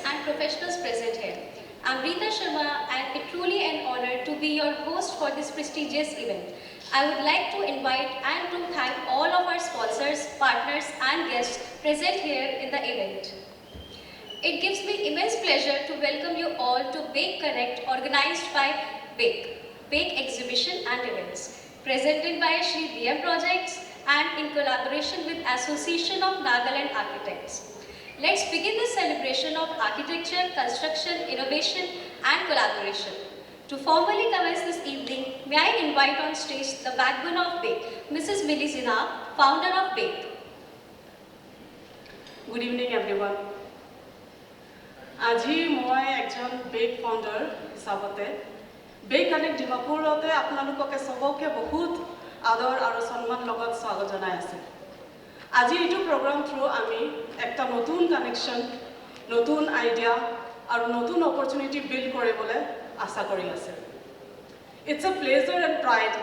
and professionals present here. I'm Rita Sharma and it's truly an honor to be your host for this prestigious event. I would like to invite and to thank all of our sponsors, partners and guests present here in the event. It gives me immense pleasure to welcome you all to Baic Connect organized by Baic Exhibition and Events, presented by 𝗕𝗲𝗄𝗃 Projects and in collaboration with Association of Nagaland Architects. Let's begin the celebration of architecture, construction, innovation and collaboration. To formally commence this evening, may I invite on stage the backbone of Baic, Mrs. Millie Sinha, founder of Baic. Good evening everyone. আজি মই একজন Baic founder হিসাবতে Baic Connect ডিমাপুৰতে আপোনালোককে সবকে বহুত আদৰ আৰু সন্মান লগত স্বাগত জনাই আছে। আজি এইটো প্ৰগ্ৰাম থ্ৰু আমি একটা নতুন কানেকশন, নতুন আইডিয়া আৰু নতুন অপৰচুনিটি বিল্ড কৰিবলৈ আশা কৰি আছে। It's a pleasure and pride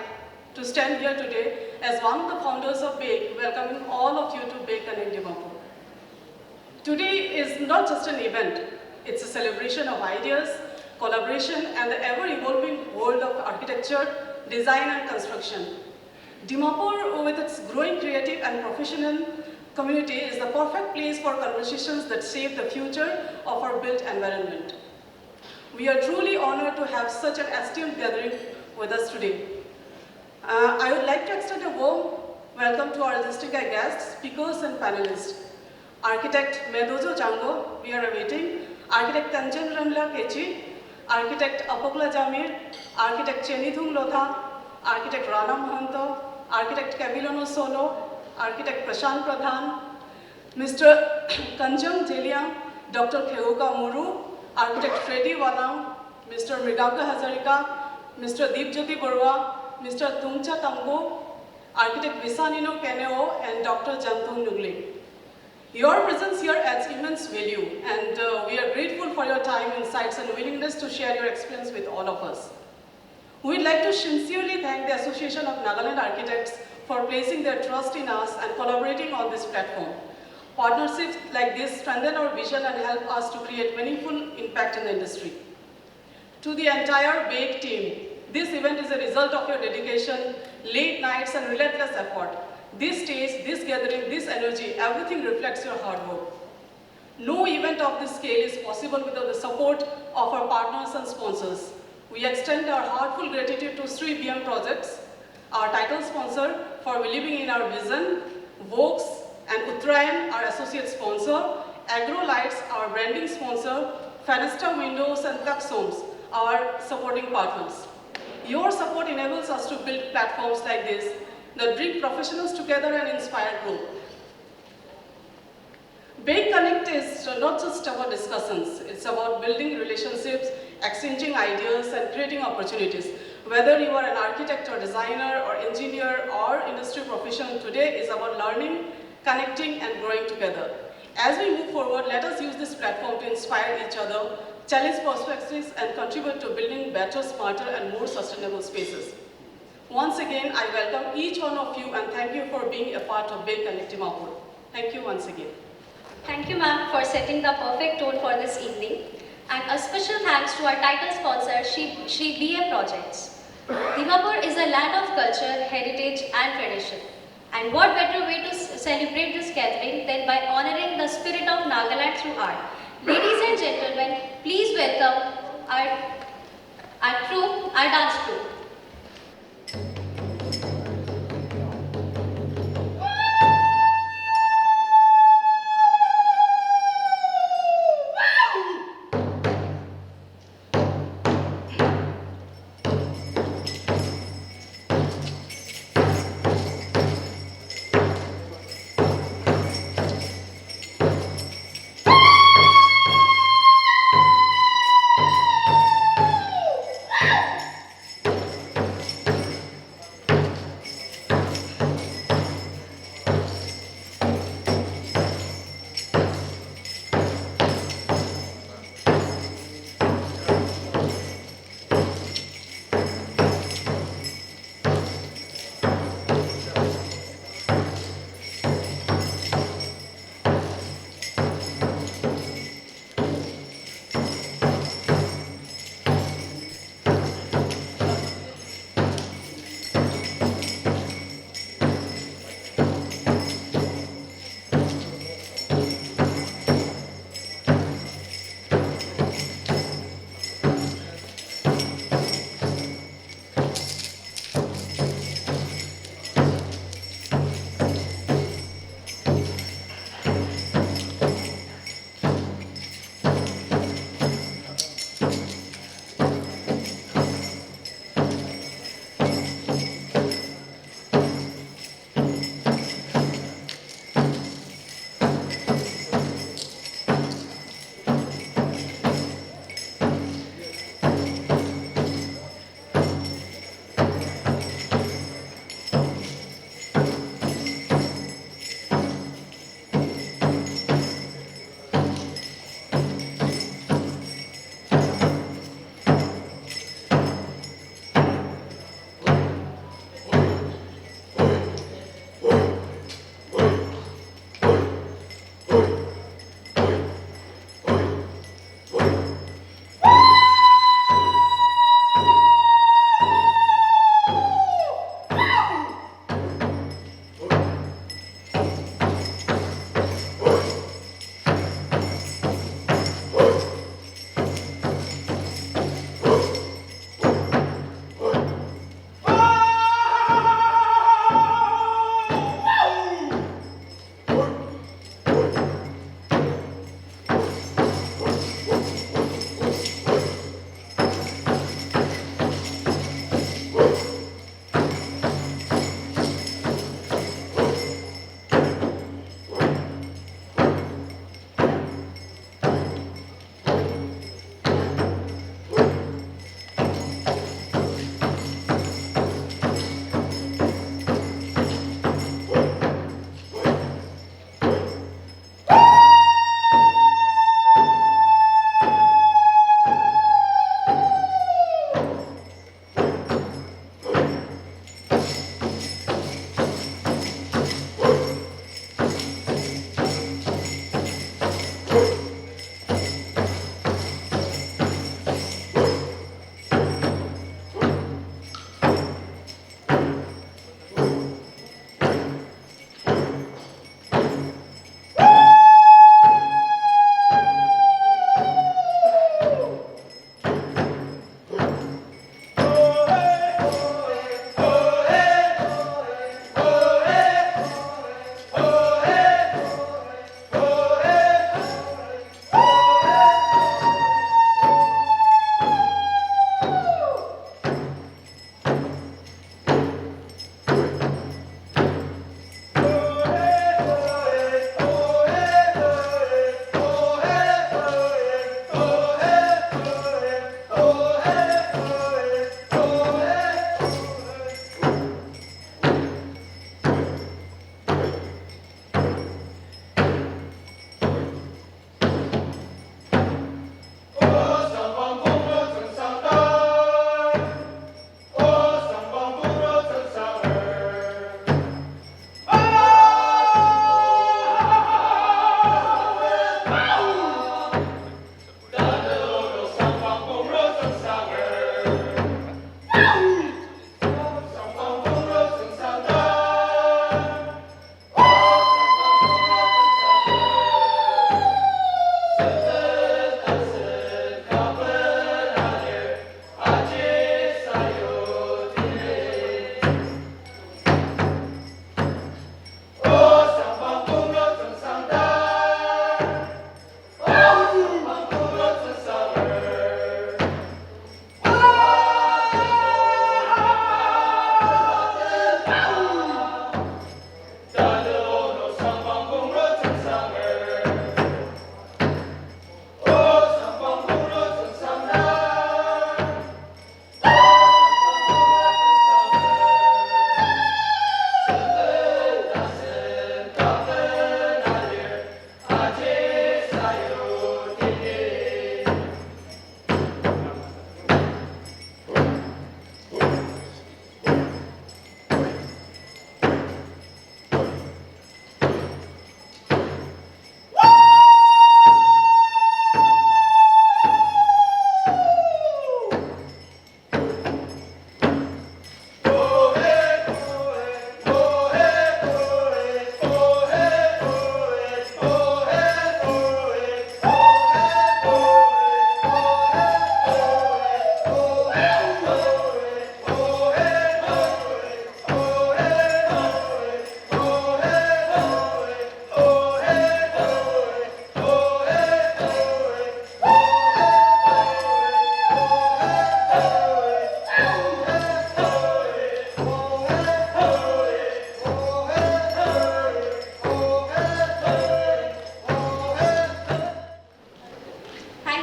to stand here today as one of the founders of Baic, welcoming all of you to Baic Connect Dimapur. Today is not just an event, it's a celebration of ideas, collaboration and the ever-evolving world of architecture, design and construction. Dimapur, with its growing creative and professional community, is the perfect place for conversations that shape the future of our built environment. We are truly honored to have such an esteemed gathering with us today. I would like to extend a warm welcome to our distinguished guests, speakers and panelists. Architect 𝗲𝗄𝗃, we are awaiting. Architect 𝗘𝗔𝗂𝗃𝗍𝗂, Architect 𝗘𝗶𝗺𝗺, Architect 𝗘𝗍𝒂𝘃, Architect Rana Mohanto, Architect 𝗘𝗶𝗺𝗀𝗀, Architect Prashant Pradhan, Mr. Kanjang Jeliang, Dr. Kheuka Muru, Architect Freddy Walang, Mr. Mridanga Hazarika, Mr. Deepjyoti Barua, Mr. Tungcha Tambo, Architect Visanino Keneo, and Dr. Jantung Nugli. Your presence here adds immense value, and we are grateful for your time, insights, and willingness to share your experience with all of us. We'd like to sincerely thank the Association of Nagaland Architects for placing their trust in us and collaborating on this platform. Partnerships like this strengthen our vision and help us to create meaningful impact in the industry. To the entire Baic team, this event is a result of your dedication, late nights, and relentless effort. This stage, this gathering, this energy, everything reflects your hard work. No event of this scale is possible without the support of our partners and sponsors. We extend our heartfelt gratitude to 𝗕𝗲𝗄𝗃 Projects, our title sponsor, for believing in our vision, Vox and 𝗀𝗃𝗃, our associate sponsor, AgroLights, our branding sponsor, Fenesta Windows and 𝗀𝗃𝗃𝗖, our supporting partners. Your support enables us to build platforms like this that bring professionals together and inspire growth. Baic Connect is not just about discussions, it's about building relationships, exchanging ideas and creating opportunities. Whether you are an architect or designer or engineer or industry professional, today is about learning, connecting and growing together. As we move forward, let us use this platform to inspire each other, challenge perspectives and contribute to building better, smarter and more sustainable spaces. Once again, I welcome each one of you and thank you for being a part of Baic Connect Dimapur. Thank you once again. Thank you, ma'am, for setting the perfect tone for this evening. And a special thanks to our title sponsor, 𝗕𝗲𝗄𝗃 Projects. Dimapur is a land of culture, heritage and tradition. And what better way to celebrate this gathering than by honoring the spirit of Nagaland through art. Ladies and gentlemen, please welcome our dance troupe.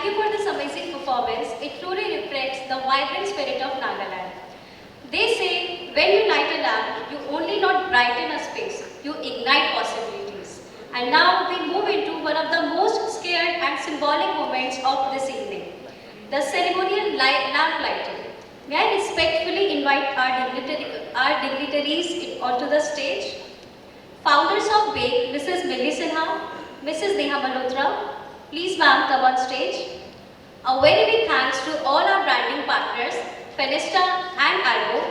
thank you for this amazing performance. It truly reflects the vibrant spirit of Nagaland. They say, when you light a lamp, you only not brighten a space, you ignite possibilities. And now we move into one of the most scared and symbolic moments of this evening, the ceremonial lamp lighting. May I respectfully invite our dignitaries onto the stage. Founders of Baic, Mrs. 𝗲𝗍𝗂𝗃𝗍 Sinha, Mrs. Neha Malhotra, please ma'am come on stage. A very big thanks to all our branding partners, Fenesta and Algo.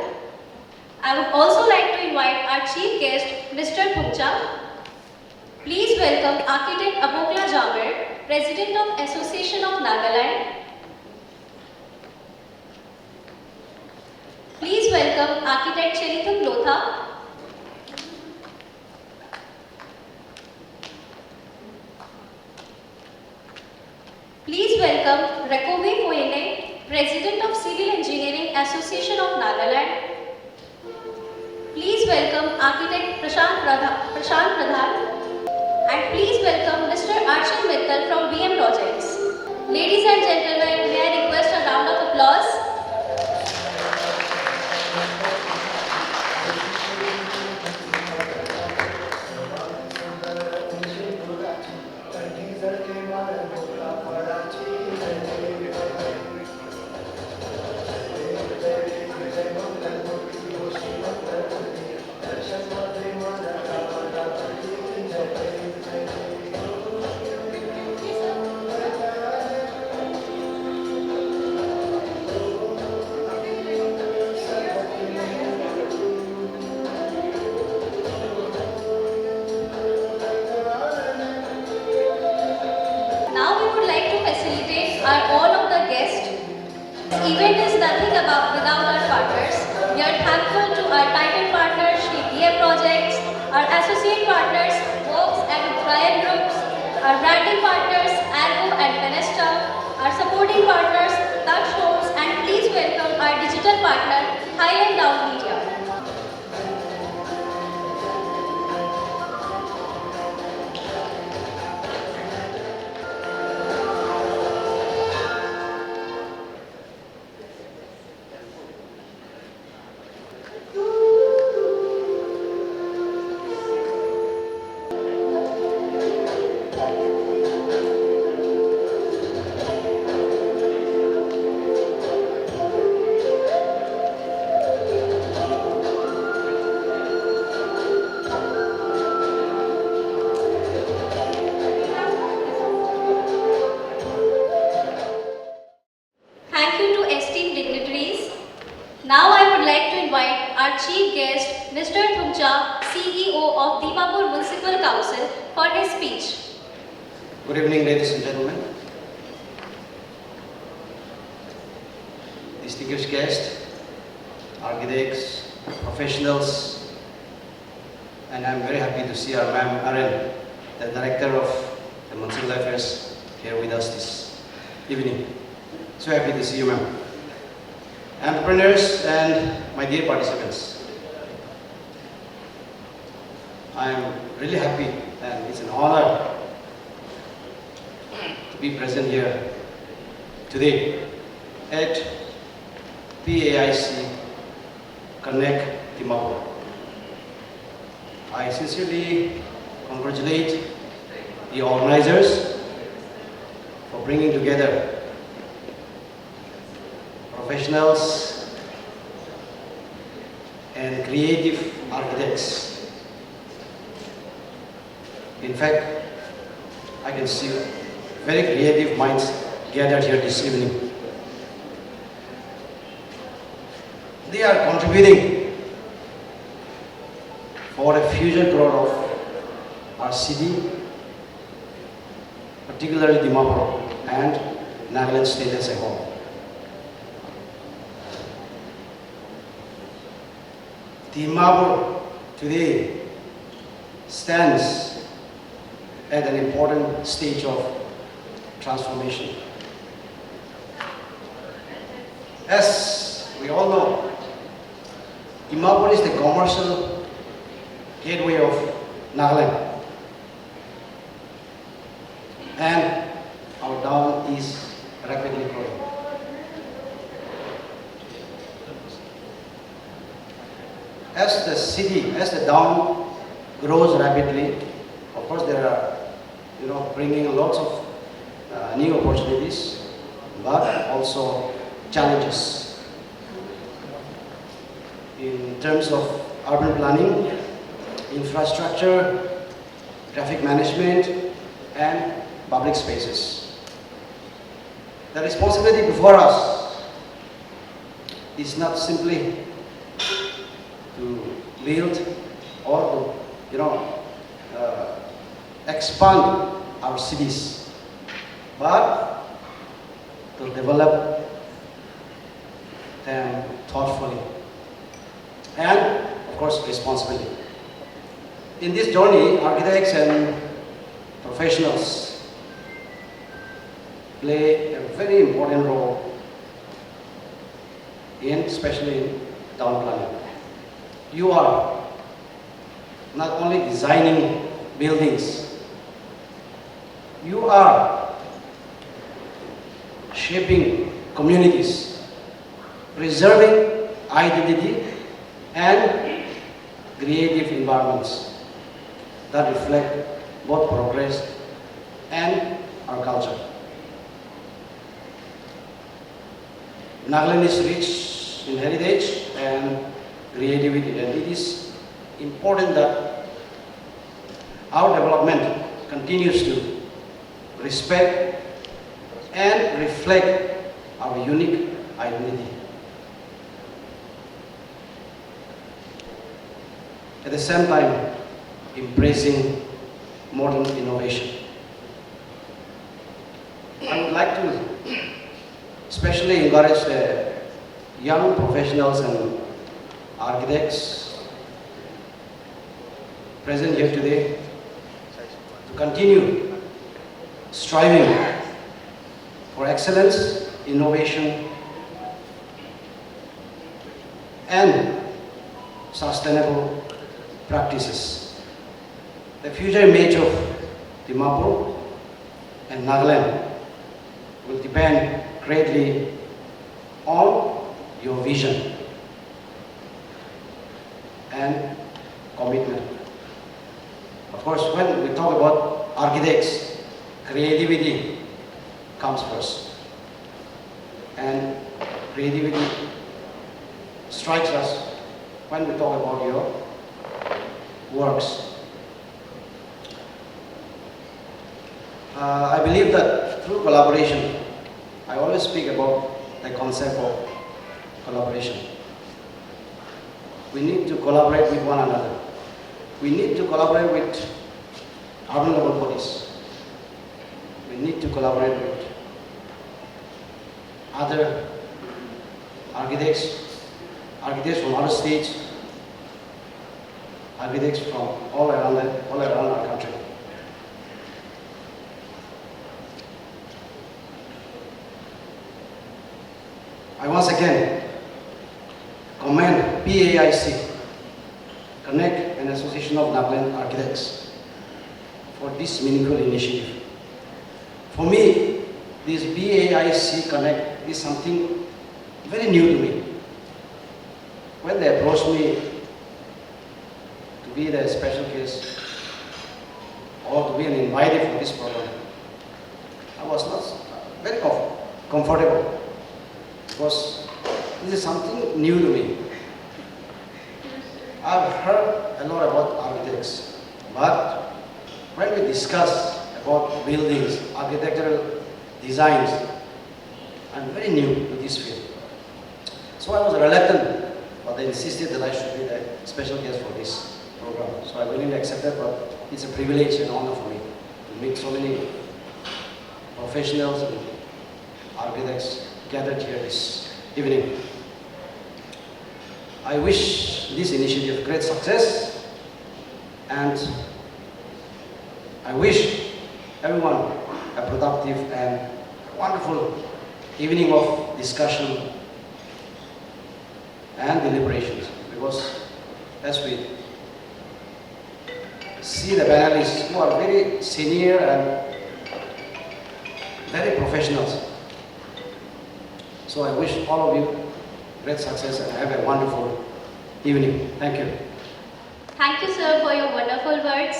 I would also like to invite our chief guest, Mr. 𝗃𝗂𝗅𝗁. Please welcome architect 𝗃𝗶𝗺𝗃𝗃, President of Association of Nagaland. Please welcome architect 𝗘𝗵𝗃𝗂𝗃. Please welcome 𝗀𝗃𝗵𝗃𝗍, President of Civil Engineering Association of Nagaland. Please welcome architect 𝗃𝗵𝗺𝗃𝗃. And please welcome Mr. Archit Mittal from BM Projects. Ladies and gentlemen, may I request a round of applause? All of the guests. This event is nothing without our partners. We are thankful to our title partners, BM Projects, our associate partners, Works and Trial Groups, our branding partners, Algo and Fenesta, our supporting partners, Touch Homes, and please welcome our digital partner, Highland Dawn Media. Now I would like to invite our chief guest, Mr. 𝗃𝗂𝗃𝗃, CEO of Dimapur Municipal Council, for his speech. Good evening, ladies and gentlemen. Distinguished guests, architects, professionals, and I'm very happy to see our Ma'am Aren, the Director of the Municipal Affairs, here with us this evening. So happy to see you, ma'am. Entrepreneurs and my dear participants, I am really happy and it's an honor to be present here today at 𝗃𝗵𝗺𝗁𝗃𝗃 Connect Dimapur. I sincerely congratulate the organizers for bringing together professionals and creative architects. In fact, I can see very creative minds gathered here this evening. They are contributing for a future growth of our city, particularly Dimapur and Nagaland state as a whole. Dimapur today stands at an important stage of transformation. As we all know, Dimapur is the commercial gateway of Nagaland, and our town is rapidly growing. As the city, as the Dawn grows rapidly, of course there are, bringing lots of new opportunities, but also challenges in terms of urban planning, infrastructure, traffic management, and public spaces. The responsibility before us is not simply to build or to, expand our cities, but to develop them thoughtfully and, of course, responsibly. In this journey, architects and professionals play a very important role especially in town planning. You are not only designing buildings, you are shaping communities, preserving identity and creative environments that reflect both progress and our culture. Nagaland is rich in heritage and creativity, and it is important that our development continues to respect and reflect our unique identity. At the same time, embracing modern innovation. I would like to especially encourage the young professionals and architects present here today to continue striving for excellence, innovation, and sustainable practices. The future image of Dimapur and Nagaland will depend greatly on your vision and commitment. Of course, when we talk about architects, creativity comes first. And creativity strikes us when we talk about your works. I believe that through collaboration, I always speak about the concept of collaboration. We need to collaborate with one another. We need to collaborate with urban level bodies. We need to collaborate with other architects from other states, architects from all around our country. I once again commend Baic, Connect and Association of Nagaland Architects, for this meaningful initiative. For me, this Baic Connect is something very new to me. When they approached me to be the special guest or to be an invitee for this program, I was not very comfortable because this is something new to me. I've heard a lot about architects, but when we discuss about buildings, architectural designs, I'm very new to this field. So I was reluctant, but they insisted that I should be the special guest for this program. So I willingly accepted, but it's a privilege and honor for me to meet so many professionals and architects gathered here this evening. I wish this initiative great success, and I wish everyone a productive and wonderful evening of discussion and deliberations, because as we see the panelists who are very senior and very professionals, So I wish all of you great success and have a wonderful evening. Thank you. Thank you, sir, for your wonderful words.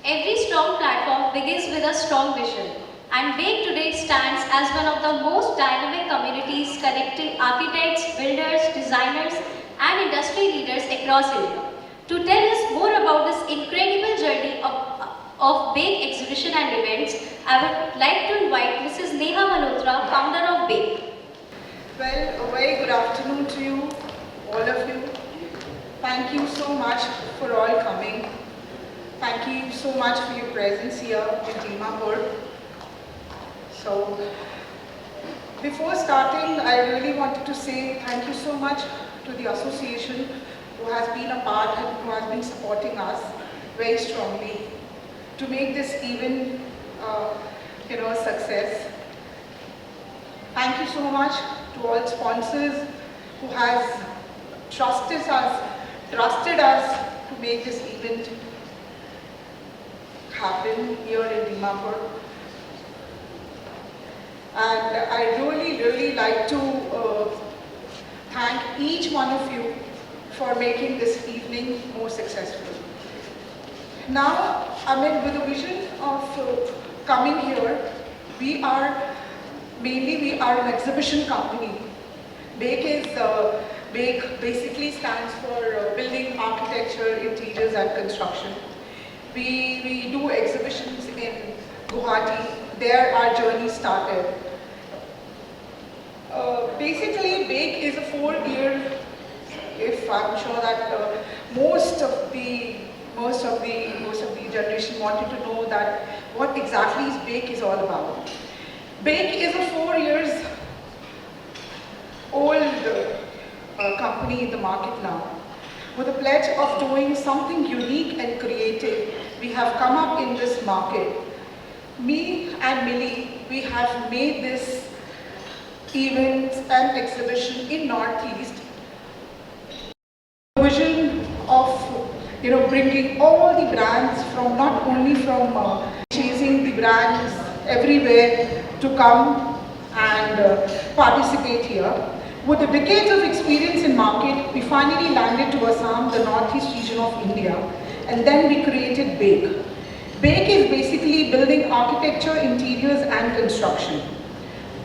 Every strong platform begins with a strong vision, and Baic today stands as one of the most dynamic communities connecting architects, builders, designers, and industry leaders across India. To tell us more about this incredible journey of Baic exhibition and events, I would like to invite Mrs. 𝗕𝗲𝗃𝗿𝗁, founder of Baic. Well, a very good afternoon to you, all of you. Thank you so much for all coming. Thank you so much for your presence here in Dimapur. So, before starting, I really wanted to say thank you so much to the association who has been a part and who has been supporting us very strongly to make this event, a success. Thank you so much to all sponsors who has trusted us to make this event happen here in Dimapur. And I really like to thank each one of you for making this evening more successful. Now, with the vision of coming here, we are an exhibition company. Baic basically stands for Building, Architecture, Interiors and Construction. We do exhibitions in 𝗀𝗶𝗺𝗽𝗂. There our journey started. Basically, Baic is a 4-year, if I'm sure that most of the generation wanted to know that what exactly is Baic is all about. Baic is a 4 years old company in the market now. With a pledge of doing something unique and creative, we have come up in this market. Me and Millie, we have made this event and exhibition in Northeast. Vision of bringing all the brands from not only from chasing the brands everywhere to come and participate here. With the decades of experience in market, we finally landed to Assam, the northeast region of India, and then we created Baic. Baic is basically building architecture, interiors and construction.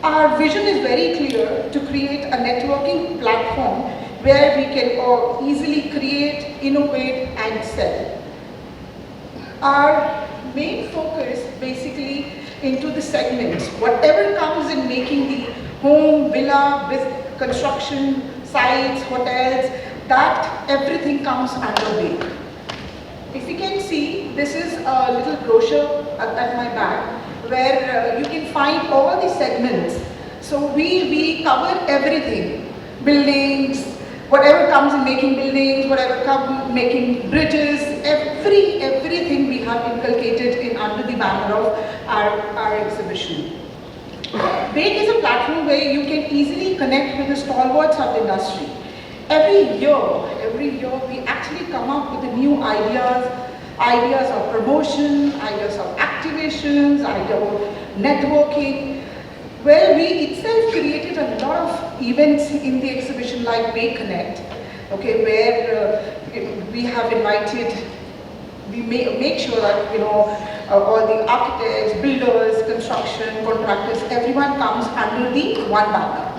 Our vision is very clear to create a networking platform where we can all easily create, innovate and sell. Our main focus basically into the segments. Whatever comes in making the home, villa, construction, sites, hotels, that everything comes under Baic. If you can see, this is a little brochure at my back where you can find all the segments. So we cover everything, buildings, whatever comes in making buildings, whatever comes making bridges, everything we have inculcated in under the banner of our exhibition. Baic is a platform where you can easily connect with the stalwarts of the industry. Every year we actually come up with the new ideas of promotion, ideas of activations, ideas of networking. Well, we itself created a lot of events in the exhibition like Baic Connect, okay, where we have invited, we make sure that all the architects, builders, construction, contractors, everyone comes under the one banner.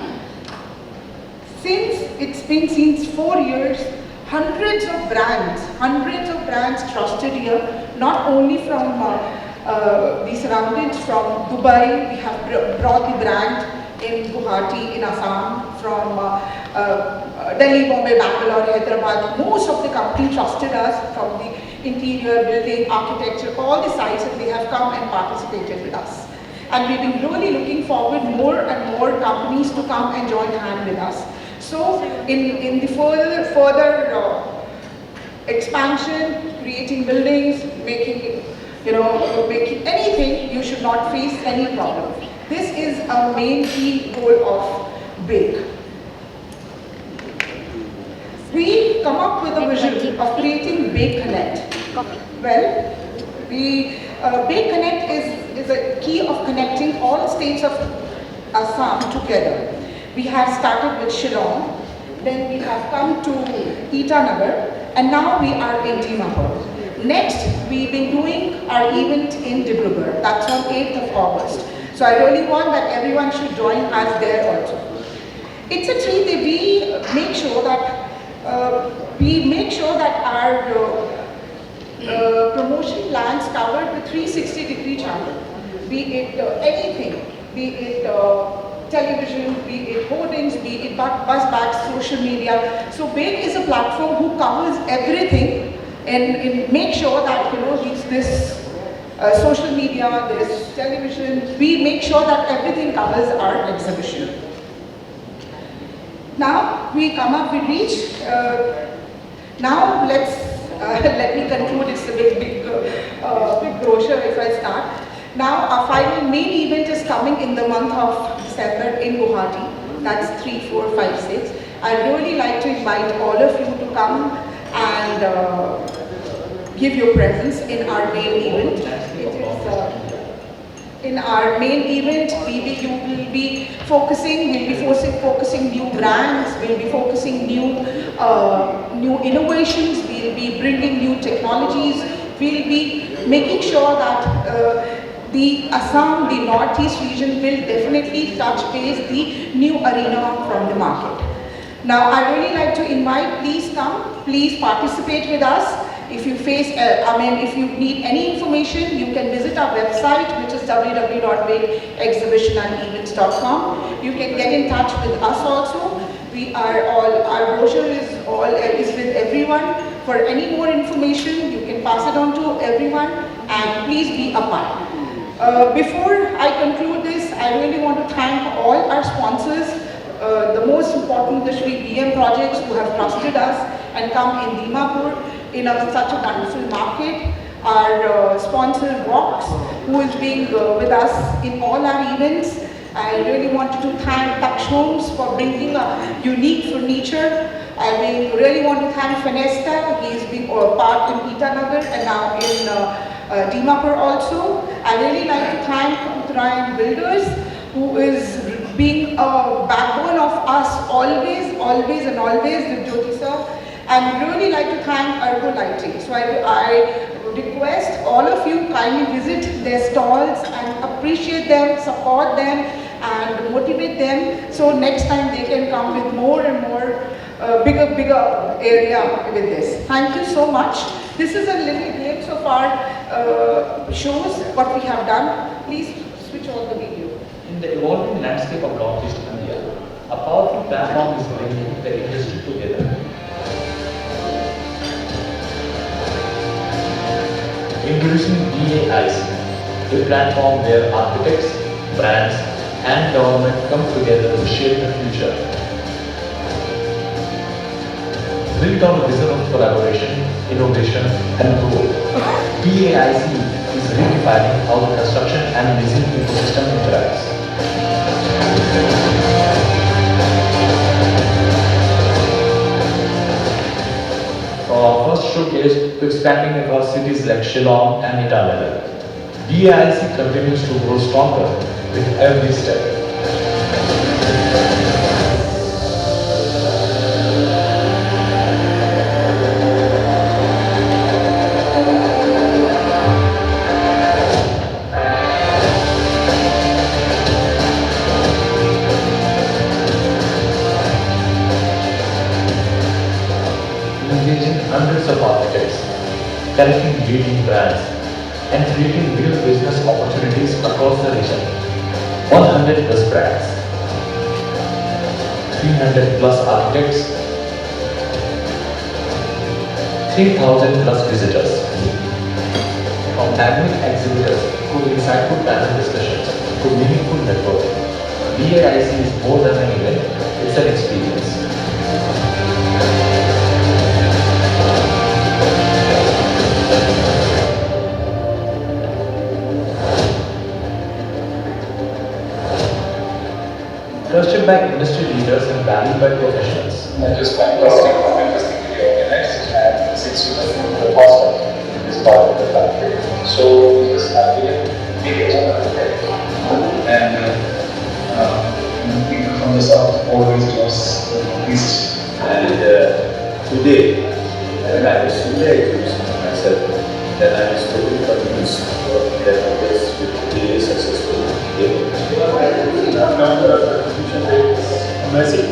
Since it's been 4 years, hundreds of brands trusted here, not only from the surroundings, from Dubai, we have brought the brand in Guwahati, in Assam, from Delhi, Bombay, Bangalore, Hyderabad. Most of the company trusted us from the interior, building, architecture, all the sites, and they have come and participated with us. And we've been really looking forward more and more companies to come and join hand with us. So in the further expansion, creating buildings, making anything, you should not face any problem. This is a main key goal of Baic. We come up with a vision of creating Baic Connect. Well, Baic Connect is a key of connecting all states of Assam together. We have started with Shillong, then we have come to 𝗕𝗏𝗺𝗃, and now we are in Dimapur. Next, we've been doing our event in 𝗕𝗏𝗺𝗃. That's on 8th of August. So I really want that everyone should join us there also. It's a treat that we make sure that our promotion plans covered the 360-degree channel, be it anything, be it television, be it hoardings, be it bus bags, social media. So Baic is a platform who covers everything and make sure that this social media, this television, we make sure that everything covers our exhibition. Now we come up, we reach. Now let me conclude. It's a big brochure if I start. Now our final main event is coming in the month of December in Guwahati. That's 3, 4, 5, 6. I'd really like to invite all of you to come and give your presence in our main event. In our main event, you will be focusing new brands, we'll be focusing new innovations, we'll be bringing new technologies, we'll be making sure that the Assam, the Northeast region will definitely touch base the new arena from the market. Now, I really like to invite, please come, please participate with us. If you if you need any information, you can visit our website, which is www.baicexhibitionandevents.com. You can get in touch with us also. Our brochure is with everyone. For any more information, you can pass it on to everyone, and please be a part. Before I conclude this, I really want to thank all our sponsors, the most important, the Shri BM projects, who have trusted us and come in Dimapur in such a wonderful market. Our sponsor Rocks, who is being with us in all our events. I really wanted to thank Daksh Homes for bringing a unique furniture. I really want to thank Fenesta. He's been part in 𝗕𝗏𝗺𝗃 and now in Dimapur also. I really like to thank 𝗃𝗏𝘅𝗁 Builders, who is being a backbone of us always and always with Jyoti sir. And really like to thank 𝗀𝗏𝗁𝗁. So I request all of you kindly visit their stalls and appreciate them, support them and motivate them, so next time they can come with more and more bigger area with this. Thank you so much. This is a little glimpse of our shows, what we have done. Please switch on the video. In the evolving landscape of Northeast India, a powerful platform is bringing the industry together. Introducing Baic, a platform where architects, brands, and government come together to shape the future. Built on a vision of collaboration, innovation, and growth, Baic is redefining how the construction and leasing ecosystem interacts. From our first showcase to expanding across cities like Shillong and 𝗕𝗏𝗺𝗃, Baic continues to grow stronger with every step. Engaging hundreds of architects, connecting leading brands, and creating new business opportunities across the region. 100 plus brands, 300 plus architects, 3,000 plus visitors. From dynamic exhibitors to insightful panel discussions to meaningful networking, Baic is more than an event, it's an experience. Trusted by industry leaders and valued by professionals. That is fantastic to be organized, and since you are the host in this part of the country, so we just have to make it happen. And this art always was increased. And today, when I was fully introducing myself, then I was totally convinced that others will be really successful. Now the contribution is amazing.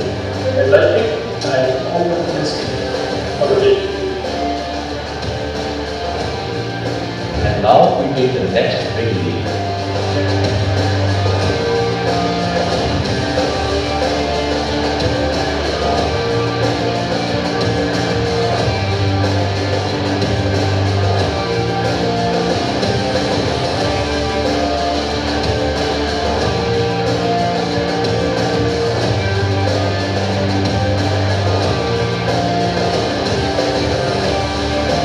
I like it. I hope it is for the day. And now we take the next big leap.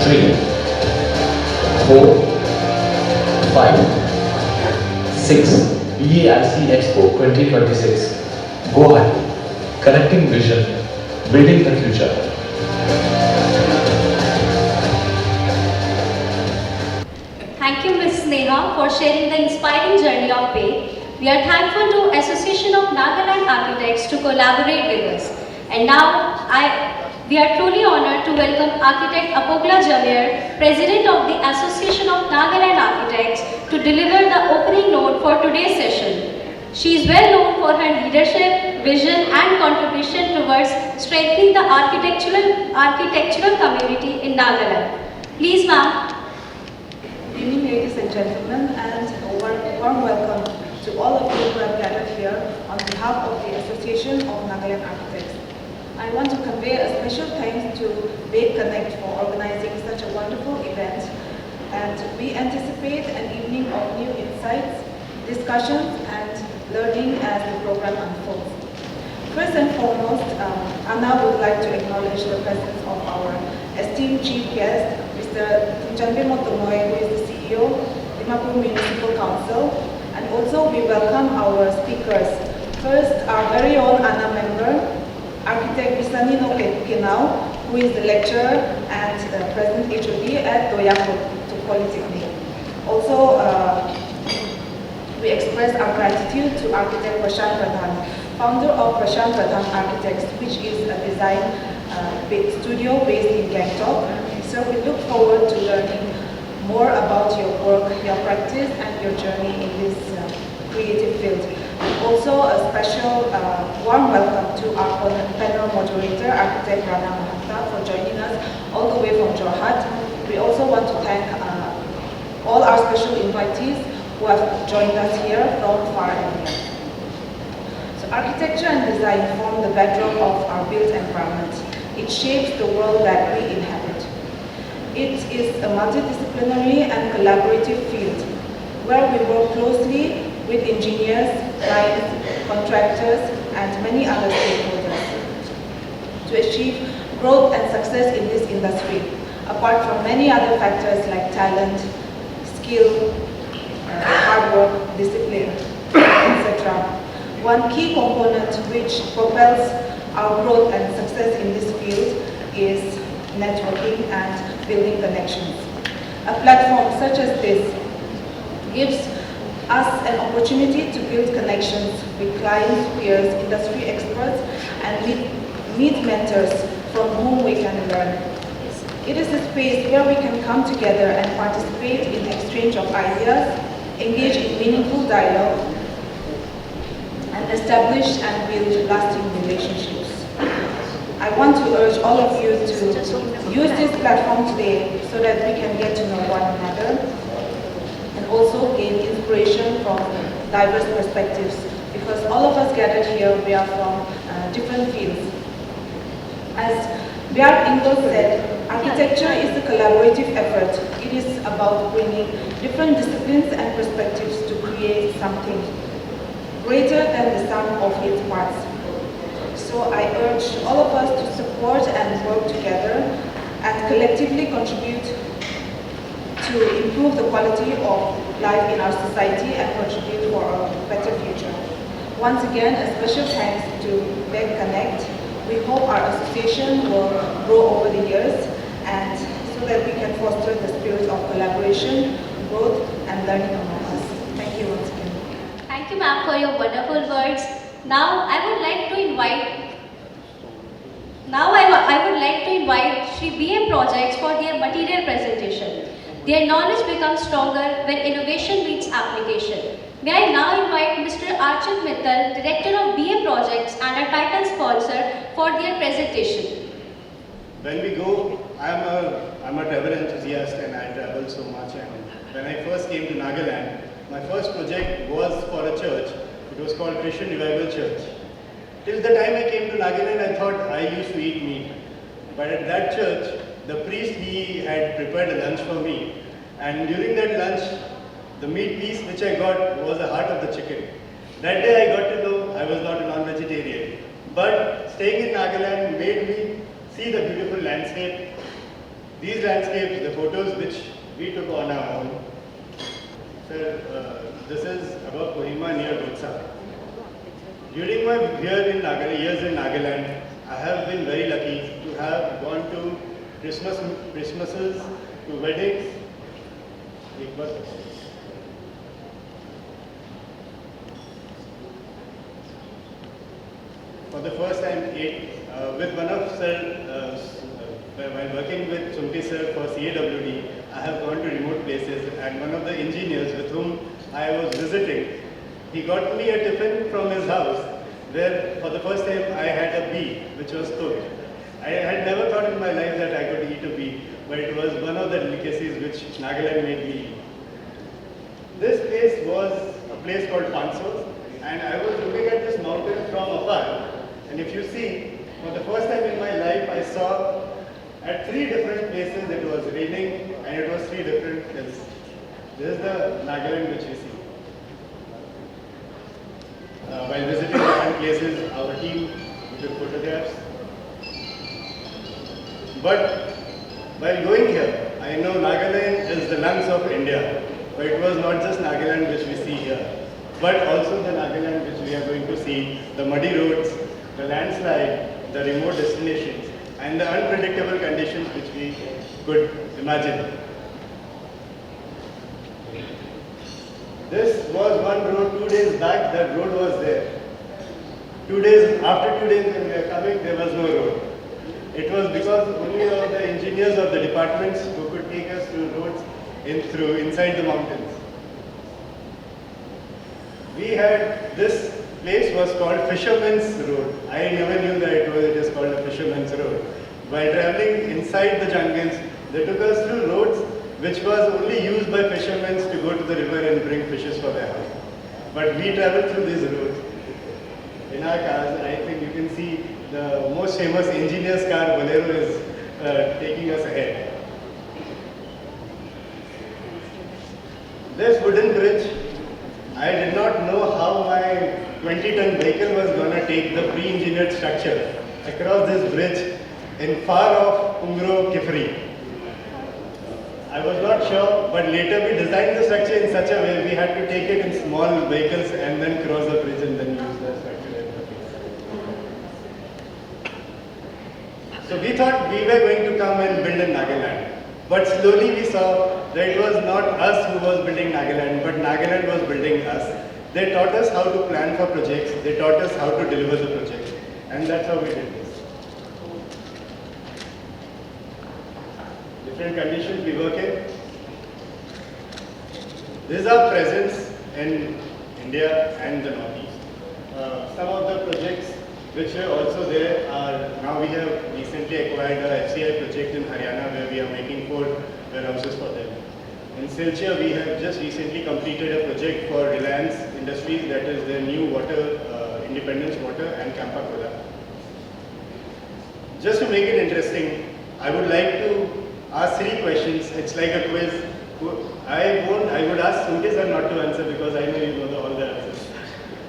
Three, 4, 5, 6, BAIC Expo 2026, Guwahati, Connecting Vision, Building the Future. Thank you, Ms. Sneha, for sharing the inspiring journey of Baic. We are thankful to Association of Nagaland Architects to collaborate with us. And now, we are truly honored to welcome Architect 𝗙𝗂𝗪𝗻, President of the Association of Nagaland Architects, to deliver the opening note for today's session. She is well known for her leadership, vision and contribution towards strengthening the architectural community in Nagaland. Please, ma'am. Good evening, ladies and gentlemen, and a warm welcome to all of you who have gathered here on behalf of the Association of Nagaland Architects. I want to convey a special thanks to Baic Connect for organizing such a wonderful event, and we anticipate an evening of new insights, discussions, and learning as the program unfolds. First and foremost, Anna would like to acknowledge the presence of our esteemed chief guest, Mr. 𝗙𝗲𝗪𝗁𝗁, who is the CEO, Dimapur Municipal Council, and also we welcome our speakers. First, our very own Anna member, Architect 𝗕𝗲𝗪𝗁𝗁, who is the lecturer and present HOD at 𝗃𝗏𝗃𝗃. Also, we express our gratitude to Architect 𝗃𝗏𝗃𝗃, founder of 𝗃𝗏𝗃𝗃 Architects, which is a design studio based in Gangtok. So we look forward to learning more about your work, your practice, and your journey in this creative field. Also, a special warm welcome to our panel moderator, Architect Rana Mahatma, for joining us all the way from Jorhat. We also want to thank all our special invitees who have joined us here from far and near. So, architecture and design form the bedrock of our built environment. It shapes the world that we inhabit. It is a multidisciplinary and collaborative field where we work closely with engineers, clients, contractors, and many other stakeholders to achieve growth and success in this industry, apart from many other factors like talent, skill, hard work, discipline, etc. One key component which propels our growth and success in this field is networking and building connections. A platform such as this gives us an opportunity to build connections with clients, peers, industry experts, and meet mentors from whom we can learn. It is a space where we can come together and participate in the exchange of ideas, engage in meaningful dialogue, and establish and build lasting relationships. I want to urge all of you to use this platform today so that we can get to know one another, and also gain inspiration from diverse perspectives, because all of us gathered here, we are from different fields. As 𝗃𝗏𝗃𝗃 said, architecture is a collaborative effort. It is about bringing different disciplines and perspectives to create something greater than the sum of its parts. So I urge all of us to support and work together and collectively contribute to improve the quality of life in our society and contribute for a better future. Once again, a special thanks to Baic Connect. We hope our association will grow over the years, and so that we can foster the spirit of collaboration, growth, and learning among us. Thank you once again. Thank you, ma'am, for your wonderful words. Now, I would like to would like to invite Shri BM Projects for their material presentation. Their knowledge becomes stronger when innovation meets application. May I now invite Mr. 𝗓𝗔𝗜𝗖, Director of BM Projects and our title sponsor for their presentation. When we go, I'm a travel enthusiast and I travel so much, and when I first came to Nagaland, my first project was for a church. It was called 𝗃𝗃𝗵𝗁 Till the time I came to Nagaland, I thought I used to eat meat. But at that church, the priest, he had prepared a lunch for me, and during that lunch, the meat piece which I got was the heart of the chicken. That day I got to know I was not a non-vegetarian. But staying in Nagaland made me see the beautiful landscape. These landscapes, the photos which we took on our own. Sir, this is above Kohima near 𝗃𝗃𝗵𝗁. During my years in Nagaland, I have been very lucky to have gone to Christmases, to weddings. For the first time, with one of while working with 𝗀𝗃𝗃𝗿𝗁 sir for CAWD, I have gone to remote places, and one of the engineers with whom I was visiting, he got me a tiffin from his house, where for the first time I had a bee which was cooked. I had never thought in my life that I could eat a bee, but it was one of the delicacies which Nagaland made me eat. This place was a place called 𝗃𝗃𝗵𝗁, and I was looking at this mountain from afar, and if you see, for the first time in my life I saw at 3 different places it was raining, and it was 3 different hills. This is the Nagaland which we see. While visiting different places, our team took photographs. But while going here, I know Nagaland is the lungs of India. But it was not just Nagaland which we see here, but also the Nagaland which we are going to see, the muddy roads, the landslide, the remote destinations, and the unpredictable conditions which we could imagine. This was one road 2 days back, that road was there. After 2 days when we were coming, there was no road. It was because only the engineers of the departments who could take us to roads inside the mountains. This place was called Fisherman's Road. I never knew that it is called a Fisherman's Road. While traveling inside the jungles, they took us through roads which was only used by fishermen to go to the river and bring fishes for their house. But we traveled through these roads in our cars, and I think you can see the most famous engineer's car, Bolero, is taking us ahead. This wooden bridge, I did not know how my 20-ton vehicle was going to take the pre-engineered structure across this bridge in far off 𝗃𝗃𝗵𝗁. I was not sure, but later we designed the structure in such a way we had to take it in small vehicles and then cross the bridge and then use the structure. So we thought we were going to come and build in Nagaland. But slowly we saw that it was not us who was building Nagaland, but Nagaland was building us. They taught us how to plan for projects, they taught us how to deliver the projects, and that's how we did this. Different conditions we work in. This is our presence in India and the Northeast. Some of the projects which are also there are, now we have recently acquired a 𝗊𝐶𝐼 project in Haryana where we are making 4 warehouses for them. In 𝗊𝐶𝐼 we have just recently completed a project for Reliance Industries, that is their new water, Independence Water and 𝗀𝗵𝗺. Just to make it interesting, I would like to ask 3 questions. It's like a quiz. I would ask 𝗀𝗃𝗃𝗿 sir not to answer because I know you know all the answers.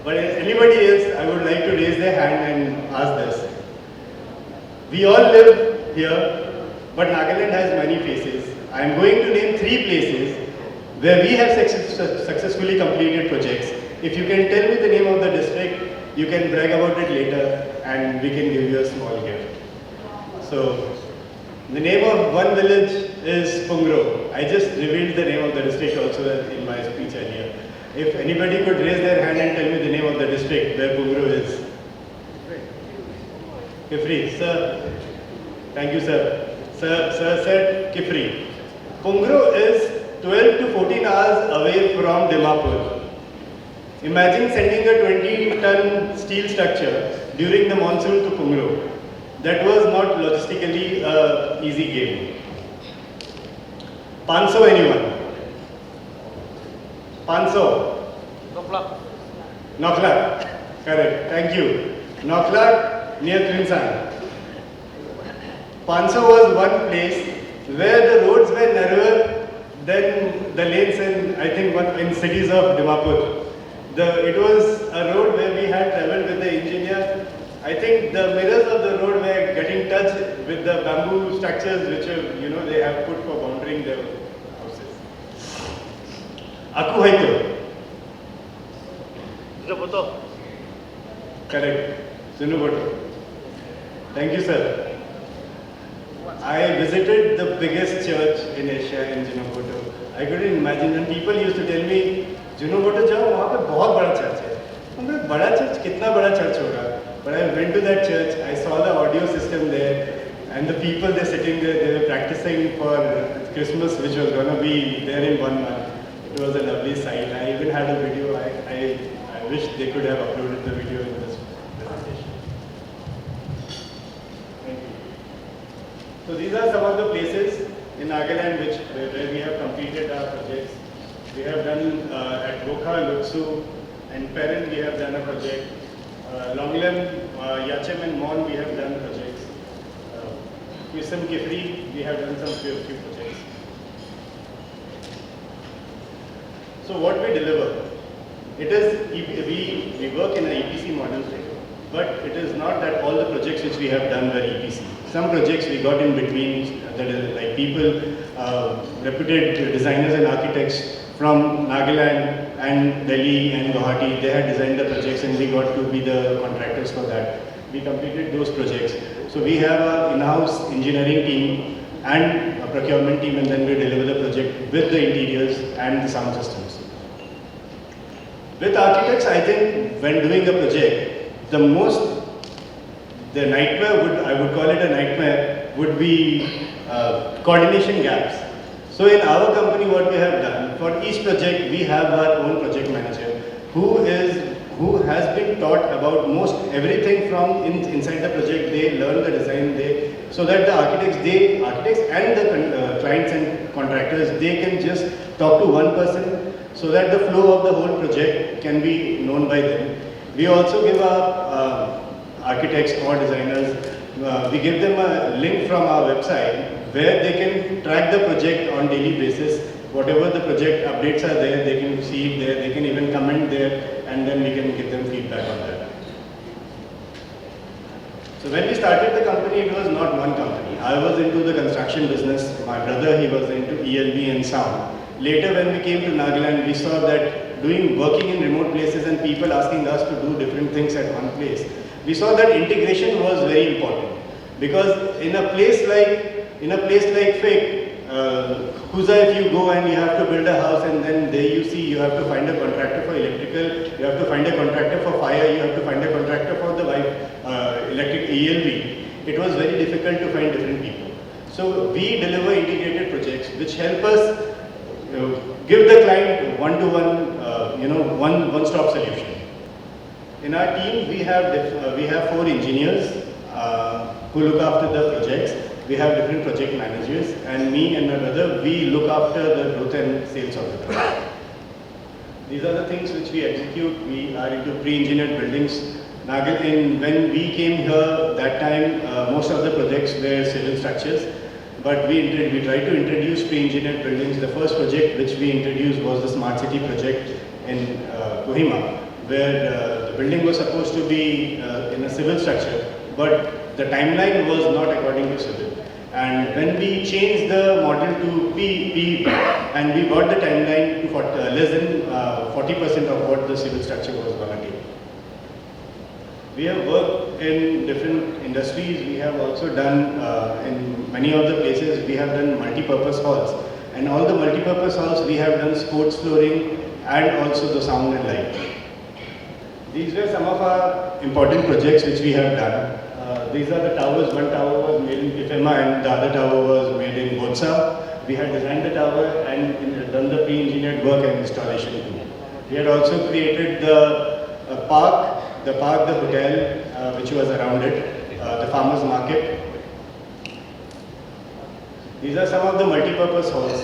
But anybody else, I would like to raise their hand and ask this. We all live here, but Nagaland has many faces. I am going to name 3 places where we have successfully completed projects. If you can tell me the name of the district, you can brag about it later and we can give you a small gift. So, the name of one village is 𝗃𝗃𝗵𝗁. I just revealed the name of the district also in my speech earlier. If anybody could raise their hand and tell me the name of the district where 𝗃𝗃𝗵𝗁 is. Kifri, sir. Thank you, sir. Sir said Kifri. Pungro is 12 to 14 hours away from Dimapur. Imagine sending a 20-ton steel structure during the monsoon to Pungro. That was not logistically an easy game. 500 anyone? 500? Nagaland. Correct. Thank you. Nagaland near 𝗕𝗔𝗖. 500 was one place where the roads were narrower than the lanes in, I think, in cities of Dimapur. It was a road where we had traveled with the engineer. I think the mirrors of the road were getting touched with the bamboo structures which they have put for bounding their houses. 𝗓𝗏𝗄𝗿. Correct. 𝗓𝗏𝗄𝗿. Thank you, sir. I visited the biggest church in Asia in 𝗓𝗏𝗄𝗿. I couldn't imagine, and people used to tell me, 𝗓𝗏𝗄𝗿 जाओ, वहाँ पे बहुत बड़ा church है. मैं बड़ा church कितना बड़ा चर्च होगा? But I went to that church. I saw the audio system there, and the people they're sitting there. They were practicing for Christmas, which was gonna be there in 1 month. It was a lovely sight. I even had a video. I wish they could have uploaded the video in this presentation. Thank you. So these are some of the places in Nagaland where we have completed our projects. We have done at 𝗃𝗏𝗺𝗁 and 𝗃𝗏𝗺 we have done a project. Longlem, 𝗂𝗂𝗎𝗻 and Mon we have done projects. 𝗂𝗂𝗎𝗻𝗁 we have done some few projects. So what we deliver? It is, we work in an EPC model, but it is not that all the projects which we have done were EPC. Some projects we got in between, that is like people, reputed designers and architects from Nagaland and Delhi and Guwahati, they had designed the projects and we got to be the contractors for that. We completed those projects. So we have an in-house engineering team and a procurement team, and then we deliver the project with the interiors and the sound systems. With architects, I think when doing a project, the nightmare I would call it a nightmare, would be coordination gaps. So in our company, what we have done, for each project, we have our own project manager who has been taught about most everything from inside the project. They learn the design, so that the architects and the clients and contractors, they can just talk to one person, so that the flow of the whole project can be known by them. We also give our architects or designers, we give them a link from our website where they can track the project on daily basis. Whatever the project updates are there, they can see it there, they can even comment there, and then we can give them feedback on that. So when we started the company, it was not one company. I was into the construction business, my brother, he was into ELB and sound. Later when we came to Nagaland, we saw that working in remote places and people asking us to do different things at one place, we saw that integration was very important. Because in a place like 𝗃𝗏𝗃𝗃, 𝗃𝗏𝗃𝗃, if you go and you have to build a house, and then there you see you have to find a contractor for electrical, you have to find a contractor for fire, you have to find a contractor for the electric ELB. It was very difficult to find different people. So we deliver integrated projects which help us give the client one-to-one, one-stop solution. In our team, we have 4 engineers who look after the projects. We have different project managers, and me and my brother, we look after the growth and sales of the project. These are the things which we execute. We are into pre-engineered buildings. When we came here, that time, most of the projects were civil structures, but we tried to introduce pre-engineered buildings. The first project which we introduced was the Smart City project in Kohima, where the building was supposed to be in a civil structure, but the timeline was not according to civil. And when we changed the model to PEP, and we got the timeline to less than 40% of what the civil structure was going to take. We have worked in different industries. We have also done, in many of the places, we have done multi-purpose halls. And all the multi-purpose halls, we have done sports flooring and also the sound and light. These were some of our important projects which we have done. These are the towers. One tower was made in 𝗕𝗏𝗼 and the other tower was made in 𝗀𝗏𝗧. We had designed the tower and done the pre-engineered work and installation too. We had also created the park, the hotel which was around it, the farmers market. These are some of the multi-purpose halls.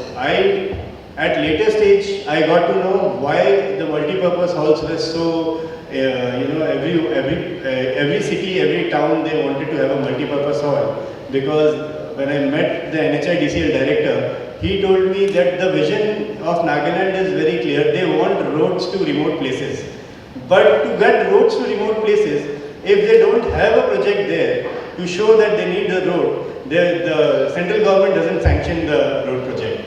At later stage, I got to know why the multi-purpose halls were so, every city, every town, they wanted to have a multi-purpose hall. Because when I met the NHIDCL director, he told me that the vision of Nagaland is very clear. They want roads to remote places. But to get roads to remote places, if they don't have a project there to show that they need the road, the central government doesn't sanction the road project.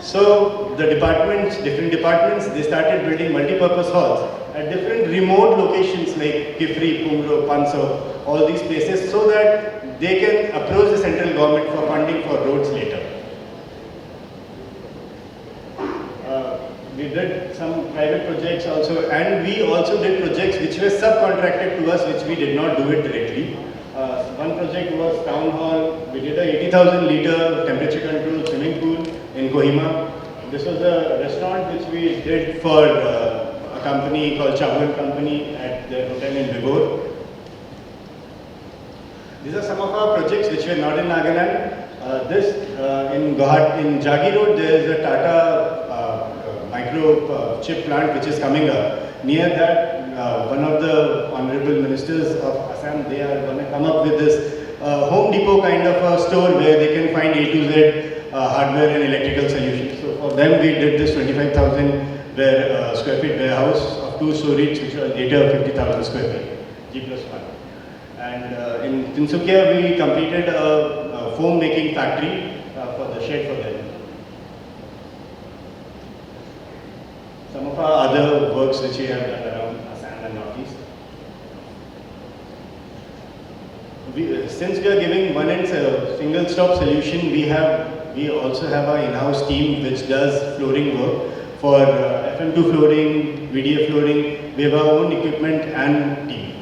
So the departments, different departments, they started building multi-purpose halls at different remote locations like 𝗕𝗏𝗺, 𝗃𝗃, 𝗃𝗃, all these places, so that they can approach the central government for funding for roads later. We did some private projects also, and we also did projects which were subcontracted to us, which we did not do it directly. One project was town hall. We did a 80,000 liter temperature controlled swimming pool in Kohima. This was a restaurant which we did for a company called 𝗀𝗶𝗺 at their hotel in Bibor. These are some of our projects which were not in Nagaland. In Jagi Road, there is a Tata microchip plant which is coming up. Near that, one of the honorable ministers of Assam, they are going to come up with this Home Depot kind of a store where they can find A to Z hardware and electrical solutions. So for them, we did this 25,000 square feet warehouse of 2 stories, which was later 50,000 square feet, G+1. And in Tinsukia, we completed a foam making factory for the shed for them. Some of our other works which we have done around Assam and Northeast. Since we are giving one and single stop solution, we also have our in-house team which does flooring work for FM2 flooring, VDF flooring. We have our own equipment and team.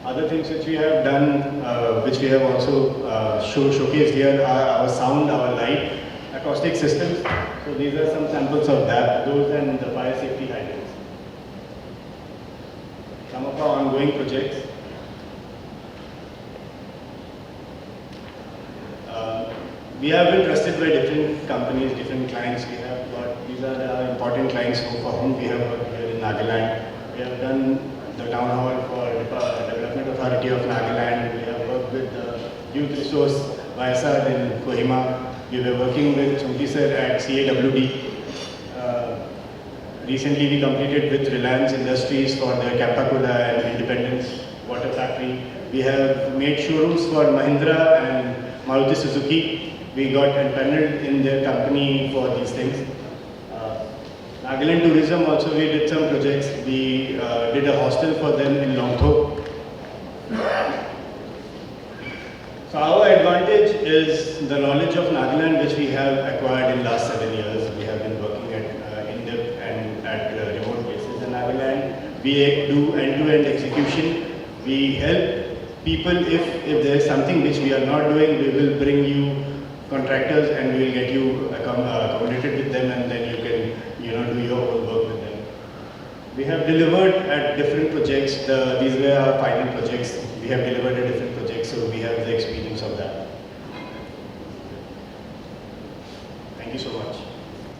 Other things which we have done, which we have also showcased here, are our sound, our light, acoustic systems. So these are some samples of that, those and the fire safety hydrants. Some of our ongoing projects. We have been trusted by different companies, different clients. We have got, these are the important clients for whom we have worked here in Nagaland. We have done the town hall for the Development Authority of Nagaland. We have worked with the Youth Resource Baic in Kohima. We were working with 𝗀𝗏𝗃𝗖 sir at CAWD. Recently we completed with Reliance Industries for their 𝗀𝗏𝗃𝗿 and Independence Water Factory. We have made showrooms for Mahindra and Maruti Suzuki. We got empaneled in their company for these things. Nagaland Tourism also, we did some projects. We did a hostel for them in Longtho. So our advantage is the knowledge of Nagaland which we have acquired in last 7 years. We have been working at in-depth and at remote places in Nagaland. We do end-to-end execution. We help people if there is something which we are not doing, we will bring you contractors and we will get you accommodated with them, and then you can do your own work with them. We have delivered at different projects. These were our final projects. We have delivered at different projects, so we have the experience of that. Thank you so much.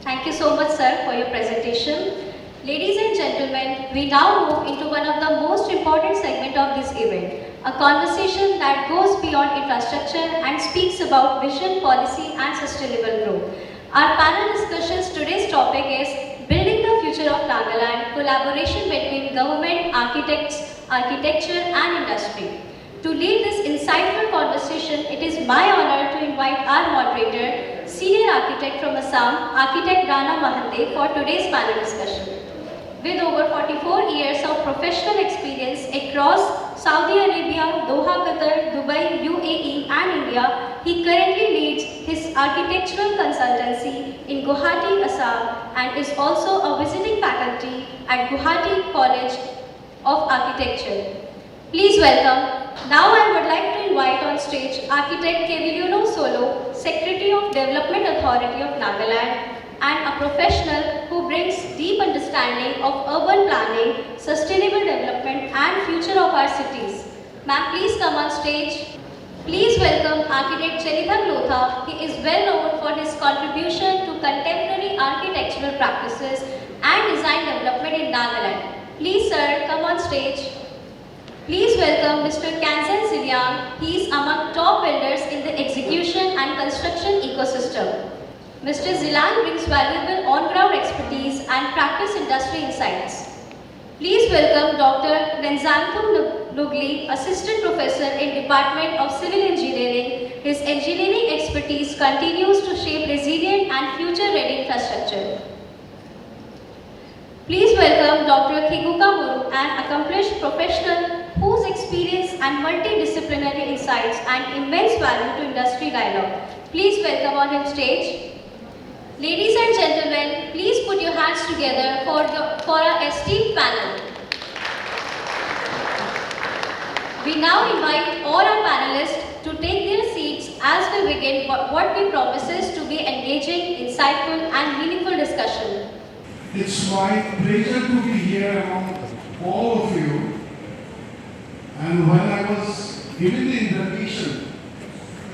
Thank you so much, sir, for your presentation. Ladies and gentlemen, we now move into one of the most important segments of this event, a conversation that goes beyond infrastructure and speaks about vision, policy and sustainable growth. Our panel discussions today's topic is Building the Future of Nagaland, collaboration between government, architecture and industry. To lead this insightful conversation, it is my honor to invite our moderator, Senior Architect from Assam, Architect Rana Mahande, for today's panel discussion. With over 44 years of professional experience across Saudi Arabia, Doha, Qatar, Dubai, UAE and India, he currently leads his architectural consultancy in Guwahati, Assam, and is also a visiting faculty at Guwahati College of Architecture. Please welcome. Now I would like to invite on stage Architect 𝗘𝗍𝗄𝗂, Secretary of Development Authority of Nagaland, and a professional who brings deep understanding of urban planning, sustainable development and future of our cities. Ma'am, please come on stage. Please welcome Architect 𝗘𝗍𝗄𝗂. He is well known for his contribution to contemporary architectural practices and design development in Nagaland. Please sir, come on stage. Please welcome Mr. 𝗘𝗫𝗄𝗂. He is among top builders in the execution and construction ecosystem. Mr. 𝗘𝗫𝗄𝗂 brings valuable on-ground expertise and practice industry insights. Please welcome Dr. 𝗕𝗫𝗄𝗂, Assistant Professor in Department of Civil Engineering. His engineering expertise continues to shape resilient and future-ready infrastructure. Please welcome Dr. 𝗕𝗁𝗂𝗄𝗂, an accomplished professional whose experience and multidisciplinary insights and immense value to industry dialogue. Please welcome on his stage. Ladies and gentlemen, please put your hands together for our esteemed panel. We now invite all our panelists to take their seats as we begin what we promises to be engaging, insightful and meaningful discussion. It's my pleasure to be here among all of you. And when I was given the invitation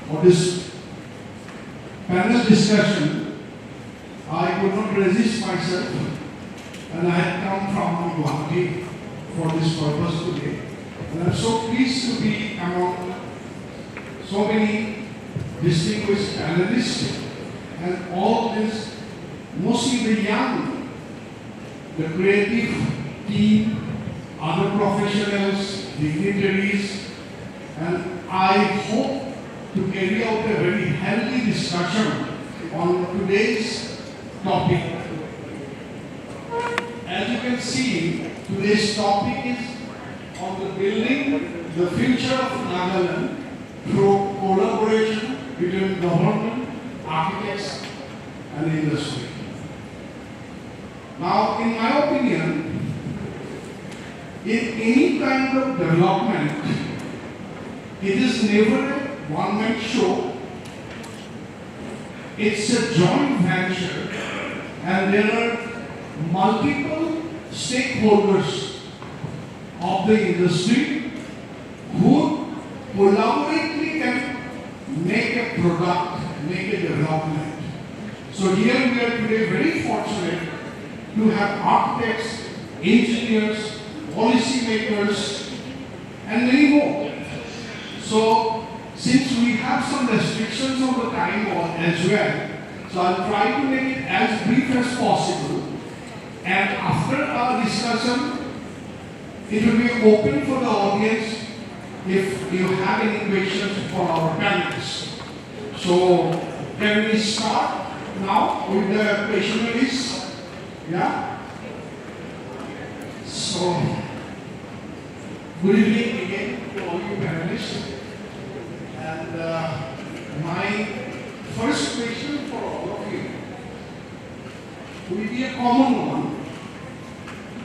for this panel discussion, I could not resist myself, and I had come from Guwahati for this purpose today. And I'm so pleased to be among so many distinguished panelists and all this, mostly the young, the creative team, other professionals, dignitaries, and I hope to carry out a very healthy discussion on today's topic. As you can see, today's topic is on the building the future of Nagaland through collaboration between government, architects, and industry. Now, in my opinion, in any kind of development, it is never a one-man show. It's a joint venture, and there are multiple stakeholders of the industry who collaboratively can make a product, make a development. So here we are today very fortunate to have architects, engineers, policy makers, and many more. So, since we have some restrictions on the time as well, so I'll try to make it as brief as possible. And after our discussion, it will be open for the audience if you have any questions for our panelists. So, can we start now with the question list? Yeah? So, good evening again to all you panelists. And my first question for all of you will be a common one.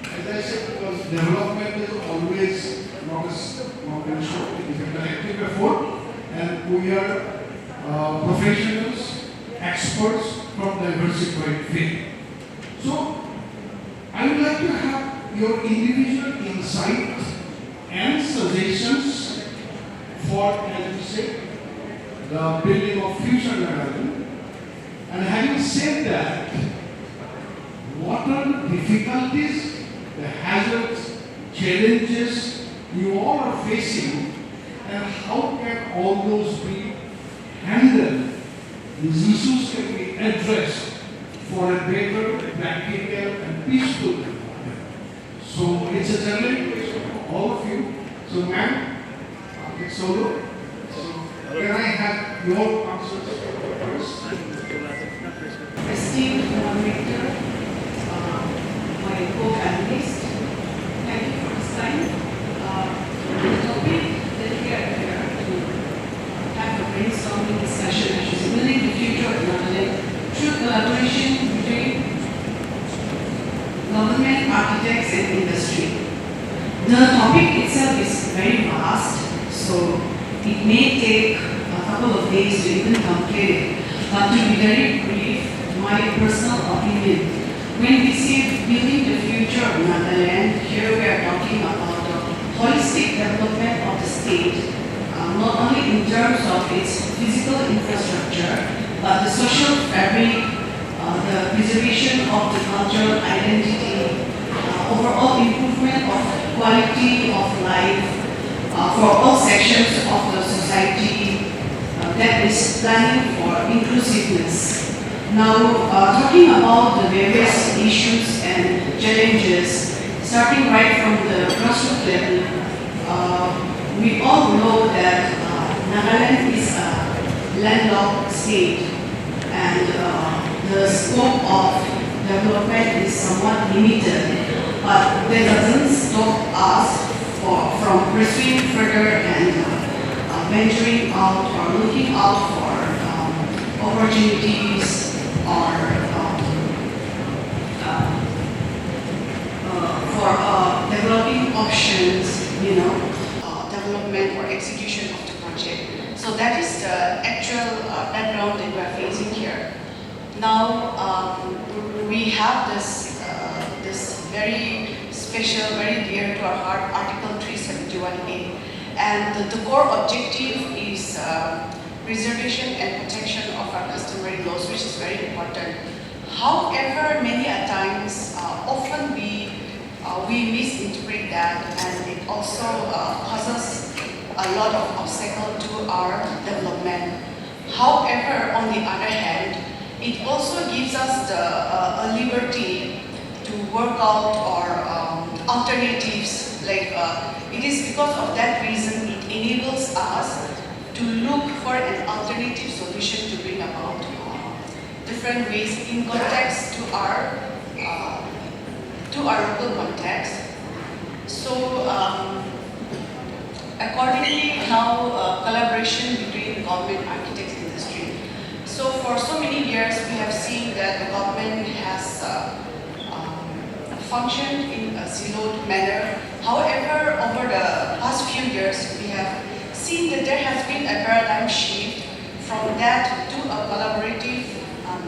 As I said, because development is always not a show, it is a collective effort, and we are professionals, experts from diversified field. So, I would like to have your individual insight and suggestions for, as we said, the building of future Nagaland. And having said that, what are the difficulties, the hazards, challenges you all are facing, and how can all those be handled? These issues can be addressed for a better, practical, and peaceful development. So it's a general question for all of you. So, ma'am, solo. So, can I have your answers first? Esteemed moderator, my co-panelists, thank you for this time. The topic that we are here to have a brainstorming discussion, which is building the future of Nagaland through collaboration between government, architects, and industry. The topic itself is very vast, so it may take a couple of days to even complete it. But to be very brief, my personal opinion, when we say building the future of Nagaland, here we are talking about the holistic development of the state, not only in terms of its physical infrastructure, but the social fabric, the preservation of the cultural identity, overall improvement of quality of life for all sections of the society, that is planning for inclusiveness. Now, talking about the various issues and challenges, starting right from the grassroots level, we all know that Nagaland is a landlocked state, and the scope of development is somewhat limited, but that doesn't stop us from pursuing further and venturing out or looking out for opportunities or for developing options, development or execution of the project. So that is the actual background that we are facing here. Now we have this very special, very dear to our heart, Article 371A, and the core objective is preservation and protection of our customary laws, which is very important. However, many a times, often we misinterpret that, and it also causes a lot of obstacle to our development. However, on the other hand, it also gives us a liberty to work out our alternatives. Like it is because of that reason it enables us to look for an alternative solution to bring about different ways in context to our local context. So accordingly, now collaboration between government, architects, industry. So for so many years, we have seen that the government has functioned in a siloed manner. However, over the past few years, we have seen that there has been a paradigm shift from that to a collaborative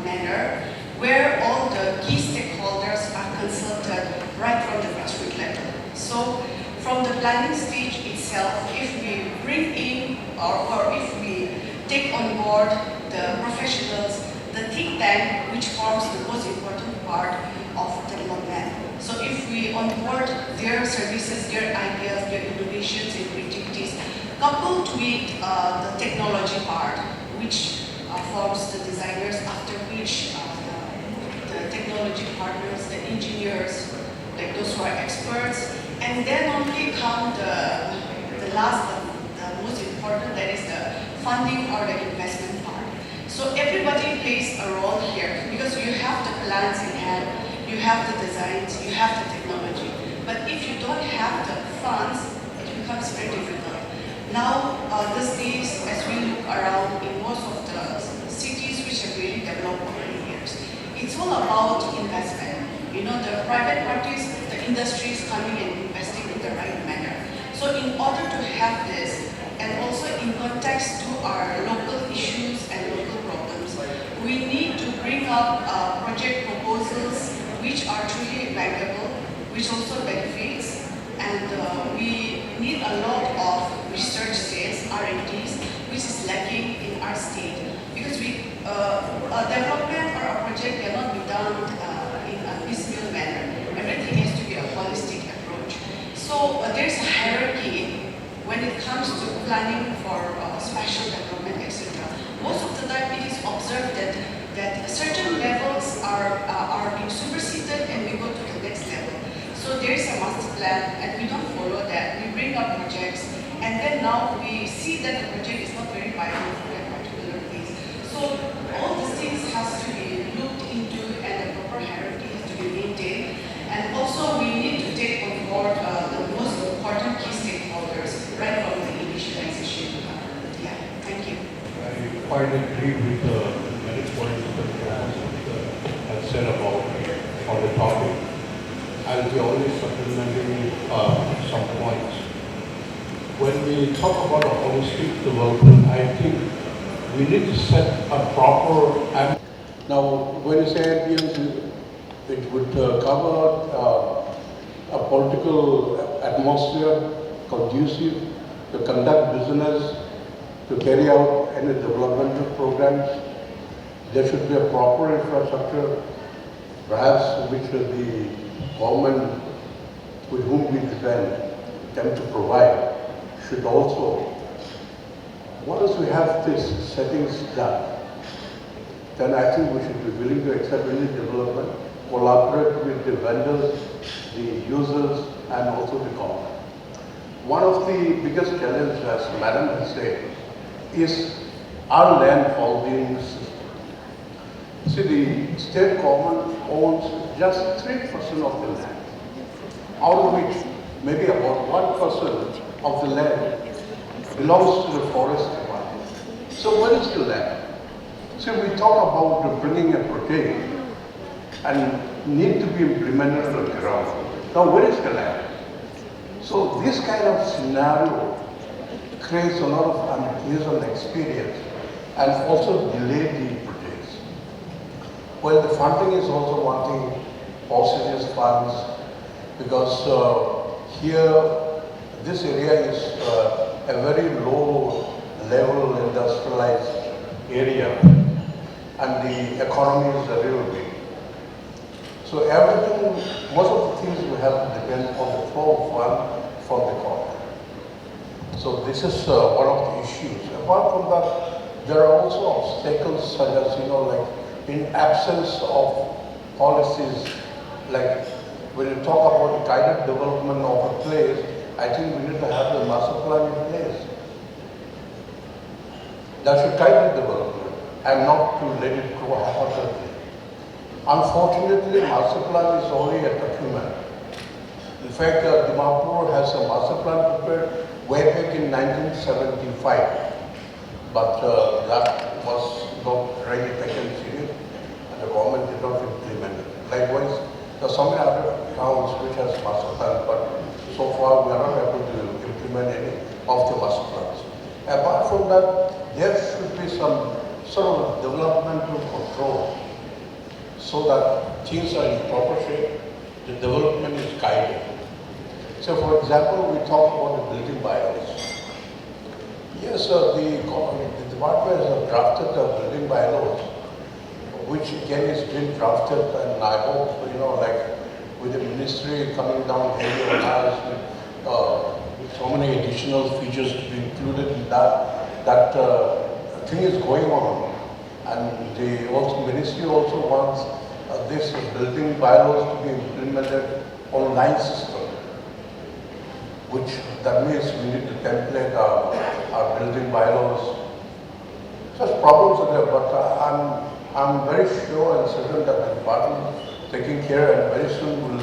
manner, where all the key stakeholders are consulted right from the grassroots level. So from the planning stage itself, if we bring in or if we take on board the professionals, the think tank, which forms the most important part of development. So if we onboard their services, their ideas, their innovations and creativities, coupled with the technology part, which forms the designers, after which the technology partners, the engineers, like those who are experts, and then only come the last, the most important, that is the funding or the investment part. So everybody plays a role here because you have the plans in hand, you have the designs, you have the technology. But if you don't have the funds, it becomes very difficult. Now, these days, as we look around in most of the cities which have really developed over the years, it's all about investment. The private parties, the industry is coming and investing in the right manner. So in order to have this, and also in context to our local issues and local problems, we need to bring up project proposals which are truly bankable, which also benefits, and we need a lot of research sales, R&Ds, which is lacking in our state. Because a development or a project cannot be done in a piecemeal manner. Everything has to be a holistic approach. So there's a hierarchy when it comes to planning for spatial development, etc. Most of the time it is observed that certain levels are being superseded and we go to the next level. So there's a master plan and we don't follow that. We bring up projects and then now we see that the project is not very viable for that particular place. So all these things has to be looked into and the proper hierarchy has to be maintained. And also we need to take on board the most important key stakeholders right from the initialization. Yeah, thank you. I quite agree with the many points that the have said about on the topic. I'll be always supplementing some points. When we talk about a holistic development, I think we need to set a proper. Now, when you say ambience, it would cover a political atmosphere conducive to conduct business, to carry out any developmental programs. There should be a proper infrastructure, perhaps which the government with whom we depend them to provide should also. Once we have these settings done, then I think we should be willing to accept any development, collaborate with the vendors, the users, and also the government. One of the biggest challenges, as Madam has said, is our land holding system. See, the state government owns just 3% of the land, out of which maybe about 1% of the land belongs to the forest department. So where is the land? So we talk about bringing a project and need to be implemented on the ground. Now where is the land? So this kind of scenario creates a lot of unpleasant experience and also delay the projects. Well, the funding is also one thing, positive funds, because here this area is a very low level industrialized area and the economy is a real big. So everything, most of the things we have to depend on the flow of funds from the government. So this is one of the issues. Apart from that, there are also obstacles such as, like in absence of policies, like when you talk about the guided development of a place, I think we need to have the master plan in place. That should guide the development and not to let it go haphazardly. Unfortunately, master plan is only a document. In fact, Dimapur has a master plan prepared way back in 1975, but that was not really taken serious and the government did not implement it. Likewise, there are so many other towns which has master plan, but so far we are not able to implement any of the master plans. Apart from that, there should be some sort of developmental control so that things are in proper shape, the development is guided. So for example, we talk about the building bylaws. Yes, the department has drafted the building bylaws, which again is being drafted, and I hope, like with the ministry coming down heavy on us with so many additional features to be included in that thing is going on. And the ministry also wants this building bylaws to be implemented online system, which that means we need to template our building bylaws. Such problems are there, but I'm very sure and certain that the department is taking care, and very soon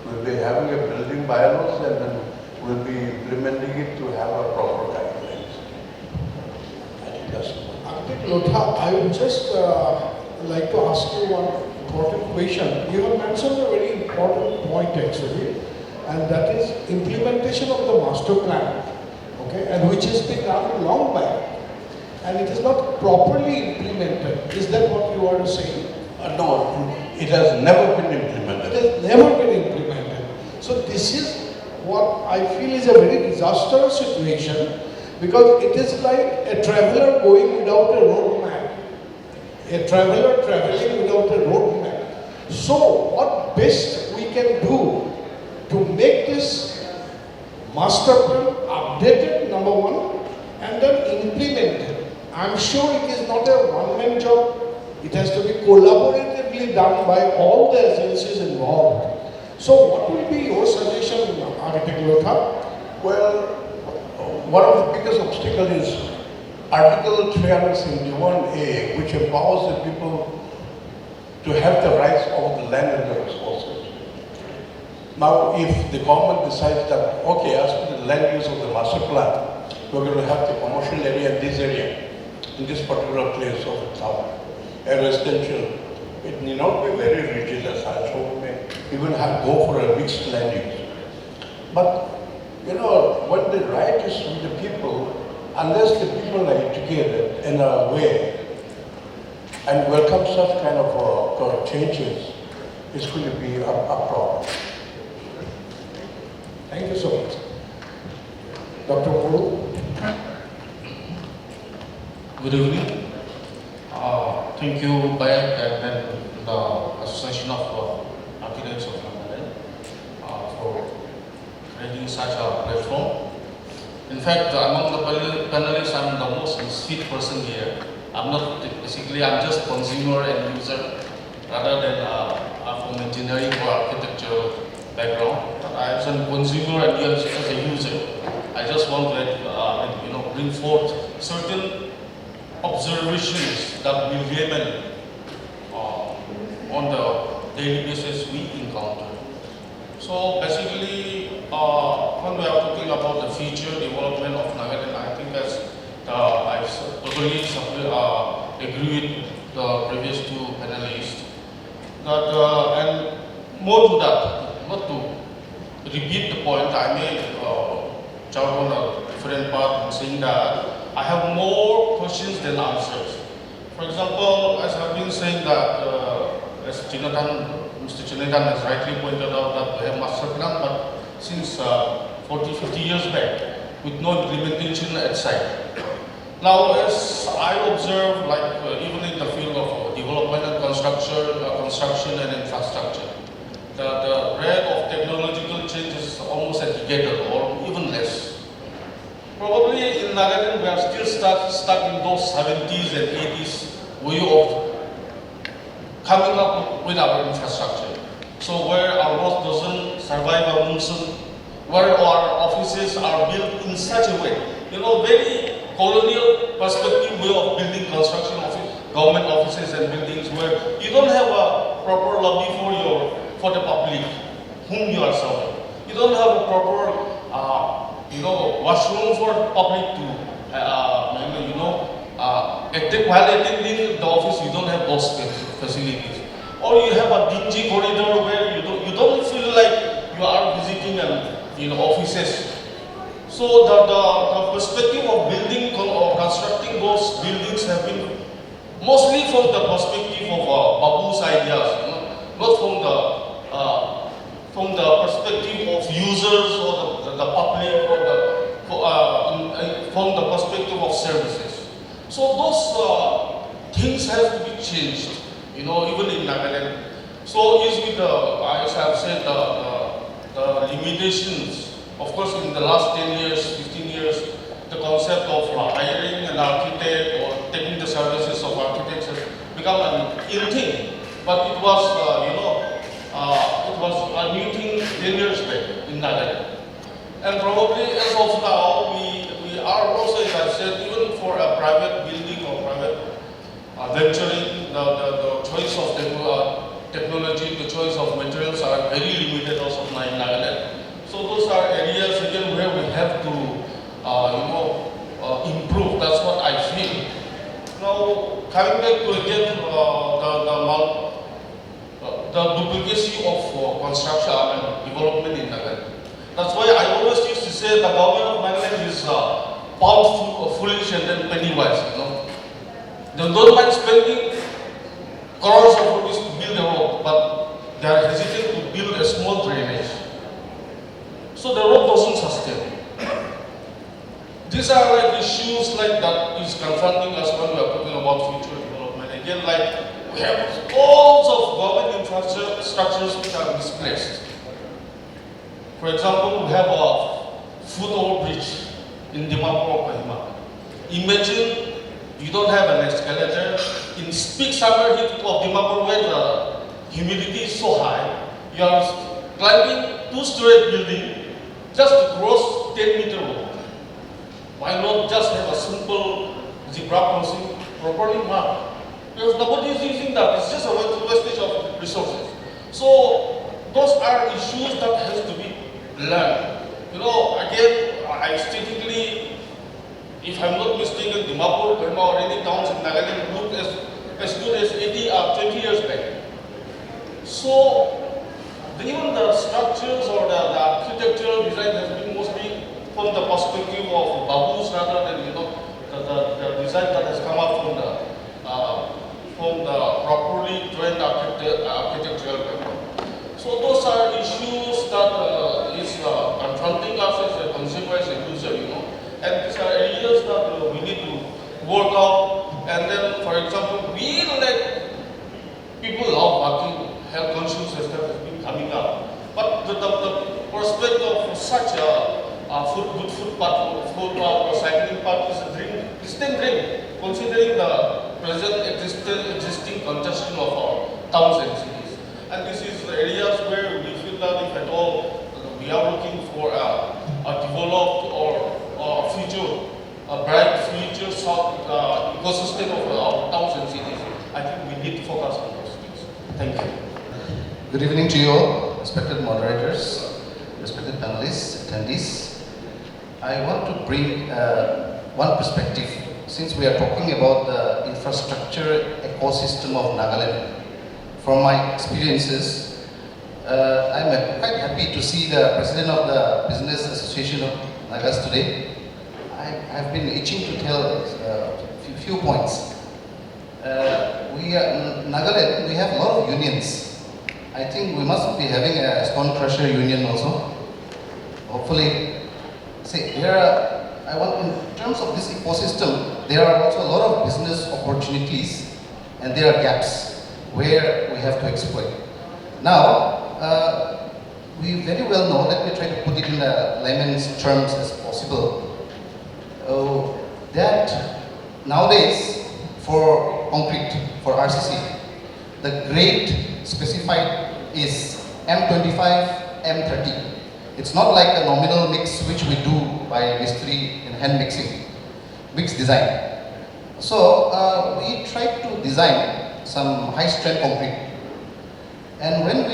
we'll be having a building bylaws and then we'll be implementing it to have a proper guidelines. I think that's it. 𝗓𝗏, I would just like to ask you one important question. You have mentioned a very important point actually, and that is implementation of the master plan, okay, and which has been done long back, and it is not properly implemented. Is that what you are saying? No, it has never been implemented. It has never been implemented. So this is what I feel is a very disastrous situation, because it is like a traveler going without a road map. A traveler traveling without a road map. So what best we can do to make this master plan updated, number one, and then implemented. I'm sure it is not a one-man job. It has to be collaboratively done by all the agencies involved. So what will be your suggestion, Architect 𝗓𝗏? Well, one of the biggest obstacles is Article 371A, which empowers the people to have the rights of the land and the resources. Now, if the government decides that, okay, as per the land use of the master plan, we're going to have the commercial area in this area, in this particular place of the town, a residential, it need not be very rigid as such, so we may even go for a mixed land use. But You know, when the right is with the people, unless the people are educated and are aware and welcome such kind of changes, it's going to be a problem. Thank you so much. Dr. Puru. Good evening. Thank you, Baic and the Association of Architects of Nagaland for creating such a platform. In fact, among the panelists, I'm the most misfit person here. I'm just consumer and user rather than from engineering or architectural background. But I, as a consumer and as a user, I just want to bring forth certain observations that will remain on the daily basis we encounter. So basically, when we are talking about the future development of Nagaland, I think I totally agree with the previous two panelists. That and more to that, not to repeat the point I made on a different part in saying that I have more questions than answers. For example, as I've been saying that, as Mr. Cenethan has rightly pointed out that we have master plan, but since 40, 50 years back, with no implementation at site. Now, as I observe, even in the field of development and construction and infrastructure, the rate of technological change is almost a decade or even less. Probably in Nagaland, we are still stuck in those 70s and 80s way of coming up with our infrastructure. So where our roads doesn't survive a monsoon, where our offices are built in such a way, very colonial perspective way of building construction government offices and buildings where you don't have a proper lobby for the public whom you are serving. You don't have a proper washroom for public to, while attending the office, you don't have those facilities. Or you have a dingy corridor where you don't feel like you are visiting offices. So the perspective of building or constructing those buildings have been mostly from the perspective of Babu's ideas, not from the perspective of users or the public or from the perspective of services. So those things have to be changed, even in Nagaland. So is with as I've said, the limitations. Of course, in the last 10 years, 15 years, the concept of hiring an architect or taking the services of architects has become an ill thing. But it was, it was a new thing 10 years back in Nagaland. And probably as of now, we are also, as I said, even for a private building or private venturing, the choice of technology, the choice of materials are very limited also in Nagaland. So those are areas again where we have to, improve. That's what I feel. Now, coming back to again the duplicacy of construction and development in Nagaland. That's why I always used to say the government of Nagaland is pound foolish and then penny wise. They don't mind spending crores of rupees to build a road, but they are hesitant to build a small drainage. So the road doesn't sustain. These are like issues like that is confronting us when we are talking about future development. Again, like we have lots of government infrastructures which are misplaced. For example, we have a foot overbridge in Dimapur, Kohima. Imagine you don't have an escalator. In peak summer heat of Dimapur where the humidity is so high, you are climbing two-story building just to cross 10-meter road. Why not just have a simple zebra crossing properly marked? Because nobody is using that. It's just a wastage of resources. So those are issues that has to be learned. Again, I statically, if I'm not mistaken, Dimapur, Burma, or any towns in Nagaland looked as good as 20 years back. So even the structures or the architectural design has been mostly from the perspective of Babu's rather than the design that has come out from the properly trained architectural background. So those are issues that is confronting us as a consumer, as a user, and these are areas that we need to work out. And then, for example, we let people love working health conscious as that has been coming up. But the prospect of such a good footpath or cycling path is a distant dream, considering the present existing congestion of our towns and cities. And this is the areas where we feel that if at all we are looking for a developed or a bright future ecosystem of our towns and cities, I think we need to focus on those things. Thank you. Good evening to you all, respected moderators, respected panelists, attendees. I want to bring one perspective, since we are talking about the infrastructure ecosystem of Nagaland. From my experiences, I'm quite happy to see the president of the Business Association of Nagas today. I've been itching to tell a few points. Nagaland, we have a lot of unions. I think we must be having a stone crusher union also. Hopefully, in terms of this ecosystem, there are also a lot of business opportunities and there are gaps where we have to exploit. Now, we very well know, let me try to put it in a layman's terms as possible, that nowadays for concrete, for RCC, the grade specified is M25, M30. It's not like a nominal mix which we do by mistri in hand mix design. So we tried to design some high strength concrete. And when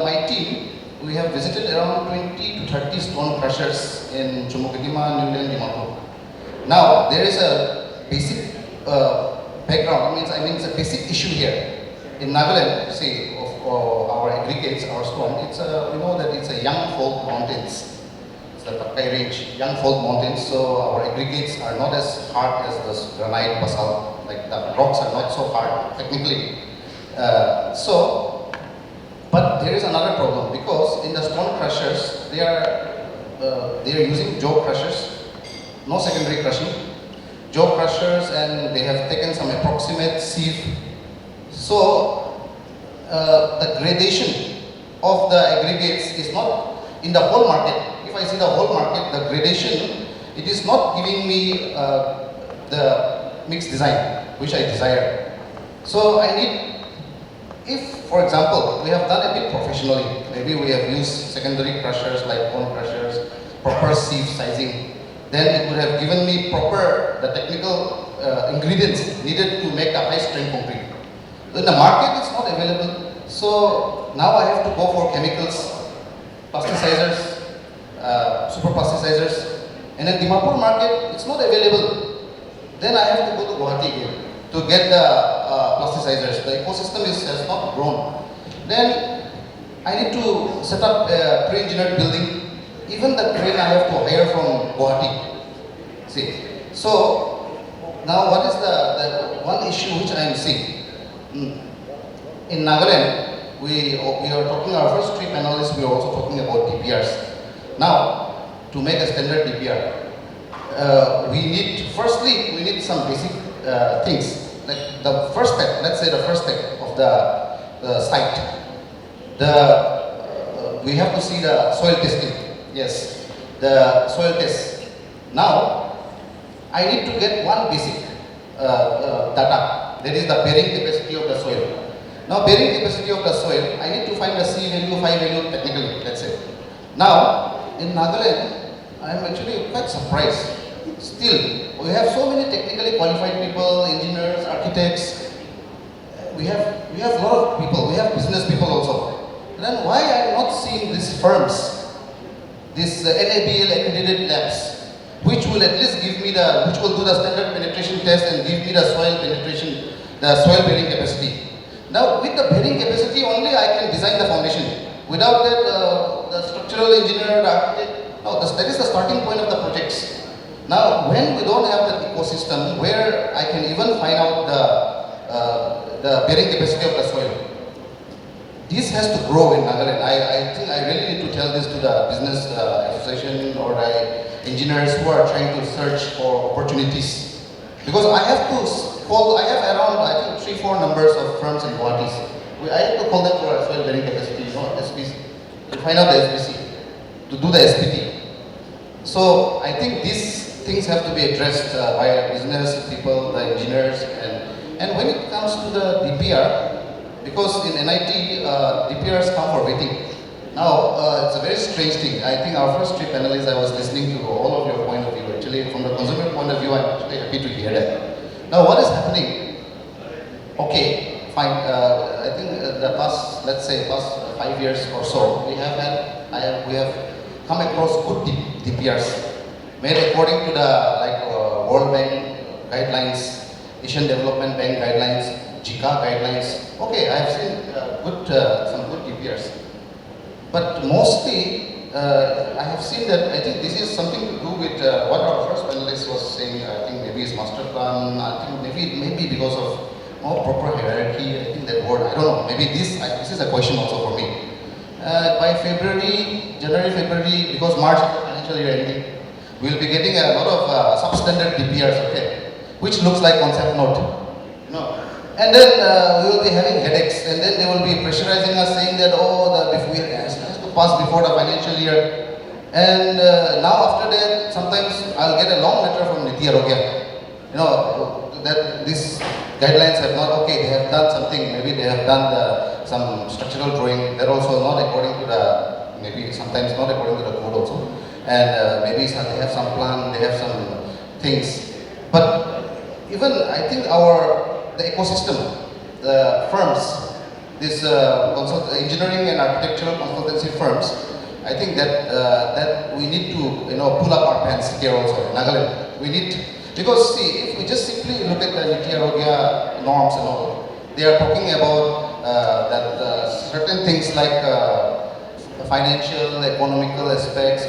my team, we have visited around 20 to 30 stone crushers in 𝗀𝗧𝗧, Newland, Dimapur. Now there is a basic background, I mean it's a basic issue here. In Nagaland, of our aggregates, our stone, we know that it's a young fault mountains. It's the 𝗘𝗏𝗺 range, young fault mountains, so our aggregates are not as hard as the granite basalt, like the rocks are not so hard technically. But there is another problem, because in the stone crushers, they are using jaw crushers, no secondary crushing, jaw crushers, and they have taken some approximate sieve. So the gradation of the aggregates is not in the whole market. If I see the whole market, the gradation, it is not giving me the mixed design which I desire. So I need, if for example we have done a bit professionally, maybe we have used secondary crushers like bone crushers, proper sieve sizing, then it would have given me the technical ingredients needed to make a high strength concrete. In the market, it's not available. So now I have to go for chemicals, plasticizers, super plasticizers. And in Dimapur market, it's not available. Then I have to go to Guwahati again to get the plasticizers. The ecosystem has not grown. Then I need to set up a pre-engineered building. Even the crane I have to hire from Guwahati. So now what is the one issue which I am seeing? In Nagaland, we are talking, our first three panelists, we are also talking about DPRs. Now, to make a standard DPR, firstly, we need some basic things. Like the first step, let's say the first step of the site. We have to see the soil testing. Yes, the soil test. Now, I need to get one basic data. That is the bearing capacity of the soil. Now, bearing capacity of the soil, I need to find the C value, phi value technically, let's say. Now, in Nagaland, I am actually quite surprised. Still, we have so many technically qualified people, engineers, architects. We have a lot of people, we have business people also. And then why I am not seeing these firms, these NABL accredited labs, which will at least give me which will do the standard penetration test and give me the soil penetration, the soil bearing capacity. Now, with the bearing capacity only, I can design the foundation. Without that, the structural engineer, the architect, that is the starting point of the Now, when we don't have that ecosystem where I can even find out the bearing capacity of the soil, this has to grow in Nagaland. I think I really need to tell this to the business association or the engineers who are trying to search for opportunities. Because I have to call, I have around, I think, 3-4 numbers of firms in Guwahati. I have to call them for soil bearing capacity, SPC, to find out the SPC, to do the SPT. So I think these things have to be addressed by business people, the engineers, and when it comes to the DPR, because in NIT, DPRs come for waiting. Now, it's a very strange thing. I think our first 3 panelists, I was listening to all of your point of view. Actually, from the consumer point of view, I'm actually happy to hear that. Now, what is happening? Okay, fine. I think the past, let's say, past 5 years or so, we have come across good DPRs made according to the World Bank guidelines, Asian Development Bank guidelines, 𝗂𝗏 guidelines. Okay, I have seen some good DPRs. But mostly, I have seen that, I think this is something to do with what our first panelist was saying. I think maybe it's master plan. I think maybe because of more proper hierarchy. I think that word, I don't know. Maybe this is a question also for me. By January, February, because March is the financial year ending, we will be getting a lot of substandard DPRs, okay, which looks like concept note. And then we will be having headaches, and then they will be pressurizing us, saying that, it has to pass before the financial year. And now after that, sometimes I'll get a long letter from 𝗕𝗔𝗍𝗂𝗏, that these guidelines have not, okay, they have done something, maybe they have done some structural drawing, they're also not according to the, maybe sometimes not according to the code also. And maybe they have some plan, they have some things. But even I think the ecosystem, the firms, these engineering and architectural consultancy firms, I think that we need to pull up our pants here also in Nagaland. We need, because see, if we just simply look at the 𝗕𝗏𝗺𝗫 norms and all, they are talking about that certain things like financial, economical aspects,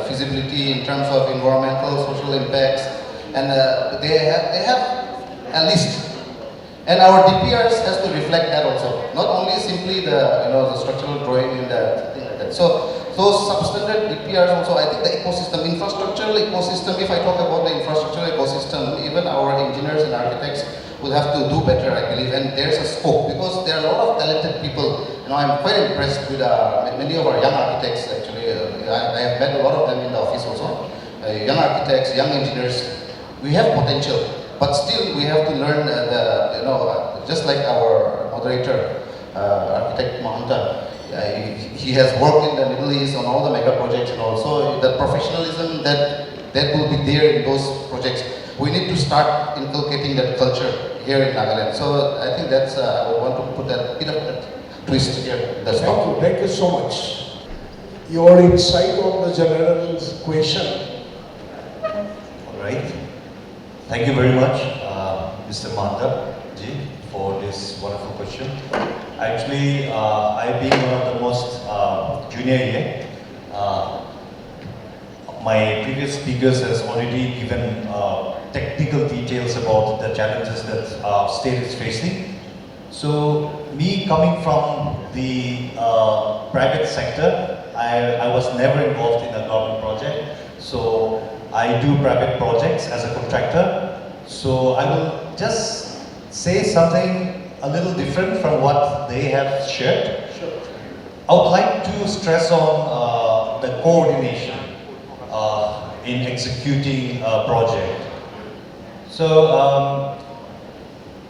feasibility in terms of environmental, social impacts, and they have a list. And our DPRs has to reflect that also, not only simply the structural drawing and the thing like that. So those substandard DPRs also, I think the ecosystem, infrastructural ecosystem, if I talk about the infrastructural ecosystem, even our engineers and architects will have to do better, I believe, and there's a scope, because there are a lot of talented people. I'm quite impressed with many of our young architects, actually. I have met a lot of them in the office also. Young architects, young engineers, we have potential. But still, we have to learn just like our moderator, architect Mahanta, he has worked in the Middle East on all the mega projects, and also the professionalism that will be there in those projects. We need to start inculcating that culture here in Nagaland. So I think that's, I want to put a bit of that twist here. Thank you so much. Your insight on the general question. All right. Thank you very much, Mr. Mahanta ji, for this wonderful question. Actually, I being one of the most junior here, my previous speakers has already given technical details about the challenges that our state is facing. So, me coming from the private sector, I was never involved in a government project. So, I do private projects as a contractor. So, I will just say something a little different from what they have shared. Sure. I would like to stress on the coordination in executing a project. So,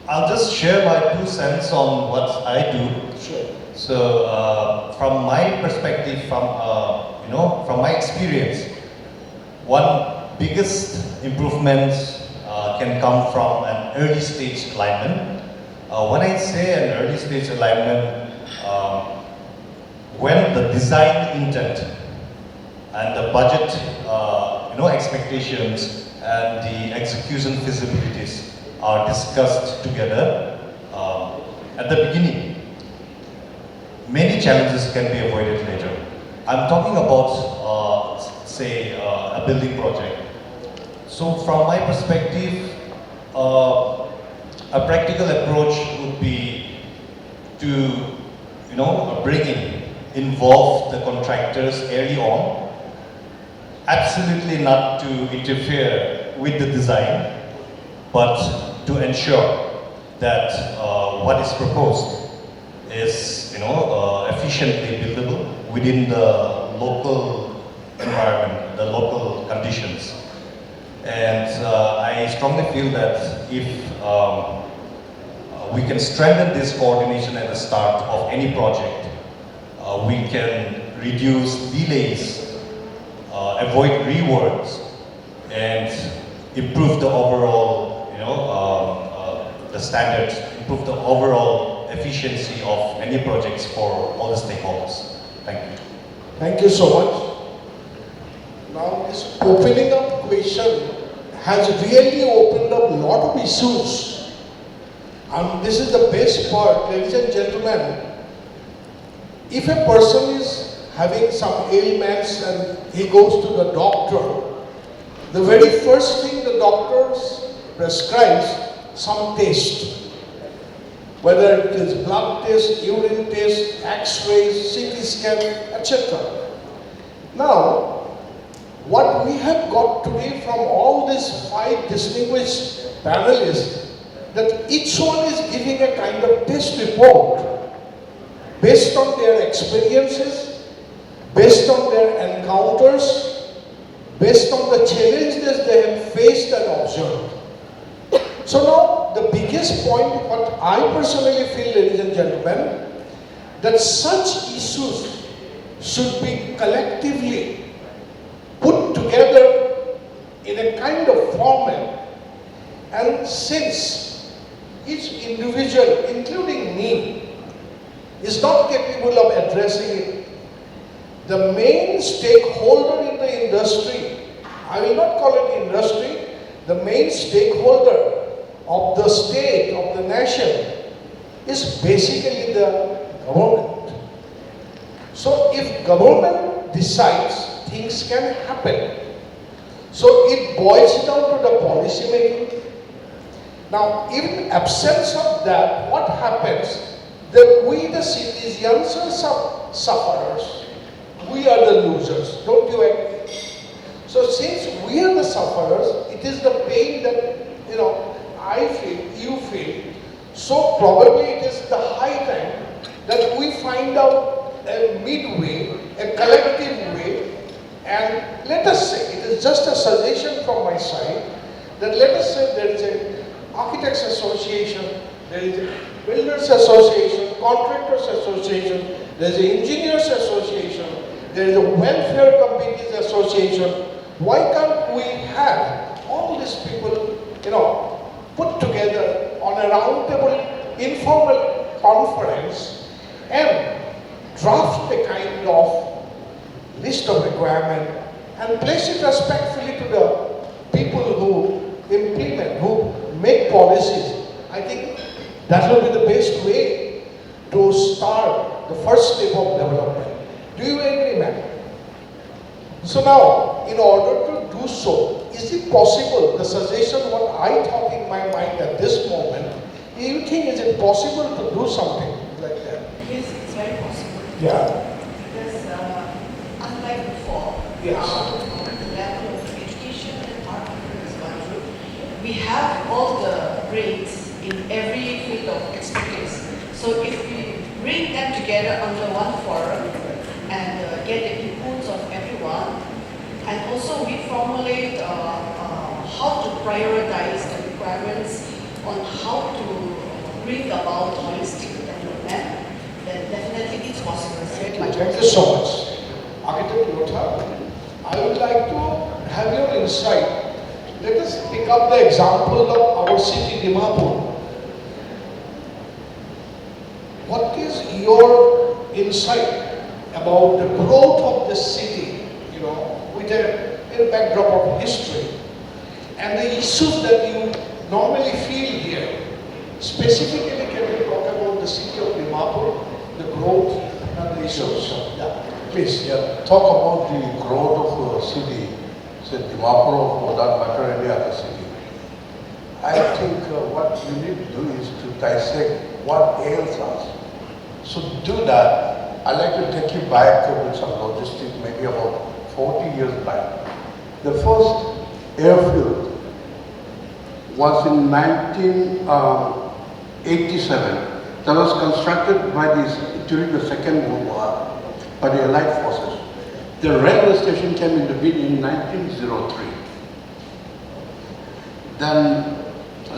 I'll just share my 2 cents on what I do. Sure. So, from my perspective, from my experience, one biggest improvement can come from an early stage alignment. When I say an early stage alignment, when the design intent and the budget, expectations and the execution feasibilities are discussed together at the beginning, many challenges can be avoided later. I'm talking about say, a building project. So from my perspective, a practical approach would be to, involve the contractors early on, absolutely not to interfere with the design, but to ensure that what is proposed is, efficiently buildable within the local environment, the local conditions. And I strongly feel that if we can strengthen this coordination at the start of any project, we can reduce delays, avoid reworks, and improve the overall, the standards, improve the overall efficiency of any projects for all the stakeholders. Thank you. Thank you so much. Now, this opening up question has really opened up a lot of issues. And this is the best part, ladies and gentlemen. If a person is having some ailments and he goes to the doctor, the very first thing the doctor prescribes some test. Whether it is blood test, urine test, x-rays, CT scan, etc. Now, what we have got today from all these 5 distinguished panelists, that each one is giving a kind of test report based on their experiences, based on their encounters, based on the challenges they have faced and observed. So now, the biggest point, what I personally feel, ladies and gentlemen, that such issues should be collectively put together in a kind of format, and since each individual, including me, is not capable of addressing it, the main stakeholder in the industry, I will not call it industry, the main stakeholder of the state, of the nation, is basically the government. So if government decides, things can happen. So it boils down to the policy making. Now, in absence of that, what happens? That we, the citizens, are sufferers. We are the losers. Don't you agree? So since we are the sufferers, it is the pain that, I feel, you feel. So probably it is the high time that we find out a midway, a collective way, and let us say, it is just a suggestion from my side, that let us say there is an Architects Association, there is a Builders Association, Contractors Association, there is an Engineers Association, there is a Welfare Committees Association. Why can't we have all these people, put together on a roundtable informal conference and draft a kind of list of requirement and place it respectfully to the people who implement, who make policies? I think that will be the best way to start the first step of development. Do you agree, ma'am? So now, in order to do so, is it possible, the suggestion what I thought in my mind at this moment, do you think is it possible to do something like that? Yes, it's very possible. Yeah. Because unlike before, yes. The level of education and art country, we have all the brains in every field of expertise. So if we bring them together under one forum and get the inputs of everyone, and also we formulate how to prioritize the requirements on how to bring about holistic development, then definitely it's possible. Thank you so much. Architect 𝗀𝗃, I would like to have your insight. Let us pick up the example of our city, Dimapur. What is your insight about the growth of the city, with a backdrop of history, and the issues that you normally feel here? Specifically, can we talk about the city of Dimapur, the growth and the issues? Yeah. Please, talk about the growth of a city, say Dimapur or for that matter any other city. I think what we need to do is to dissect what ails us. So to do that, I'd like to take you back with some logistics, maybe about 40 years back. The first airfield was in 1987. That was constructed during the Second World War by the Allied forces. The railway station came into being in 1903. Then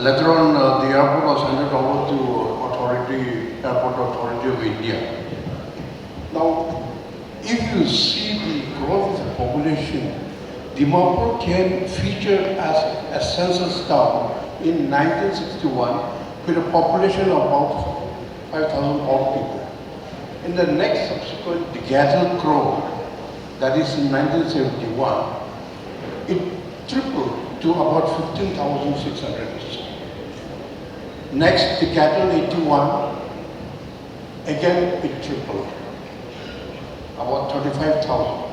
later on, the airport was handed over to Airport Authority of India. Now, if you see the growth of the population, Dimapur came featured as a census town in 1961 with a population of about 5,000 odd people. In the next subsequent 𝗕𝗔𝗂𝗿, that is in 1971, it tripled to about 15,600. Next, 𝗕𝗔𝗂𝗿, again it tripled, about 35,000.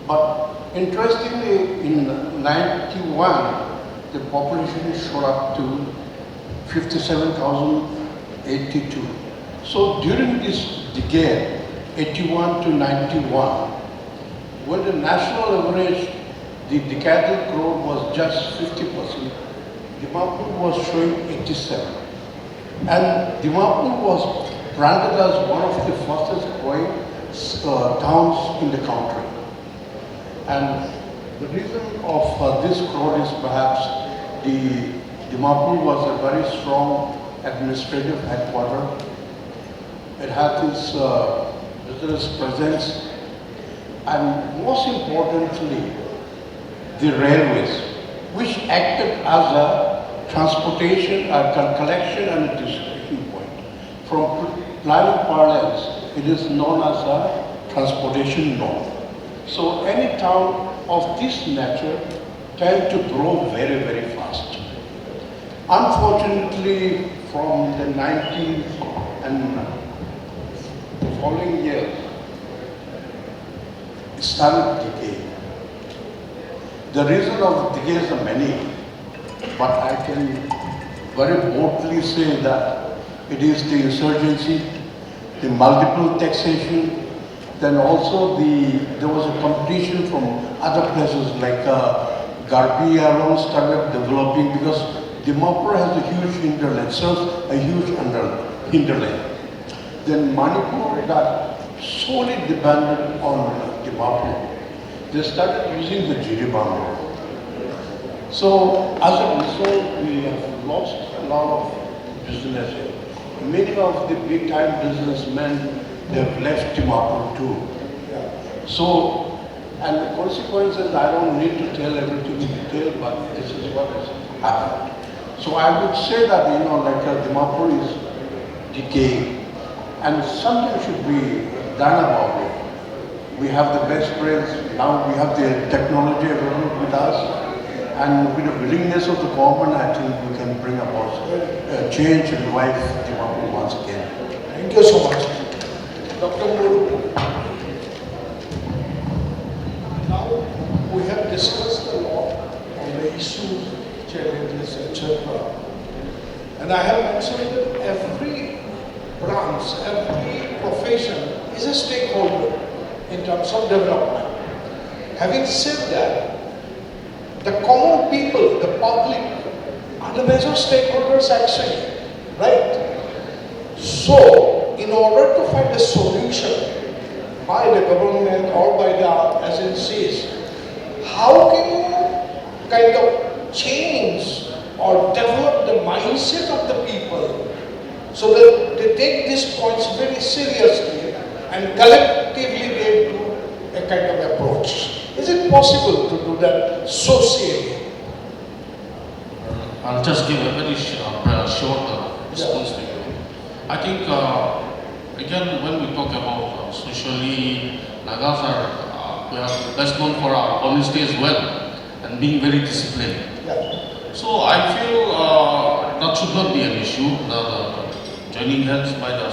But interestingly, in 91, the population shot up to 57,082. So during this decade, 81 to 91, when the national average, the 𝗕𝗔𝗂𝗿 was just 50%, Dimapur was showing 87. And Dimapur was branded as one of the fastest growing towns in the country. And the reason of this growth is perhaps Dimapur was a very strong administrative headquarters. It had its business presence, and most importantly, the railways, which acted as a transportation, collection and a distribution point. From planning parlance, it is known as a transportation node. So any town of this nature tend to grow very, very fast. Unfortunately, from the 90s and the following years, it started decaying. The reason of decay are many, but I can very boldly say that it is the insurgency, the multiple taxation, then also there was a competition from other places like 𝗀𝗏𝗺 started developing because Dimapur has a huge hinterland, serves a huge hinterland. Then Manipur got solely dependent on Dimapur. They started using the 𝗲𝗏𝗺𝗁. So as a result, we have lost a lot of business. Many of the big time businessmen, they've left Dimapur too. So, and the consequences, I don't need to tell everything in detail, but this is what has happened. So I would say that, Dimapur is decaying and something should be done about it. We have the best brains, now we have the technology available with us, and with the willingness of the government, I think we can bring about change and revive Dimapur once again. Thank you so much. Dr. Muru. Now we have discussed a lot on the issues, challenges, etc. And I have mentioned that every branch, every profession is a stakeholder in terms of development. Having said that, the common people, the public, are the major stakeholders actually, right? So, in order to find a solution by the government or by the agencies, how can you kind of change or develop the mindset of the people so that they take these points very seriously and collectively they do a kind of approach? Is it possible to do that socially? I'll just give a very short response to you. I think, again, when we talk about socially, Nagas we are best known for our honesty as well and being very disciplined. So I feel that should not be an issue, the joining hands by the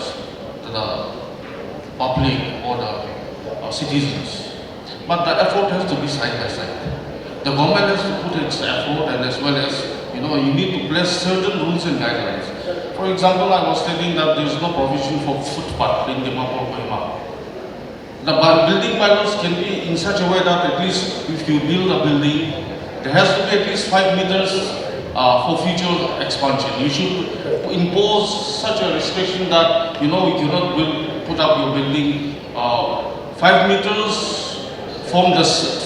public or the citizens. But the effort has to be side by side. The government has to put its effort, and as well as, you need to place certain rules and guidelines. For example, I was telling that there is no provision for footpath in Dimapur. The building bylaws can be in such a way that at least if you build a building, there has to be at least 5 meters for future expansion. You should impose such a restriction that, you cannot put up your building 5 meters from the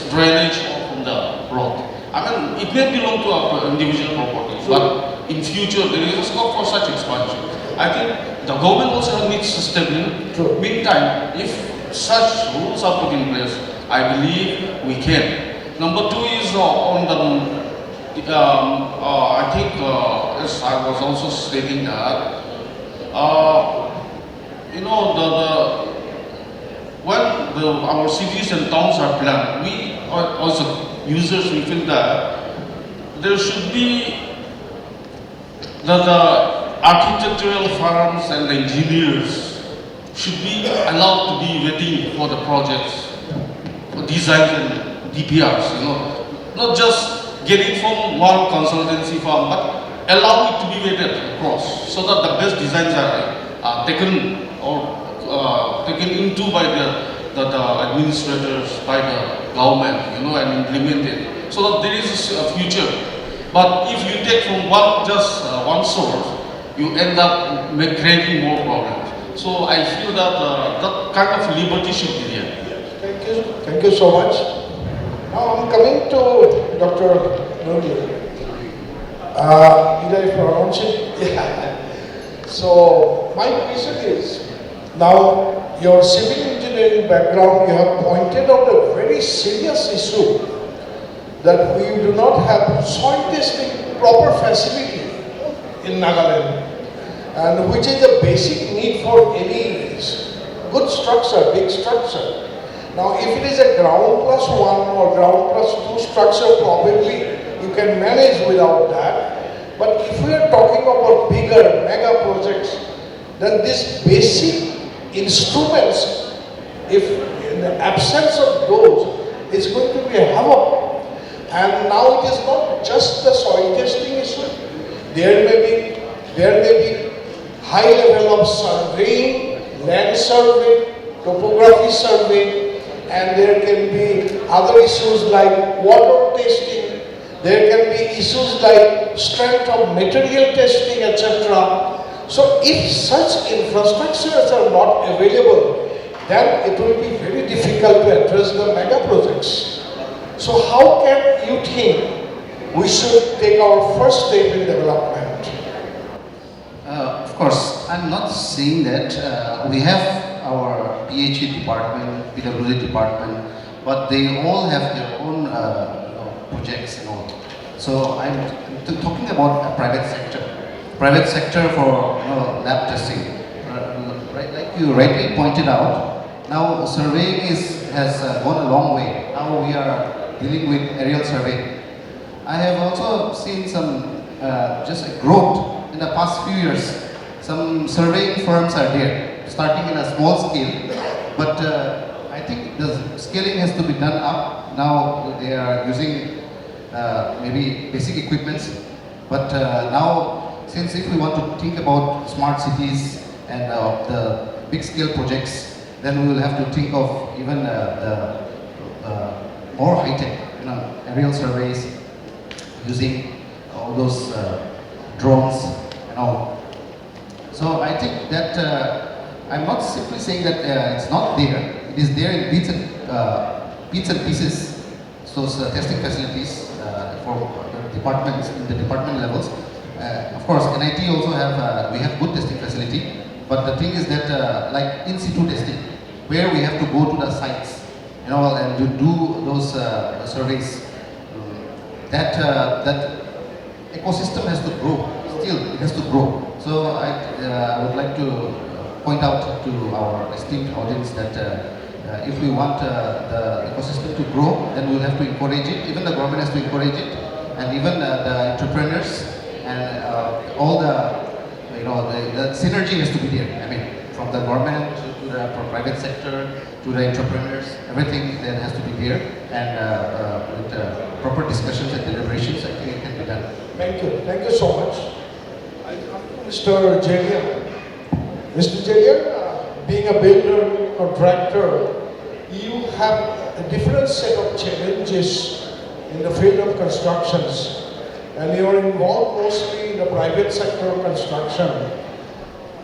drainage or from the road. I mean, it may belong to our individual properties, but in future there is a scope for such expansion. I think the government also needs to step in. Meantime, if such rules are put in place, I believe we can. Number two is on the, I think, as I was also stating that, when our cities and towns are planned, we also users, we feel that there should be the architectural firms and the engineers should be allowed to be waiting for the projects, for design and DPRs, not just getting from one consultancy firm, but allow it to be weighted across so that the best designs are taken or taken into by the administrators, by the government, and implemented, so that there is a future. But if you take from one source, you end up creating more problems. So I feel that that kind of liberty should be there. Thank you so much. Now I'm coming to Dr. Nuri. Did I pronounce it? Yeah. So my question is, now your civil engineering background, you have pointed out a very serious issue that we do not have soil testing proper facility in Nagaland, and which is a basic need for any good structure, big structure. Now if it is a ground plus 1 or ground plus 2 structure, probably you can manage without that. But if we are talking about bigger mega projects, then this basic instruments, if in the absence of those, it's going to be a havoc. And now it is not just the soil testing issue. There may be high level of surveying, land survey, topography survey, and there can be other issues like water testing. There can be issues like strength of material testing, etc. So if such infrastructures are not available, then it will be very difficult to address the mega projects. So how can you think we should take our first step in development? Of course, I'm not saying that we have our 𝗕𝗫 department, 𝗕𝗶𝗺 department, but they all have their own projects and all. So I'm talking about a private sector. Private sector for lab testing. Like you rightly pointed out, now surveying has gone a long way. Now we are dealing with aerial survey. I have also seen some just a growth in the past few years. Some surveying firms are there, starting in a small scale, but I think the scaling has to be done up. Now they are using maybe basic equipments, but now, since if we want to think about smart cities and the big scale projects, then we will have to think of even the more high-tech, aerial surveys, using all those drones and all. So I think that I'm not simply saying that it's not there. It is there in bits and pieces. Those testing facilities for departments in the department levels. Of course, NIT also we have good testing facility, but the thing is that like in situ testing, where we have to go to the sites, and to do those surveys, that ecosystem has to grow. Still, it has to grow. So I would like to point out to our esteemed audience that if we want the ecosystem to grow, then we will have to encourage it. Even the government has to encourage it, and even the entrepreneurs and all the synergy has to be there. I mean, from the government to the private sector, to the entrepreneurs, everything that has to be there, and with proper discussions and deliberations, I think it can be done. Thank you so much. I come to Mr. 𝗕𝗓𝗂. Mr. 𝗕𝗓𝗂, being a builder, contractor, you have a different set of challenges in the field of constructions, and you are involved mostly in the private sector of construction.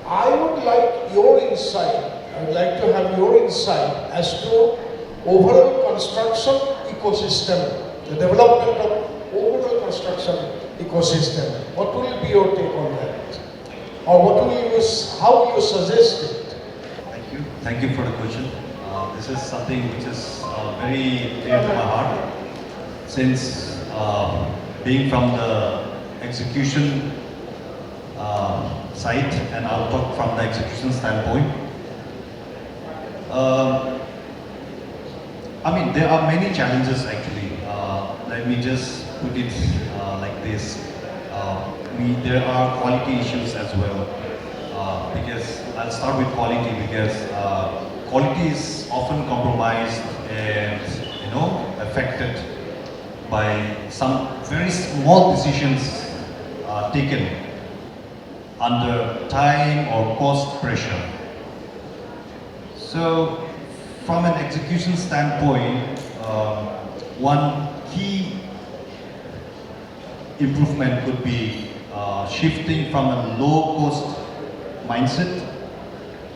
I would like your insight. I would like to have your insight as to overall construction ecosystem, the development of overall construction ecosystem. What will be your take on that? Or what will you, how will you suggest it? Thank you. Thank you for the question. This is something which is very dear to my heart, since being from the execution side, and I'll talk from the execution standpoint. I mean, there are many challenges actually. Let me just put it like this. There are quality issues as well. Because I'll start with quality, because quality is often compromised and affected by some very small decisions taken under time or cost pressure. So, from an execution standpoint, one key improvement could be shifting from a low-cost mindset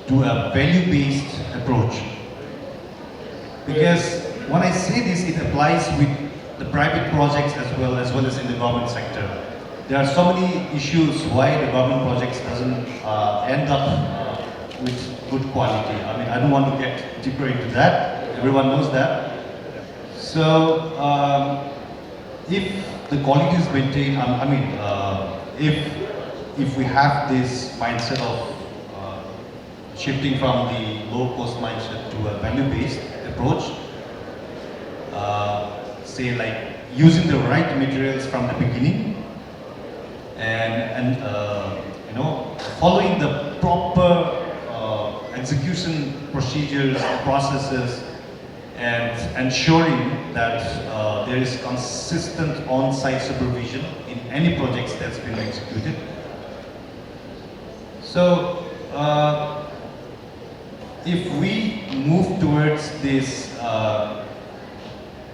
to a value-based approach. Because when I say this, it applies with the private projects as well as in the government sector. There are so many issues why the government projects doesn't end up with good quality. I mean, I don't want to get deeper into that. Everyone knows that. So, if the quality is maintained, I mean, if we have this mindset of shifting from the low-cost mindset to a value-based approach, say like using the right materials from the beginning, and following the proper execution procedures and processes, and ensuring that there is consistent on-site supervision in any projects that's been executed. So, if we move towards this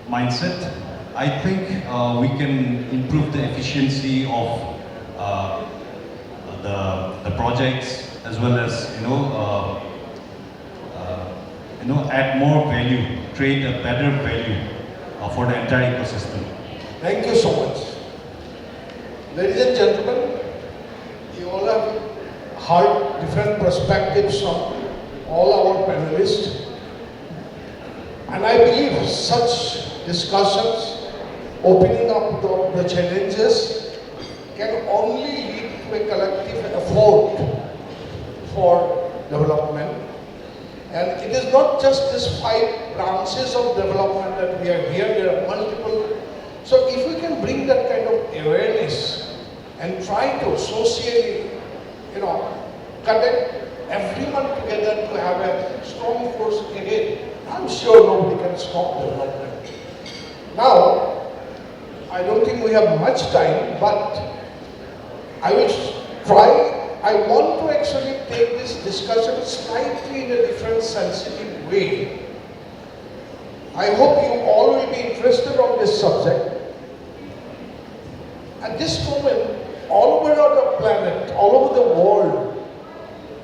mindset, I think we can improve the efficiency of the projects, as well as add more value, create a better value for the entire ecosystem. Thank you so much. Ladies and gentlemen, you all have heard different perspectives from all our panelists, and I believe such discussions, opening up the challenges, can only lead to a collective effort for development. And it is not just these 5 branches of development that we are here, there are multiple. So if we can bring that kind of awareness and try to socially, connect everyone together to have a strong force ahead, I'm sure nobody can stop development. Now, I don't think we have much time, but I will try. I want to actually take this discussion slightly in a different, sensitive way. I hope you all will be interested on this subject. At this moment, all over the planet, all over the world,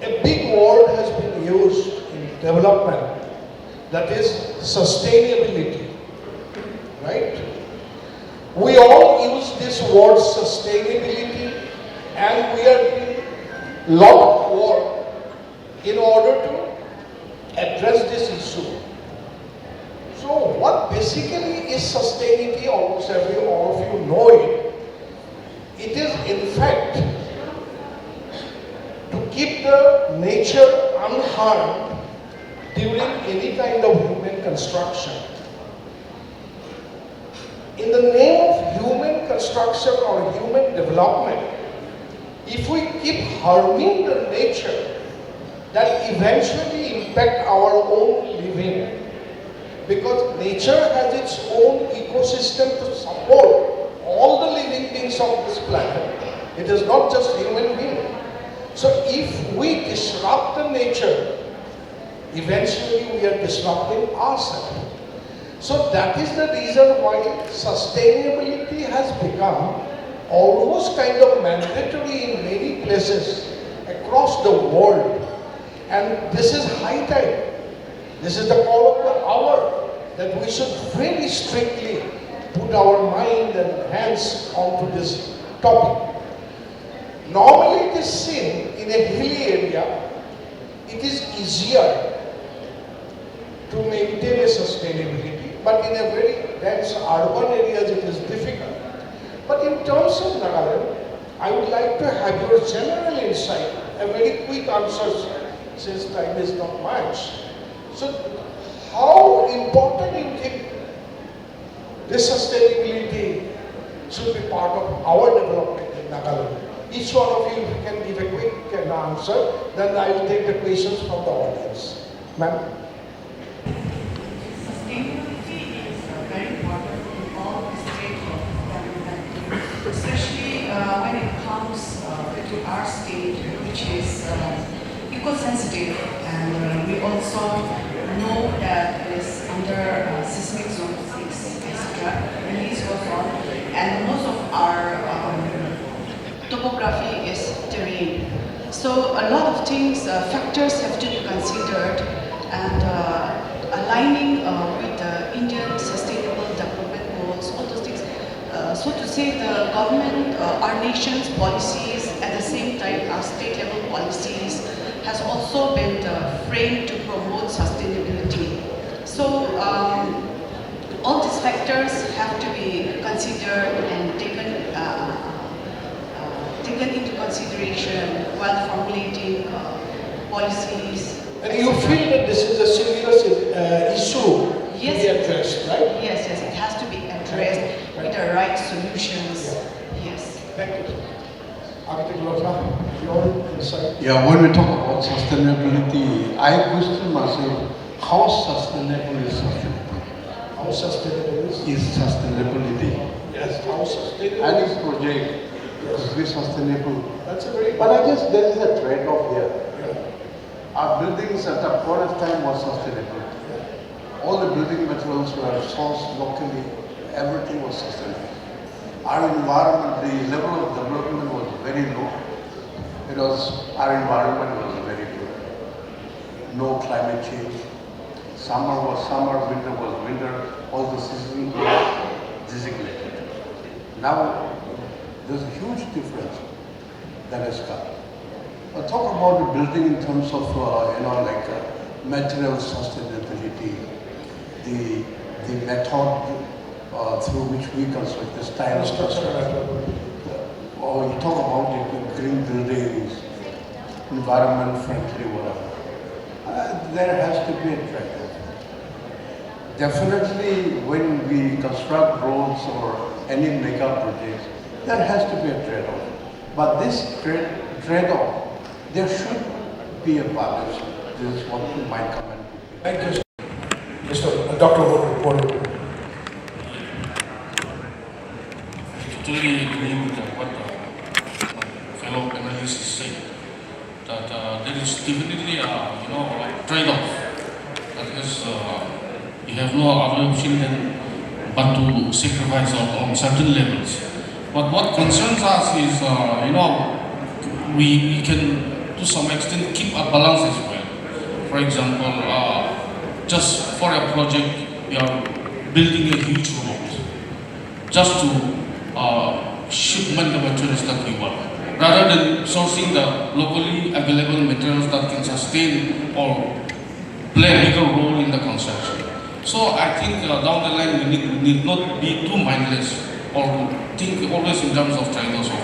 a big word has been used in development, that is sustainability, right? We all use this word sustainability, and we are doing a lot of work in order to address this issue. So what basically is sustainability? Almost all of you know it. It is in fact to keep the nature unharmed during any kind of human construction. In the name of human construction or human development, if we keep harming the nature, that eventually impact our own living. Because nature has its own ecosystem to support all the living beings of this planet. It is not just human beings. So if we disrupt the nature, eventually we are disrupting ourselves. So that is the reason why sustainability has become almost kind of mandatory in many places across the world. And this is high time. This is the call of the hour that we should very strictly put our mind and hands onto this topic. Normally it is seen in a hilly area, it is easier to maintain a sustainability, but in a very dense urban areas it is difficult. But in terms of Nagaland, I would like to have your general insight, a very quick answer, since time is not much. So, how important you think this sustainability should be part of our development in Nagaland? Each one of you, if you can give a quick answer, then I will take the questions from the audience. Ma'am? Sustainability is very important in all aspects of development, especially when it comes to our state, which is eco-sensitive, and we also know that it is under seismic zone 6, etc. And this goes on, and most of our topography is terrain. So a lot of things, factors have to be considered, and aligning with the Indian Sustainable Development Goals, all those things. So to say, the government, our nation's policies, at the same time our state level policies, has also been framed to promote sustainability. So all these factors have to be considered and taken into consideration while formulating policies. And you feel that this is a serious issue to be addressed, right? Yes, yes, it has to be addressed with the right solutions. Yes. Thank you. Architect Lotha, your insight? Yeah, when we talk about sustainability, I question myself, how sustainable is sustainability? How sustainable is sustainability? Yes, how sustainable Any project is be sustainable. That's a very. But I guess there is a trade-off here. Yeah. Our buildings at that point of time was sustainable. Yeah. All the building materials were sourced locally. Everything was sustainable. Our environment, the level of development was very low. Our environment was very good. No climate change. Summer was summer, winter was winter. All the seasons were designated. Now, there's a huge difference that has come. I'll talk about the building in terms of, material sustainability, the method through which we construct the style of construction. Or you talk about the green buildings, environment friendly, whatever. There has to be a trade-off. Definitely, when we construct roads or any mega projects, there has to be a trade-off. But this trade-off, there should be a balance. This is what my comment would be. Thank you, Mr. Dr. Wood. Totally agree with what my fellow panelists say. That there is definitely a trade-off. That is, you have no other option but to sacrifice on certain levels. But what concerns us is, we can to some extent keep a balance as well. For example, just for a project, we are building a huge road just to shipment the materials that we want, rather than sourcing the locally available materials that can sustain or play a bigger role in the construction. So I think down the line we need not be too mindless or think always in terms of trade-offs. So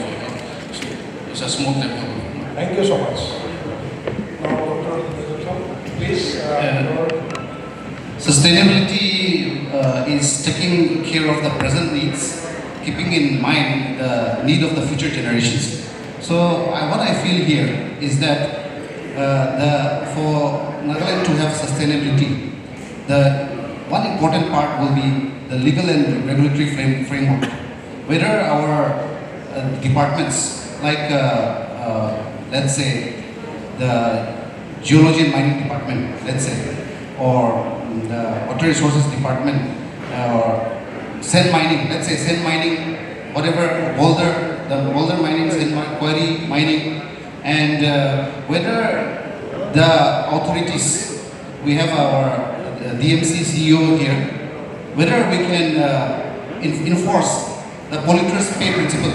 it's a small development. Thank you so much. Now, Dr. please. Sustainability is taking care of the present needs, keeping in mind the need of the future generations. So what I feel here is that for Nagaland to have sustainability, the one important part will be the legal and regulatory framework. Whether our departments, like let's say the geology and mining department, let's say, or the water resources department, or sand mining, let's say sand mining, whatever, the boulder mining, sand quarry mining, and whether the authorities, we have our DMC CEO here, whether we can enforce the polluters pay principle,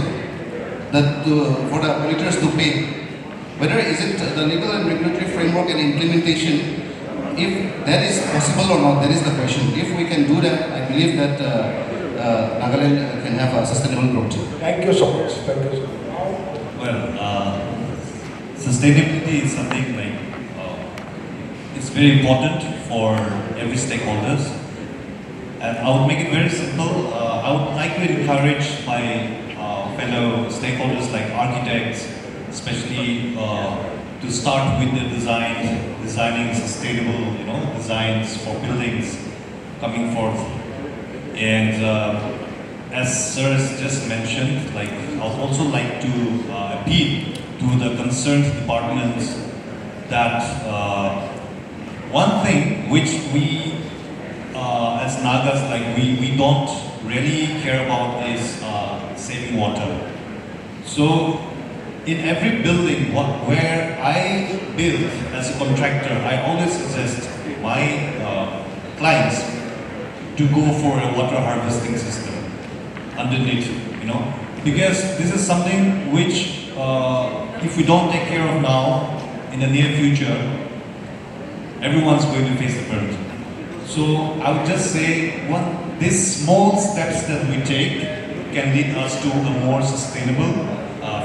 that for the polluters to pay, whether is it the legal and regulatory framework and implementation, if that is possible or not, that is the question. If we can do that, I believe that Nagaland can have a sustainable growth. Thank you so much. Thank you so much. Well, sustainability is something like it's very important for every stakeholders, and I would make it very simple. I would like to encourage my fellow stakeholders like architects, especially to start with the designing sustainable, designs for buildings coming forth. And as Sir has just mentioned, like I would also like to appeal to the concerned departments that one thing which we as Nagas, like we don't really care about is saving water. So in every building where I build as a contractor, I always suggest my clients to go for a water harvesting system underneath, because this is something which if we don't take care of now, in the near future, everyone's going to face the burden. So I would just say, these small steps that we take can lead us to a more sustainable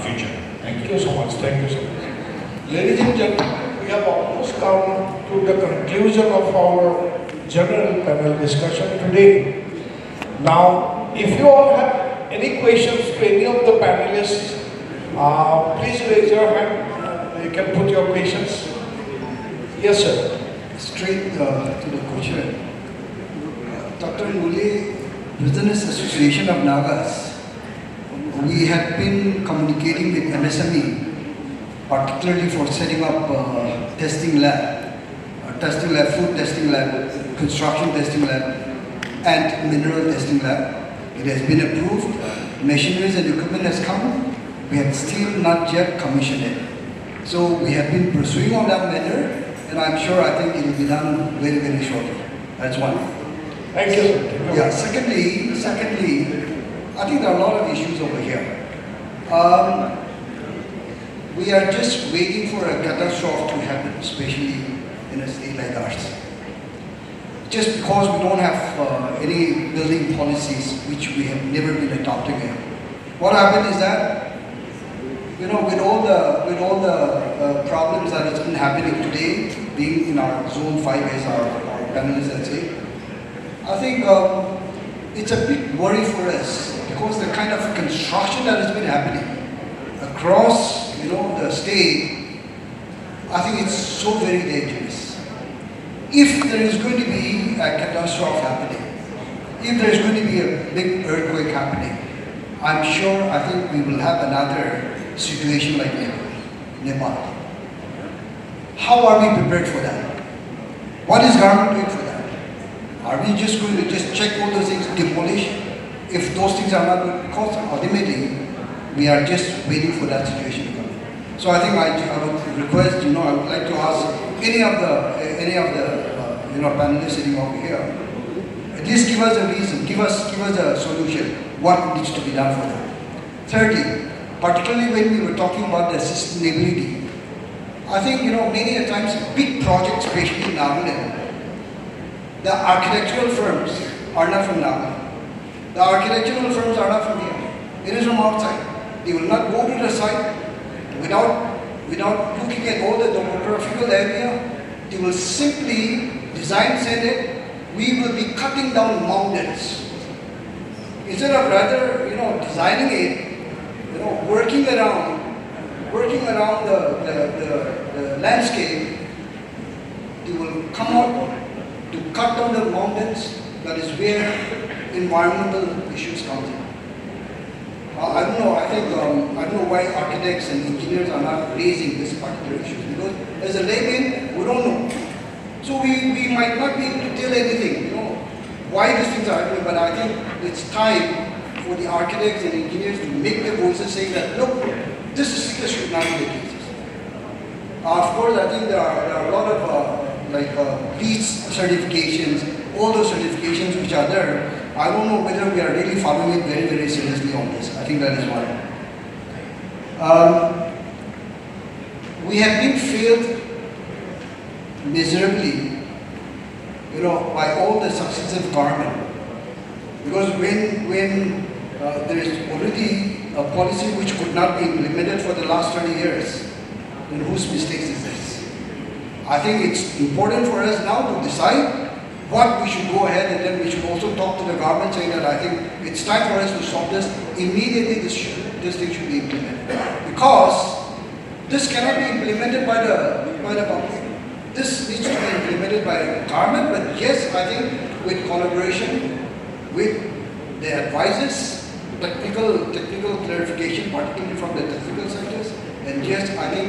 future. Thank you so much. Thank you so much. Ladies and gentlemen, we have almost come to the conclusion of our general panel discussion today. Now, if you all have any questions to any of the panelists, please raise your hand. You can put your questions. Yes, sir. Straight to the question. Dr. Uli, Business Association of Nagas, we had been communicating with MSME, particularly for setting up testing lab, food testing lab, construction testing lab, and mineral testing lab. It has been approved, machineries and equipment has come, we have still not yet commissioned it. So we have been pursuing on that matter, and I'm sure I think it will be done very, very shortly. That's one. Thank you. Yeah, secondly, I think there are a lot of issues over here. We are just waiting for a catastrophe to happen, especially in a state like ours. Just because we don't have any building policies, which we have never been adopting here. What happened is that, with all the problems that has been happening today, being in our zone 5 as our panelists and say, I think it's a big worry for us because the kind of construction that has been happening across, the state, I think it's so very dangerous. If there is going to be a catastrophe happening, if there is going to be a big earthquake happening, I'm sure, I think we will have another situation like Nepal. How are we prepared for that? What is government doing for that? Are we just going to just check all those things, demolish? If those things are not good, because ultimately we are just waiting for that situation to come. So I think I would request, I would like to ask any of the panelists sitting over here, at least give us a reason, give us a solution. What needs to be done for that? Thirdly, particularly when we were talking about the sustainability, I think, many a times big projects, especially in Nagaland, the architectural firms are not from Nagaland. The architectural firms are not from here. It is from outside. They will not go to the site without looking at all the topographical area. They will simply design, say that we will be cutting down mountains. Instead of rather, designing it, working around the the landscape, they will come out to cut down the mountains. That is where environmental issues come in. I don't know. I think I don't know why architects and engineers are not raising this particular issue, because as a layman, we don't know. So we might not be able to tell anything, you know, why these things are happening. But I think it's time for the architects and engineers to make their voices saying that, look, this should not be the case. Of course, I think there are a lot of LEED certifications, all those certifications which are there. I don't know whether we are really following it very, very seriously on this. I think that is one. We have been failed miserably, you know, by all the successive government. Because when there is already a policy which could not be implemented for the last 30 years, then whose mistakes is this? I think it's important for us now to decide what we should go ahead, and then we should also talk to the government saying that I think it's time for us to solve this. Immediately this thing should be implemented. Because this cannot be implemented by the public. This needs to be implemented by the government, but yes, I think with collaboration with the advisors, technical clarification, particularly from the technical sectors, and yes, I think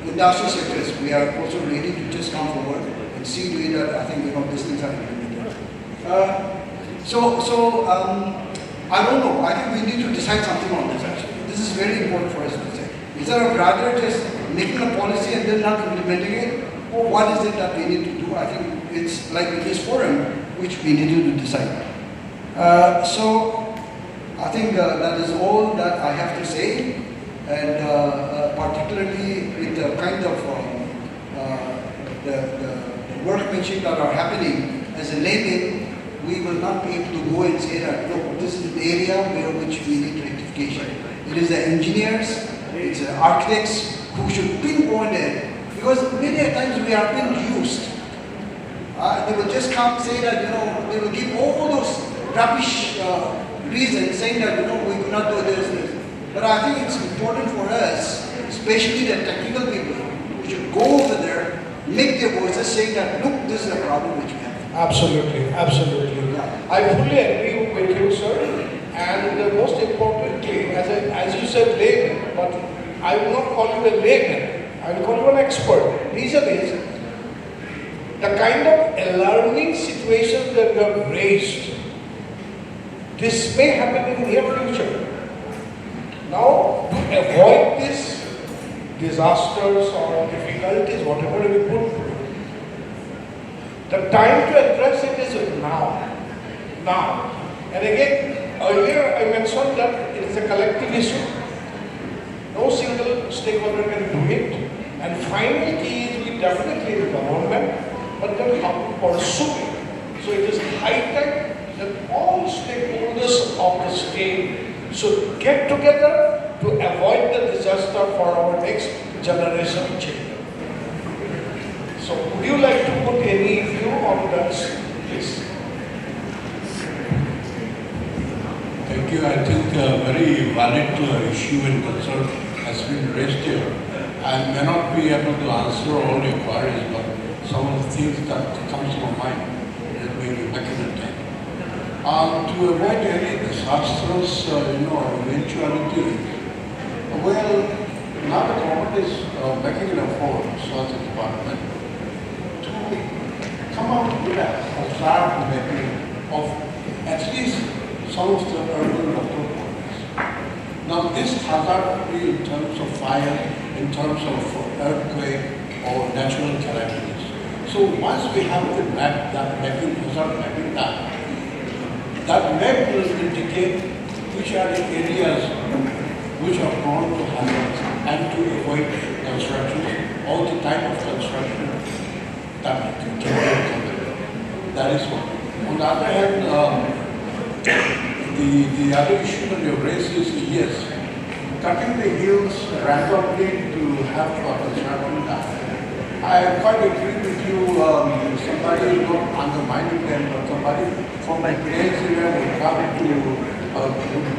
industrial sectors, we are also ready to just come forward and see to it that I think, you know, these things are implemented. I don't know. I think we need to decide something on this actually. This is very important for us to say. Instead of rather just making a policy and then not implementing it, or what is it that we need to do? I think it's like in this forum which we need to decide. So I think that is all that I have to say, and particularly with the kind of the workmanship that are happening as a layman, we will not be able to go and say that, look, this is an area where which we need rectification. It is the engineers, it's the architects who should pinpoint it, because many times we are being used. They will just come say that, you know, they will give all those rubbish reasons saying that, you know, we could not do this. But I think it's important for us, especially the technical people, who should go over there, make their voices saying that, look, this is a problem which we have. Absolutely, absolutely. I fully agree with you, sir. And most importantly, as you said, layman, but I will not call you a layman. I will call you an expert. Reason is, the kind of alarming situations that you have raised, this may happen in the near future. Now, to avoid these disasters or difficulties, whatever we put through, the time to address it is now. Now. And again, earlier I mentioned that it is a collective issue. No single stakeholder can do it. And final key is we definitely the government, but then how to pursue it. So it is high time that all stakeholders of the state should get together to avoid the disaster for our next generation children. So would you like to put any view on that, please? Thank you. I think a very valid issue and concern has been raised here. I may not be able to answer all your queries, but some of the things that comes to my mind that may be back in the time. To avoid any disastrous, eventuality, well, now the government is making an effort, so as a department, to come up with a start making of at least some of the urban local bodies. Now this hazard will be in terms of fire, in terms of earthquake or natural calamities. So once we have the map, that mapping, hazard mapping done, that map will indicate which are the areas which are prone to hazards and to avoid construction, all the type of construction that can be. That is one. On the other hand, the other issue that you raised is, yes, cutting the hills randomly to have construction done. I quite agree with you, somebody is not undermining them, but somebody from my place here will come to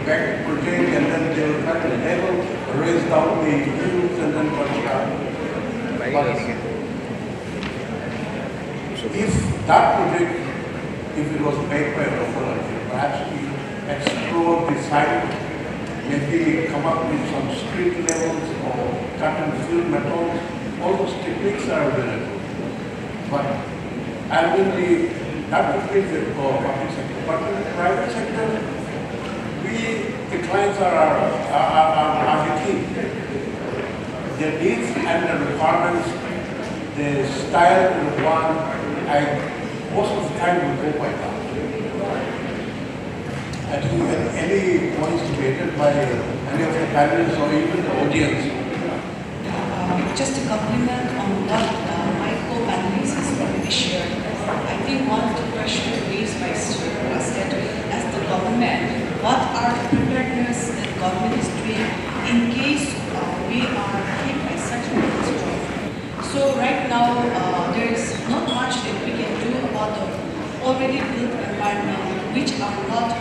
back project and then they will try to level, raise down the hills and then construct. But if that project, if it was made by a local architect, perhaps we explore the site, maybe come up with some street levels or cut and fill metals. All those techniques are available. But that would be the public sector. But in the private sector, the clients are the key. Their needs and the requirements, the style and the one, most of the time will go by that. I think any points debated by any of the panelists or even the audience. Just to compliment on what my co-panelists has already shared, I think one of the questions raised by Sir was that as the government, what are the preparedness that the government is doing in case we are hit by such a catastrophe? So right now, there is not much that we can do about the already built environment which are not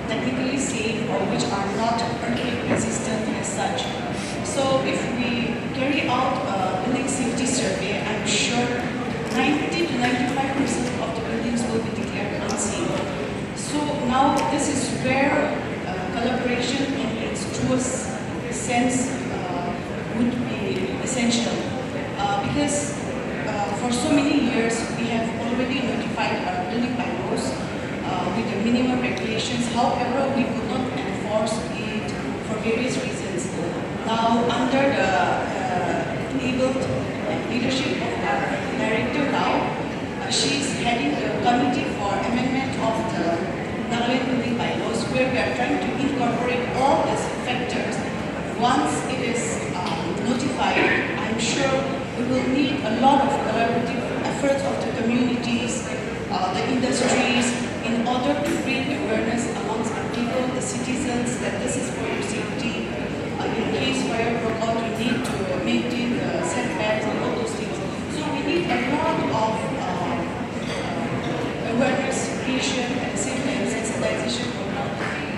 technically safe or which are not earthquake resistant as such. So if we carry out a building safety survey, I'm sure 90 to 95% of the buildings will be declared unsafe. So now this is where collaboration in its truest sense would be essential. Because for so many years we have already notified our building bylaws with the minimum regulations. However, we could not enforce it for various reasons. Now, under the enabled leadership of our director now, she is heading the committee for amendment of the Nagaland building bylaws, where we are trying to incorporate all these factors. Once it is notified, I'm sure we will need a lot of collaborative efforts of the communities, the industries, in order to bring awareness amongst the people, the citizens, that this is for your safety. In case fire broke out, you need to maintain the setbacks and all those things. So we need a lot of awareness creation and the same time sensitization program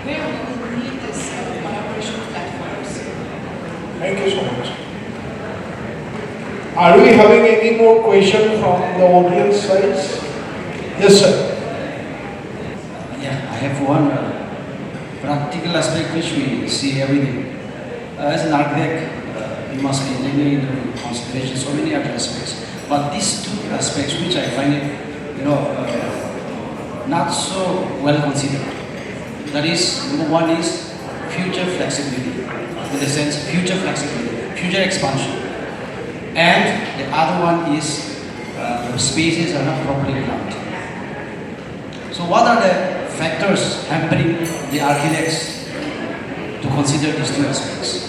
where we will need this collaboration platforms. Thank you so much. Are we having any more questions from the audience side? Yes, sir. Yeah, I have one practical aspect which we see every day. As an architect, you must be taking into consideration so many other aspects. But these two aspects which I find it, not so well considered. That is, number one is future flexibility. In the sense, future flexibility, future expansion. And the other one is the spaces are not properly planned. So what are the factors hampering the architects to consider these two aspects?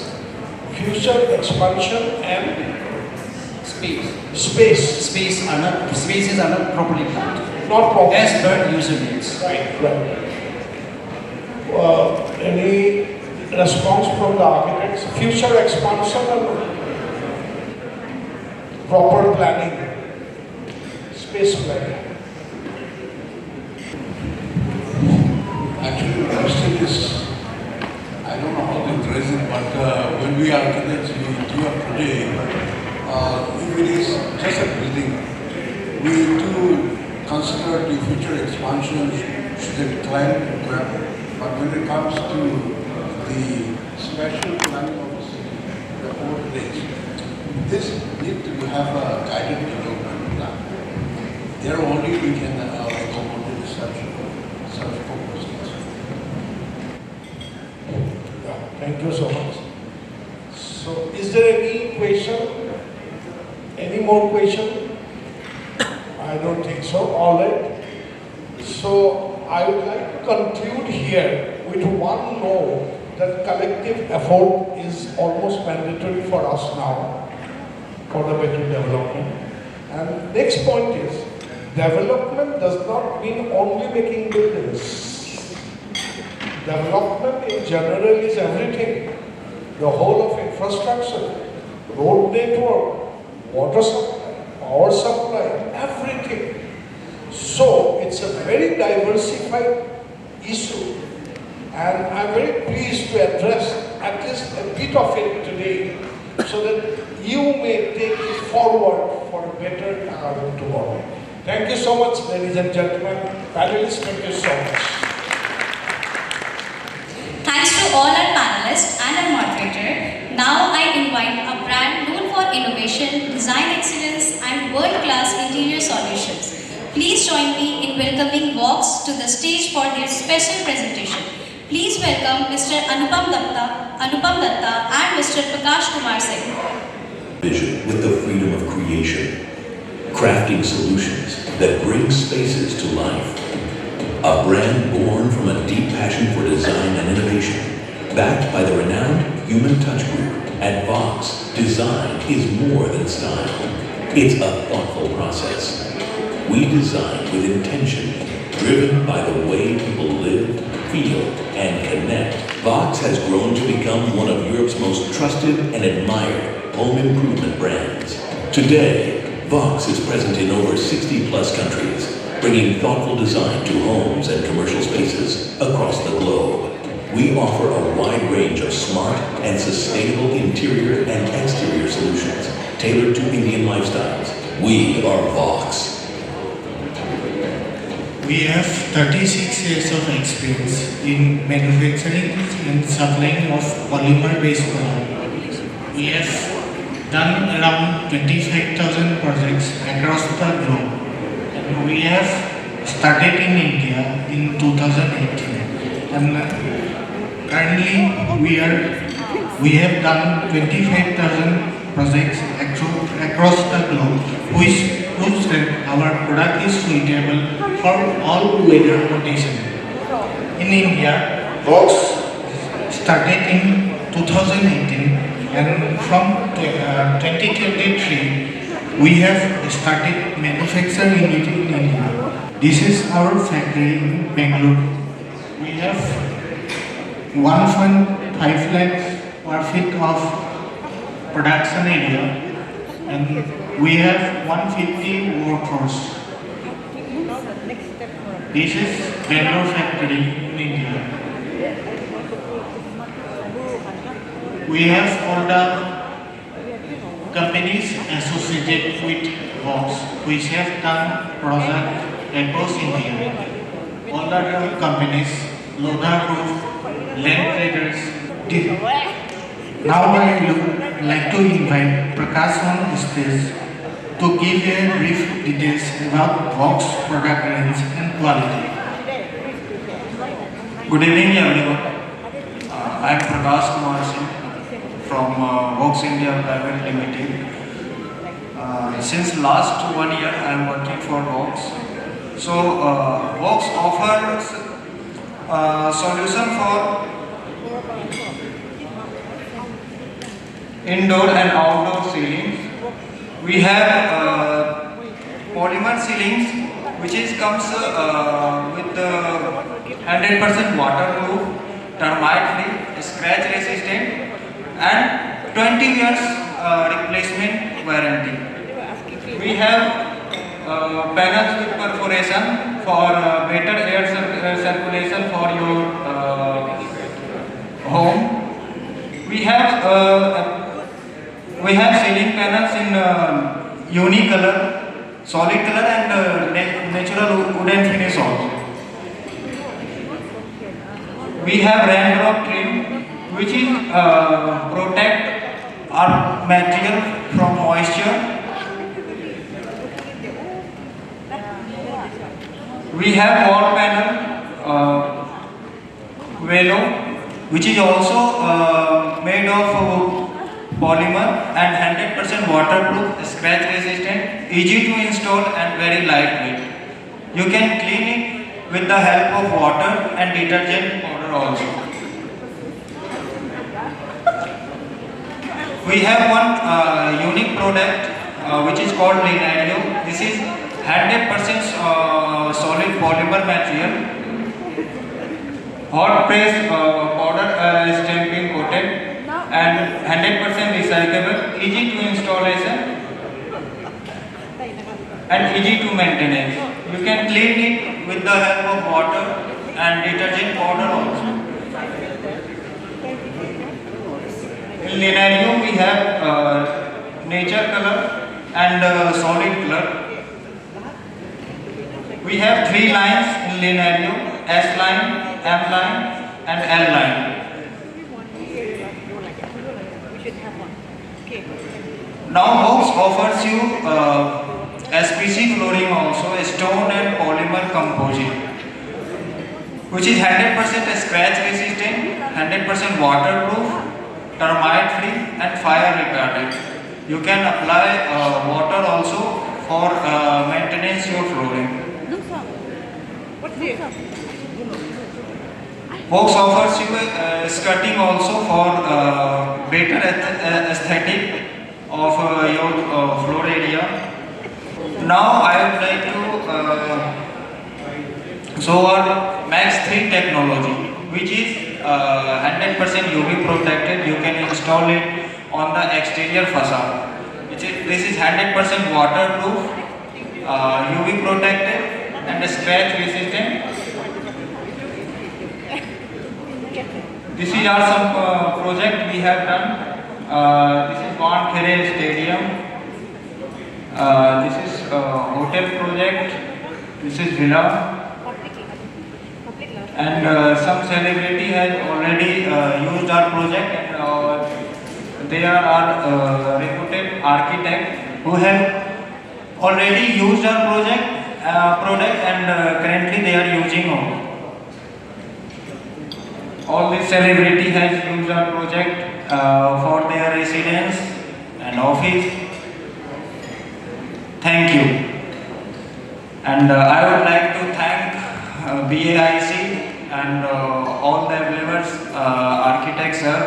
Future expansion and spaces are not properly planned. Not properly. As per user needs. Right. Any response from the architects? Future expansion and proper planning, space planning. Actually, the question is, I don't know how to address it, but when we architects, we do a project, if it is just a building, we do consider the future expansions should the client program. But when it comes to the special planning of the city, the whole place, this need to have a guided development plan. There only we can accommodate such proposals. Thank you so much. So, is there any question? Any more question? I don't think so. All right. So, I would like to conclude here with one note that collective effort is almost mandatory for us now for the better development. And next point is, development does not mean only making buildings. Development in general is everything. The whole of infrastructure, road network, water supply, power supply, everything. So it's a very diversified issue. And I'm very pleased to address at least a bit of it today so that you may take it forward for a better Nagaland tomorrow. Thank you so much, ladies and gentlemen. Panelists, thank you so much. Thanks to all our panelists and our moderator. Now I invite a brand known for innovation, design excellence and world-class interior solutions. Please join me in welcoming Vox to the stage for their special presentation. Please welcome Mr. Anupam Datta and Mr. 𝗃𝗃𝗺𝗁. Vision with the freedom of creation, crafting solutions that bring spaces to life. A brand born from a deep passion for design and innovation, backed by the renowned Human Touch Group. At Vox, design is more than style. It's a thoughtful process. We design with intention, driven by the way people live, feel, and connect. Vox has grown to become one of Europe's most trusted and admired home improvement brands. Today, Vox is present in over 60+ countries, bringing thoughtful design to homes and commercial spaces across the globe. We offer a wide range of smart and sustainable interior and exterior solutions tailored to Indian lifestyles. We are Vox. We have 36 years of experience in manufacturing and supplying of polymer-based products. We have done around 25,000 projects across the globe. And we have started in India in 2018. And currently we have done 25,000 projects across the globe, which proves that our product is suitable for all weather conditions. In India, Vox started in 2018, and from 2023, we have started manufacturing it in India. This is our factory in Bangalore. We have 1.5 lakhs square feet of production area, and we have 150 workforce. This is Bangalore factory in India. We have all the companies associated with Vox, which have done projects across India. All the companies, Lodha Group, Land Traders. Now I would like to invite Prakash on stage to give a brief details about Vox product range and quality. Good evening everyone. I am 𝗃𝗃𝗺𝗁𝘁 from Vox India Private Limited. Since last 1 year I am working for Vox. So Vox offers solution for indoor and outdoor ceilings. We have polymer ceilings, which comes with 100% waterproof, termite-free, scratch resistant, and 20 years replacement warranty. We have panels with perforation for better air circulation for your home. We have ceiling panels in unicolor, solid color, and natural wooden finish also. We have raindrop trim, which is protect our material from moisture. We have wall panel, Velo, which is also made of polymer and 100% waterproof, scratch resistant, easy to install and very lightweight. You can clean it with the help of water and detergent powder also. We have one unique product which is called Linario. This is 100% solid polymer material, hot press powder stamping coated, and 100% recyclable, easy to installation and easy to maintenance. You can clean it with the help of water and detergent powder also. In linearium we have nature color and solid color. We have 3 lines in linearium: S line, M line and L line. Now Hobbs offers you SPC flooring also, a stone and polymer composite, which is 100% scratch resistant, 100% waterproof, termite free and fire retardant. You can apply water also for maintenance your flooring. Hobbs offers you skirting also for better aesthetic of your floor area. Now I would like to show our Max 3 technology, which is 100% UV protected. You can install it on the exterior facade. This is 100% waterproof, UV protected and scratch resistant. This is our some project we have done. This is 𝗀𝗃𝗃 Stadium. This is hotel project. This is villa. And some celebrity has already used our project, and they are our reputed architect who have already used our product and currently they are using all this celebrity has used our project for their residence and office. Thank you. And I would like to thank Baic and all the developers, architects, sir.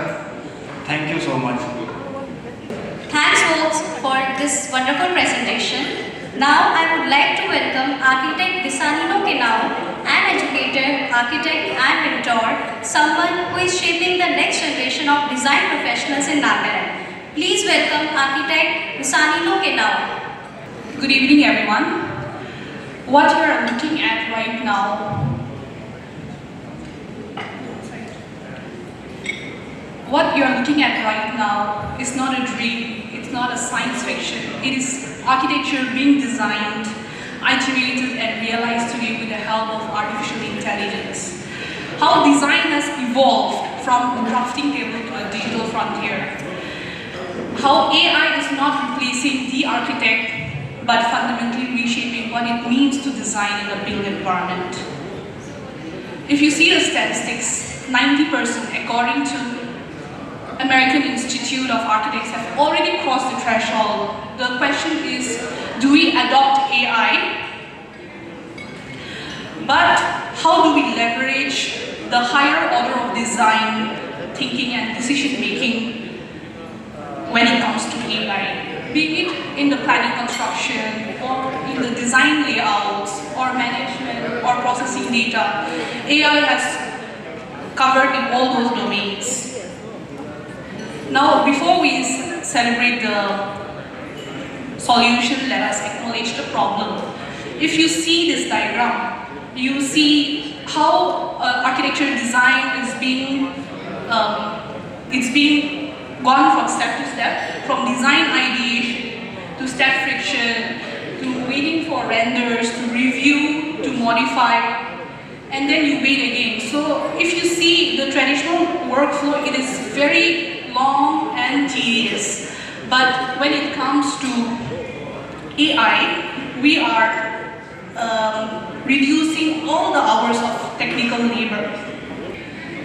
Thank you so much. Thanks folks for this wonderful presentation. Now I would like to welcome architect 𝗕𝗔𝗂𝗃𝗿, an educator, architect and mentor, someone who is shaping the next generation of design professionals in Nagaland. Please welcome architect 𝗕𝗔𝗂𝗃𝗿. Good evening everyone. What you are looking at right now is not a dream, it's not a science fiction. It is architecture being designed, iterated and realized today with the help of artificial intelligence. How design has evolved from a drafting table to a digital frontier. How AI is not replacing the architect but fundamentally reshaping what it means to design in a built environment. If you see the statistics, 90% according to American Institute of Architects have already crossed the threshold. The question is, do we adopt AI? But how do we leverage the higher order of design, thinking and decision making when it comes to AI? Be it in the planning construction or in the design layouts or management or processing data, AI has covered in all those domains. Now, before we celebrate the solution, let us acknowledge the problem. If you see this diagram, you see how architecture design is being gone from step to step, from design ideation to step friction, to waiting for renders, to review, to modify, and then you wait again. So if you see the traditional workflow, it is very long and tedious. But when it comes to AI, we are reducing all the hours of technical labor.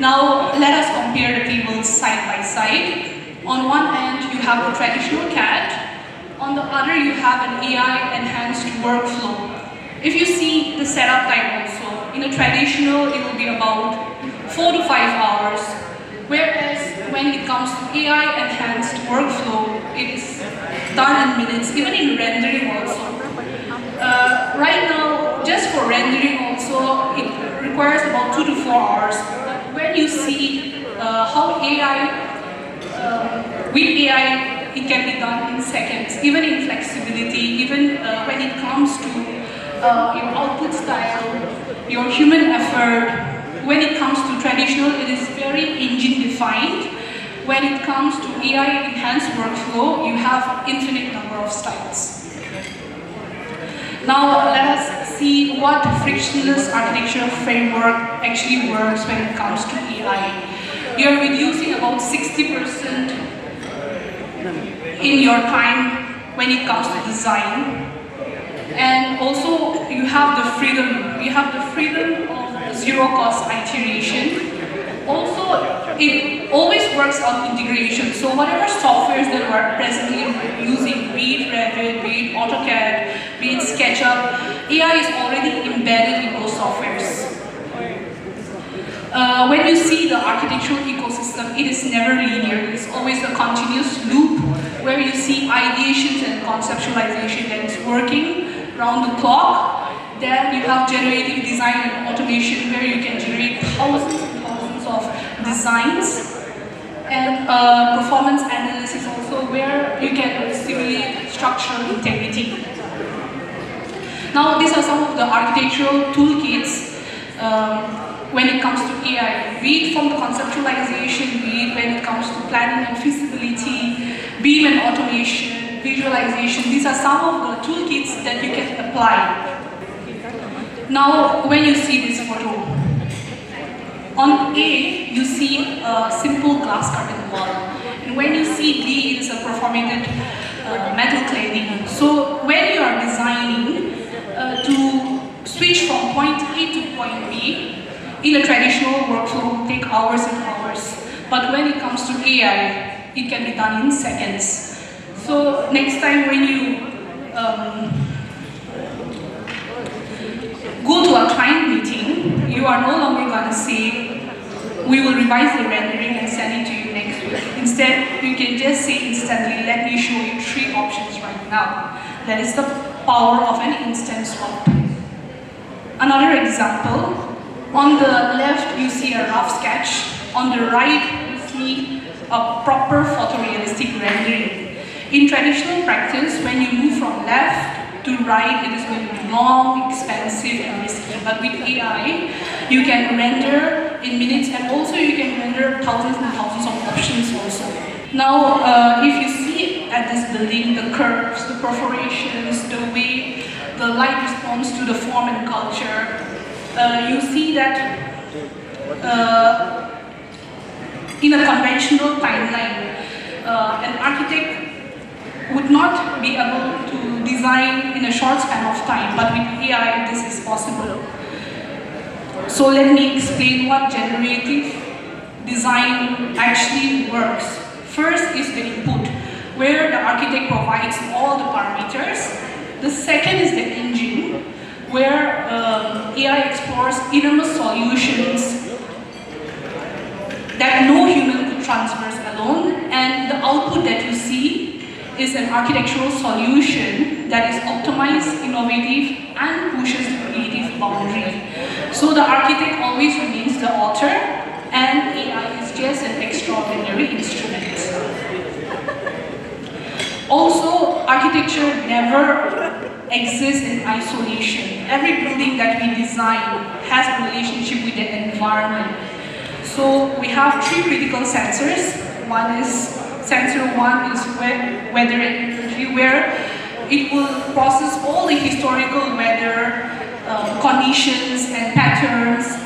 Now let us compare the tables side by side. On one end, you have the traditional CAD. On the other, you have an AI-enhanced workflow. If you see the setup time also, in a traditional, it will be about 4 to 5 hours. Whereas when it comes to AI-enhanced workflow, it's done in minutes, even in rendering also. Right now, just for rendering also, it requires about 2 to 4 hours. But when you see how with AI, it can be done in seconds, even in flexibility, even when it comes to your output style, your human effort. When it comes to traditional, it is very engine defined. when it comes to AI-enhanced workflow, you have infinite number of styles. Now let us see what frictionless architecture framework actually works when it comes to AI. You're reducing about 60% in your time when it comes to design. And also you have the freedom of zero-cost iteration. Also, it always works on integration. So whatever softwares that we're presently using, be it Revit, be it AutoCAD, be it SketchUp, AI is already embedded in those softwares. When you see the architectural ecosystem, it is never linear. It is always a continuous loop where you see ideations and conceptualization that is working round the clock. Then you have generative design and automation where you can generate thousands and thousands of designs. And performance analysis also where you can simulate structural integrity. Now these are some of the architectural toolkits when it comes to AI, be it from the conceptualization, be it when it comes to planning and feasibility, BIM and automation, visualization. These are some of the toolkits that you can apply. Now, when you see this photo, on A, you see a simple glass curtain wall. And when you see B, it is a perforated metal cladding. So when you are designing to switch from point A to point B, in a traditional workflow, it takes hours and hours. But when it comes to AI, it can be done in seconds. So next time when you go to a client meeting, you are no longer going to say, we will revise the rendering and send it to you next week. Instead, you can just say instantly, let me show you 3 options right now. That is the power of an instant swap. Another example, on the left you see a rough sketch, on the right you see a proper photorealistic rendering. In traditional practice, when you move from left to right, it is going to be long, expensive and risky. But with AI, you can render in minutes and also you can render thousands and thousands of options also. Now, if you see at this building, the curves, the perforations, the way the light responds to the form and culture, you see that in a conventional timeline, an architect would not be able to design in a short span of time, but with AI this is possible. So let me explain what generative design actually works. First is the input, where the architect provides all the parameters. The second is the engine, where AI explores enormous solutions that no human could transverse alone, and the output that you see is an architectural solution that is optimized, innovative, and pushes the creative boundary. So the architect always remains the author, and AI is just an extraordinary instrument. Also, architecture never exists in isolation. Every building that we design has a relationship with the environment. So we have 3 critical sensors. Sensor 1 is weather and energy, where it will process all the historical weather conditions and patterns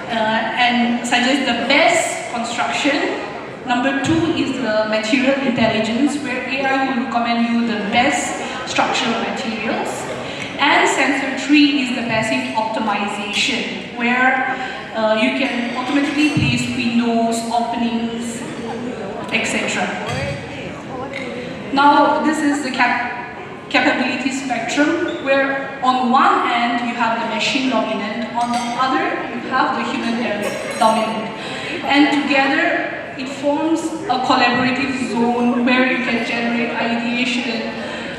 and suggest the best construction. Number 2 is the material intelligence, where AI will recommend you the best structural materials. And sensor 3 is the passive optimization, where you can automatically place windows, openings, etc. Now this is the capability spectrum, where on one end you have the machine dominant, on the other you have the human dominant. And together it forms a collaborative zone where you can generate ideation,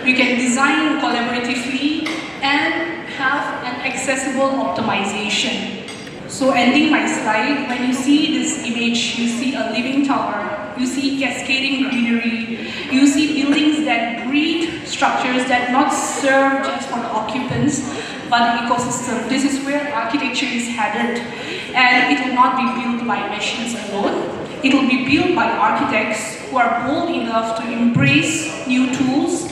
you can design collaboratively and have an accessible optimization. So ending my slide, when you see this image, you see a living tower, you see cascading greenery, you see buildings that breed structures that not serve just for the occupants, but the ecosystem. This is where architecture is headed, and it will not be built by machines alone. It will be built by architects who are bold enough to embrace new tools,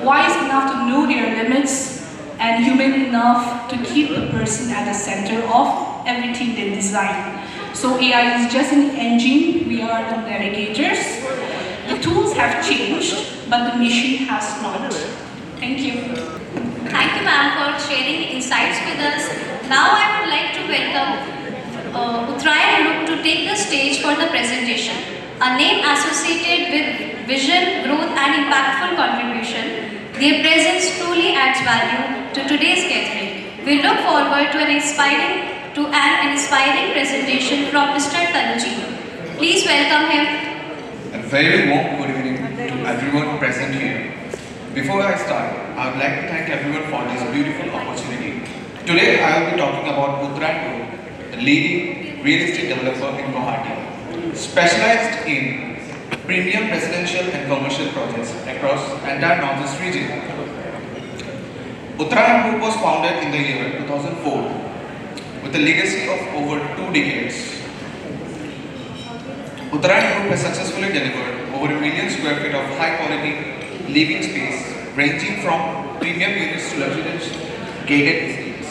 wise enough to know their limits, and human enough to keep the person at the center of everything they design. So AI is just an engine, we are the navigators. The tools have changed, but the mission has not. Thank you. Thank you, ma'am, for sharing insights with us. Now I would like to welcome 𝗃𝗏𝗼 Group to take the stage for the presentation. A name associated with vision, growth and impactful contribution, their presence truly adds value to today's gathering. We look forward to an inspiring presentation from Mr. 𝗃𝗏𝗼𝗁. Please welcome him. A very warm good evening to everyone present here. Before I start, I would like to thank everyone for this beautiful opportunity. Today I will be talking about 𝗃𝗏𝗼 Group, the leading real estate developer in Guwahati, specialized in premium residential and commercial projects across the entire northeast region. 𝗃𝗏𝗼 Group was founded in the year 2004 with a legacy of over 2 decades. 𝗃𝗏𝗼 Group has successfully delivered over 1 million square feet of high quality living space ranging from premium units to luxurious gated estates.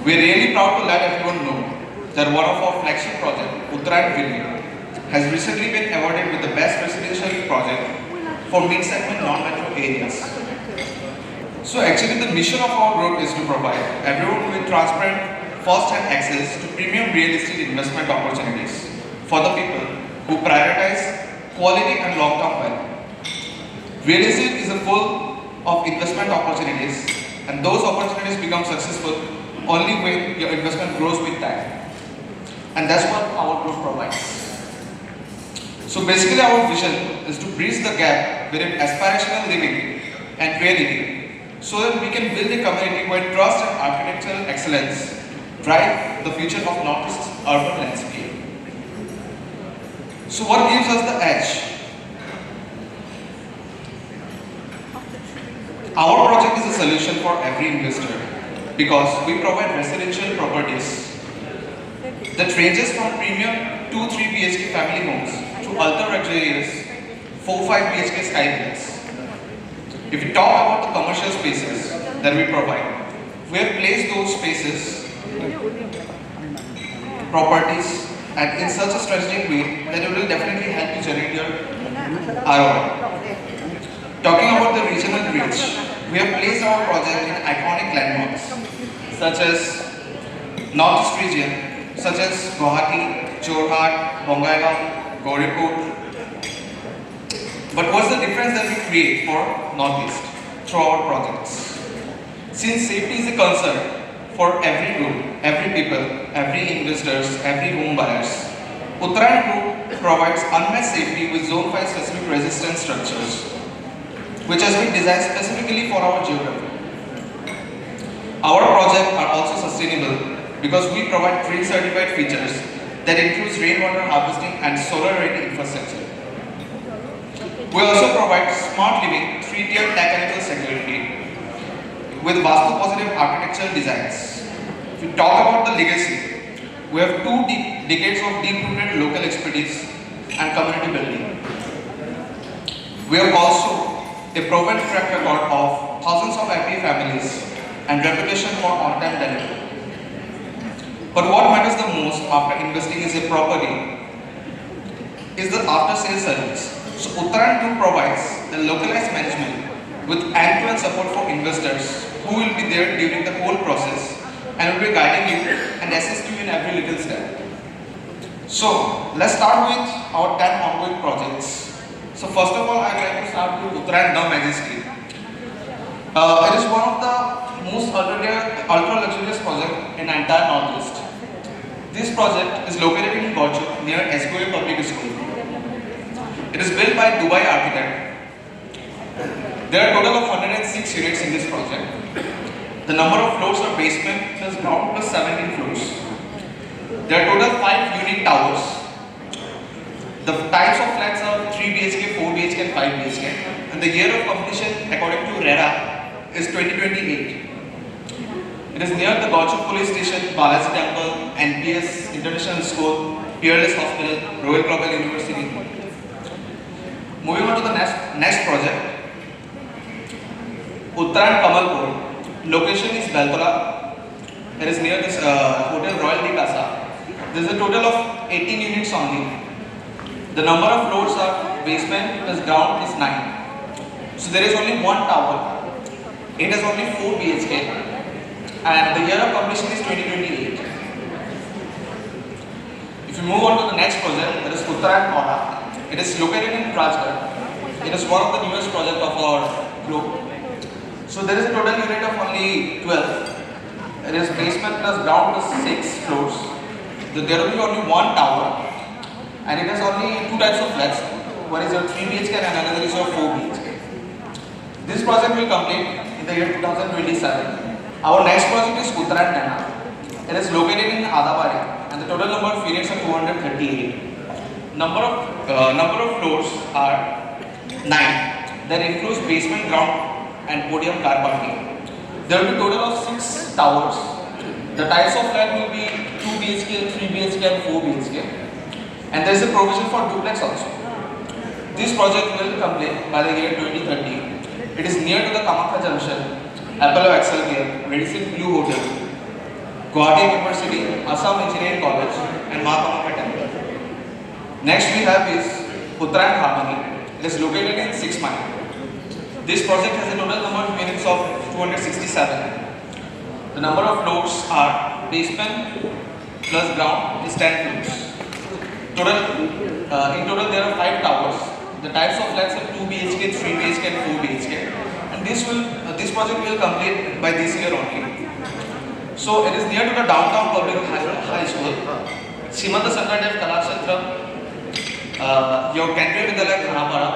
We are really proud to let everyone know that one of our flagship projects, 𝗃𝗏𝗼 Villa, has recently been awarded with the best residential project for mid-segment non-metro areas. So actually the mission of our group is to provide everyone with transparent first-hand access to premium real estate investment opportunities for the people who prioritize quality and long-term value. Real estate is full of investment opportunities, and those opportunities become successful only when your investment grows with time. And that's what our group provides. So basically our vision is to bridge the gap between aspirational living and reality, so that we can build a community where trust and architectural excellence drive the future of Northeast's urban landscape. So what gives us the edge? Our project is a solution for every investor because we provide residential properties that ranges from premium 2-3 BHK family homes to ultra luxurious 4-5 BHK sky villas. If we talk about the commercial spaces that we provide, we have placed those spaces, properties, and in such a strategic way that it will definitely help you generate your ROI. Talking about the regional reach, we have placed our project in iconic landmarks such as Northeast region, such as Guwahati, Jorhat, Bongaigaon, Gaurikot. But what's the difference that we create for Northeast through our projects? Since safety is a concern for every group, every people, every investors, every home buyers, 𝗃𝗏𝗼 Group provides unmatched safety with Zone 5 specific resistance structures, which has been designed specifically for our geography. Our projects are also sustainable because we provide green certified features that includes rainwater harvesting and solar-ready infrastructure. We also provide smart living 3-tiered technical security with Vastu positive architectural designs. If we talk about the legacy, we have 2 decades of deep-rooted local expertise and community building. We have also a proven track record of thousands of happy families and reputation for on-time delivery. But what matters the most after investing in a property is the after-sales service. So 𝗃𝗏𝗼 Group provides the localized management with end-to-end support for investors who will be there during the whole process and will be guiding you and assist you in every little step. So let's start with our 10 ongoing projects. So first of all, I'd like to start with 𝗃𝗏𝗼 Dawn Media. It is one of the most ultra luxurious project in the entire Northeast. This project is located in 𝗀𝗁𝗃 near SQA Public School. It is built by Dubai architect. There are a total of 106 units in this project. The number of floors are basement plus ground plus 17 floors. There are total 5 unique towers. The types of flats are 3 BHK, 4 BHK and 5 BHK. And the year of completion according to RERA is 2028. It is near the 𝗀𝗁𝗃𝗿 Police Station, Balaji Temple, NPS International School, Peerless Hospital, 𝗀𝗁𝘁𝗂𝗿 University. Moving on to the next project, Uttarayan Kamalpur. Location is Beltola. It is near this Hotel Royal de Casa. There is a total of 18 units only. The number of floors are basement plus ground is 9. So there is only one tower. It has only 4 BHK and the year of completion is 2028. If you move on to the next project, that is Uttarayan 𝗓𝗏. It is located in 𝗓𝗏. It is one of the newest projects of our group. So there is a total unit of only 12. It is basement plus ground plus 6 floors. There will be only one tower and it has only 2 types of flats. One is your 3 BHK and another is your 4 BHK. This project will complete in the year 2027. Our next project is Uttarayan 𝗓𝗏. It is located in Adabari and the total number of units are 238. Number of floors are 9. That includes basement, ground and podium car parking. There will be a total of 6 towers. The types of flat will be 2 BHK, 3 BHK and 4 BHK. And there is a provision for duplex also. This project will complete by the year 2030. It is near to the Kamakha Junction, Apollo Excel Care, Medicine Blue Hotel, 𝗀𝗁𝘁𝗃 University, Assam Engineering College and Ma Kamakha Temple. Next we have is Uttarayan Harmony. It is located in 6 Mile. This project has a total number of units of 267. The number of floors are basement plus ground is 10 floors. In total there are 5 towers. The types of flats are 2 BHK, 3 BHK and 4 BHK. And this project will complete by this year only. So it is near to the downtown public high school, Srimad Sankardev Kalakshetra, your Kendriya Vidyalaya Khanapara,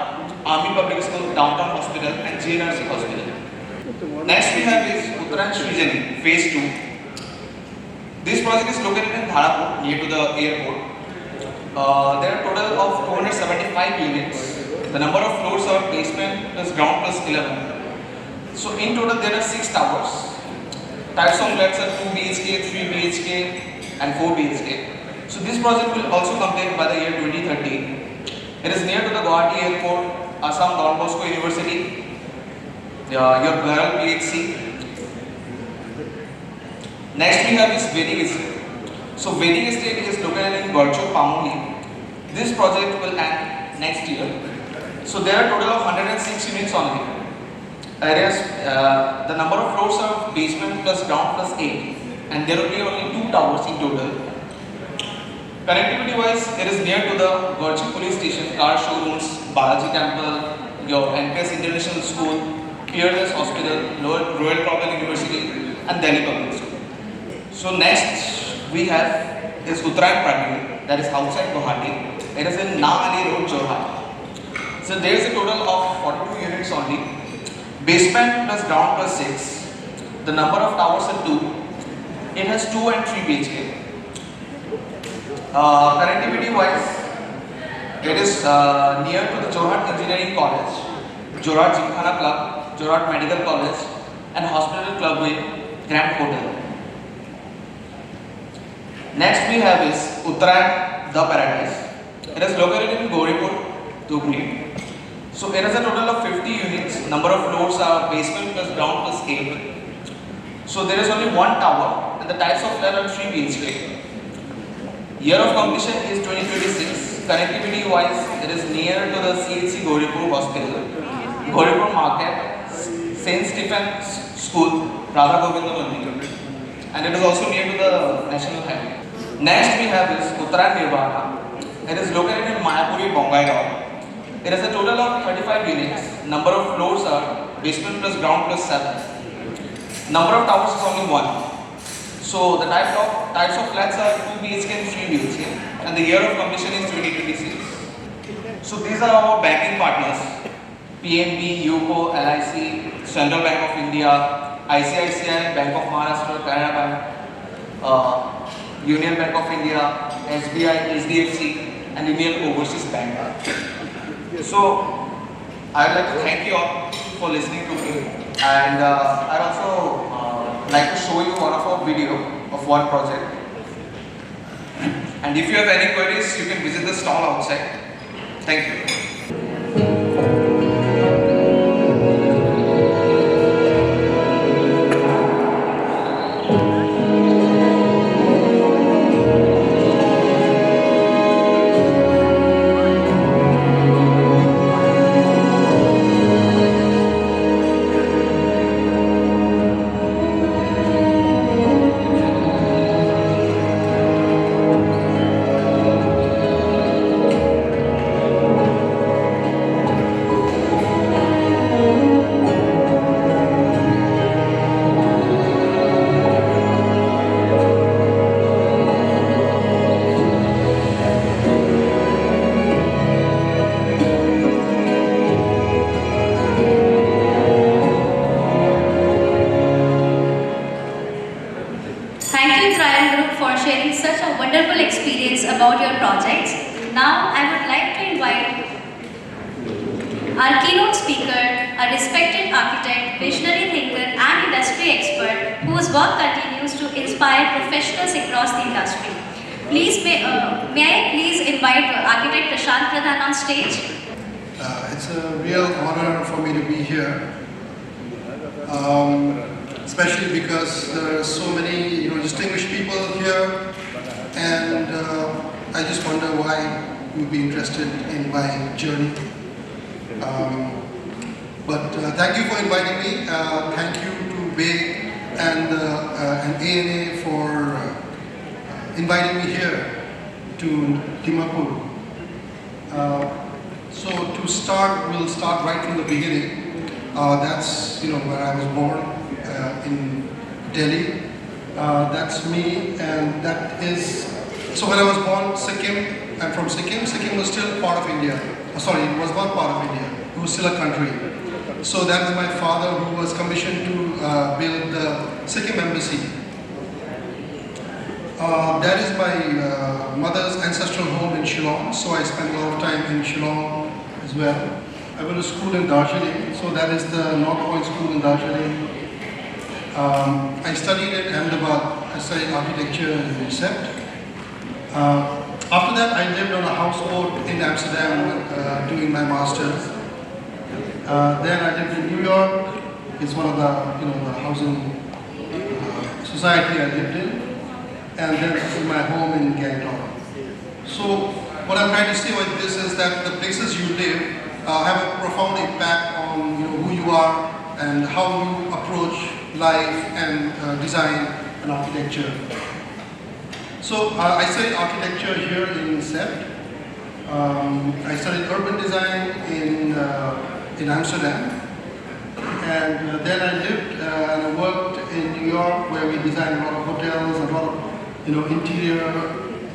Army Public School, Downtown Hospital and 𝗀𝗃𝗃𝗃 Hospital. Next we have is Uttarayan Srijani, Phase 2. This project is located in Dimapur, near to the airport. There are a total of 275 units. The number of floors are basement plus ground plus 11. So in total there are 6 towers. Types of flats are 2 BHK, 3 BHK and 4 BHK. So this project will also complete by the year 2030. It is near to the Guwahati Airport, Assam Don Bosco University, your 𝗀𝗁𝗁𝗁𝗁𝗃. Next we have is Vedic Estate. So Vedic Estate is located in 𝗀𝗁𝗁𝗁𝗁𝗁. This project will end next year. So there are a total of 106 units only. The number of floors are basement plus ground plus 8 and there will be only 2 towers in total. Connectivity wise, it is near to the 𝗀𝗁𝗁𝗁𝗁 Police Station, car showrooms, Balaji Temple, your NPS International School, Peerless Hospital, 𝗀𝗁𝗁𝗁𝗁𝗁 University and Delhi Public School. So next we have is Uttarayan Pradip, that is outside Guwahati. It is in Nagaland Road, Jorhat. So there is a total of 42 units only. Basement plus ground plus 6. The number of towers are 2. It has 2 and 3 BHK. Connectivity wise, it is near to the Jorhat Engineering College, Jorhat Gymkhana Club, Jorhat Medical College and Hospital Club with Grand Hotel. Next we have is Uttarayan The Paradise. It is located in Gauripur, Dhubri. So it has a total of 50 units. Number of floors are basement plus ground plus 8. So there is only one tower and the types of flat are 3 BHK. Year of completion is 2026. Connectivity wise, it is near to the 𝗀𝗁𝗁𝗁𝗁 Gauripur Hospital, Gauripur Market, St. Stephen's School, Radha Govinda Mandir, and it is also near to the National Highway. Next we have is Uttarayan Nirvana. It is located in Mayapuri, Bongaigaon. It has a total of 35 units. Number of floors are basement plus ground plus 7. Number of towers is only 1. So the types of flats are 2 BHK and 3 BHK and the year of completion is 2026. So these are our banking partners: PNB, UCO, LIC, Central Bank of India, ICICI, Bank of Maharashtra, Canara Bank, Union Bank of India, SBI, HDFC and Indian Overseas Bank. So I would like to thank you all for listening to me, and I also like to show you one of our video of one project. And if you have any queries, you can visit the stall outside. Thank you. Wonderful experience about your projects. Now I would like to invite our keynote speaker, a respected architect, visionary thinker and industry expert whose work continues to inspire professionals across the industry. Please, may I please invite architect 𝗕𝗔𝗂𝗃 on stage. It's a real honor for me to be here. Especially because there are so many distinguished people here, and I just wonder why you would be interested in my journey. But thank you for inviting me. Thank you to Baic and ANA for inviting me here to Dimapur. So to start, we'll start right from the beginning. That's where I was born. In Delhi. That's me, and that is, so when I was born, Sikkim, I'm from Sikkim. Sikkim was still part of India. Sorry, it was not part of India. It was still a country. So that was my father who was commissioned to build the Sikkim embassy. That is my mother's ancestral home in Shillong, so I spent a lot of time in Shillong as well. I went to school in Darjeeling, so that is the North Point School in Darjeeling. I studied at 𝗕𝗏𝗺. I studied architecture in 𝗕𝗏. After that, I lived on a houseboat in Amsterdam doing my master's. Then I lived in New York. It's one of the housing society I lived in. And then this is my home in Gangtok. So what I'm trying to say with this is that the places you live have a profound impact on who you are and how you approach life and design and architecture. So I studied architecture here in 𝗕𝗏. I studied urban design in Amsterdam, and then I lived and I worked in New York, where we designed a lot of hotels, a lot of interior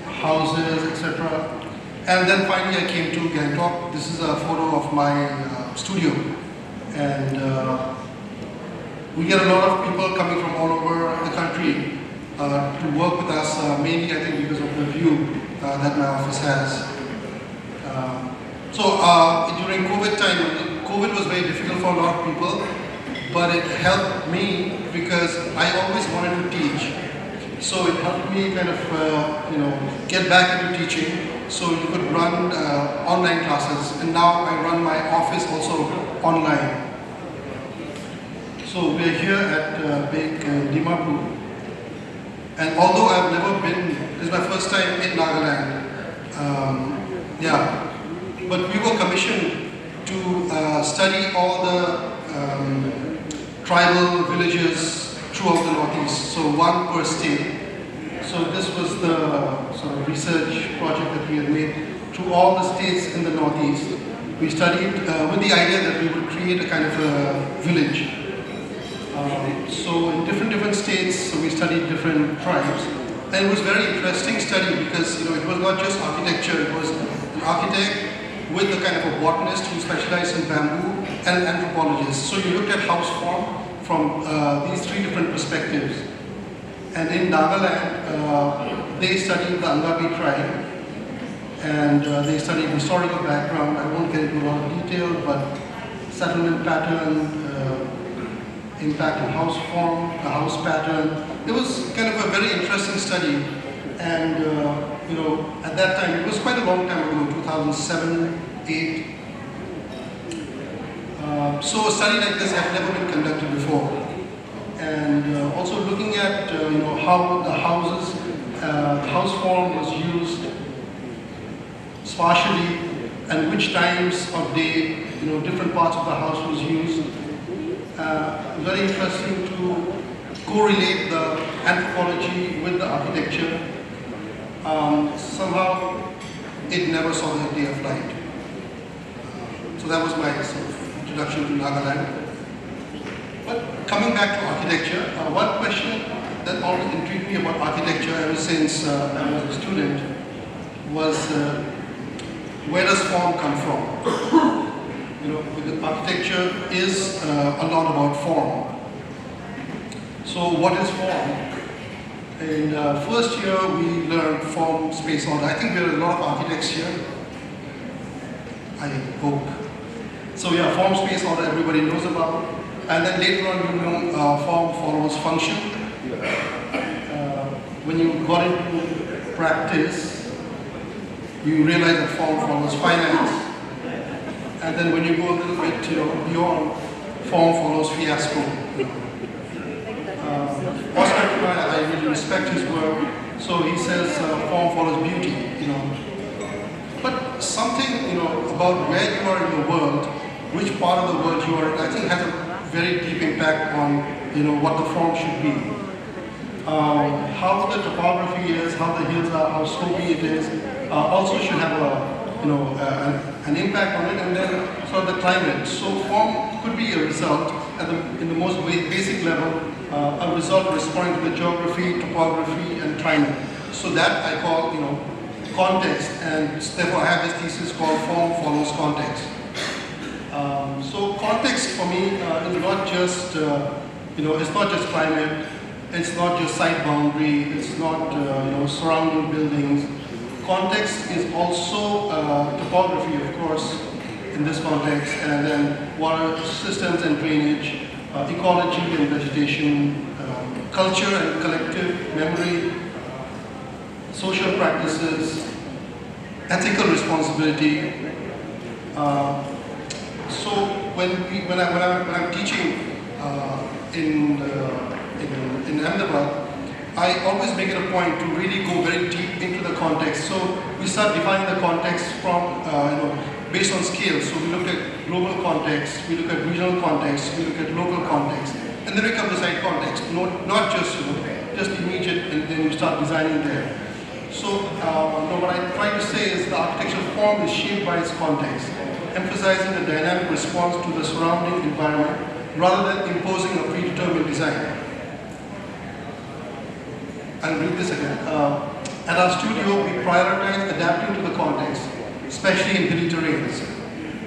houses, etc. And then finally I came to Gangtok. This is a photo of my studio, and we get a lot of people coming from all over the country to work with us, mainly I think because of the view that my office has. During COVID time, COVID was very difficult for a lot of people, but it helped me because I always wanted to teach. So it helped me kind of get back into teaching, so you could run online classes, and now I run my office also online. So we're here at Baic Dimapur, and although I've never been, this is my first time in Nagaland, but we were commissioned to study all the tribal villages throughout the Northeast, so one per state. So this was the sort of research project that we had made through all the states in the Northeast. We studied with the idea that we would create a kind of a village. So in different states, so we studied different tribes, and it was a very interesting study because it was not just architecture; it was an architect with a kind of a botanist who specialized in bamboo and an anthropologist. So you looked at house form from these three different perspectives. And in Nagaland, they studied the 𝗀𝗏𝗺𝗃 tribe, and they studied historical background. I won't get into a lot of detail, but settlement pattern, impact of house form, the house pattern. It was kind of a very interesting study, and at that time, it was quite a long time ago, 2007, 8. So a study like this had never been conducted before. And also looking at, how the house form was used spatially and which times of day, different parts of the house was used. Very interesting to correlate the anthropology with the architecture. Somehow it never saw the day of light. So that was my sort of introduction to Nagaland. But coming back to architecture, one question that always intrigued me about architecture ever since I was a student was where does form come from? Because architecture is a lot about form. So what is form? In first year we learned form, space, order. I think there are a lot of architects here. I hope. So yeah, form, space, order everybody knows about. And then later on you know form follows function. When you got into practice, you realize that form follows finance. And then when you go a little bit beyond, form follows fiasco. Oscar, I really respect his work. So he says form follows beauty. But something about where you are in the world, which part of the world you are in, I think has a very deep impact on what the form should be. How the topography is, how the hills are, how slopey it is, also should have an impact on it, and then sort of the climate. So form could be a result in the most basic level, a result responding to the geography, topography, and climate. So that I call context, and therefore I have this thesis called form follows context. So context for me is not just it's not just climate, it's not just site boundary, it's not surrounding buildings. Context is also topography, of course, in this context, and then water systems and drainage, ecology and vegetation, culture and collective memory, social practices, ethical responsibility. So when I'm teaching in Ahmedabad, I always make it a point to really go very deep into the context. So we start defining the context from based on scale. So we look at global context, we look at regional context, we look at local context, and then we come to site context. Not just just immediate, and then you start designing there. So what I try to say is the architectural form is shaped by its context, emphasizing the dynamic response to the surrounding environment rather than imposing a predetermined design. I'll read this again. At our studio, we prioritize adapting to the context, especially in hilly terrains.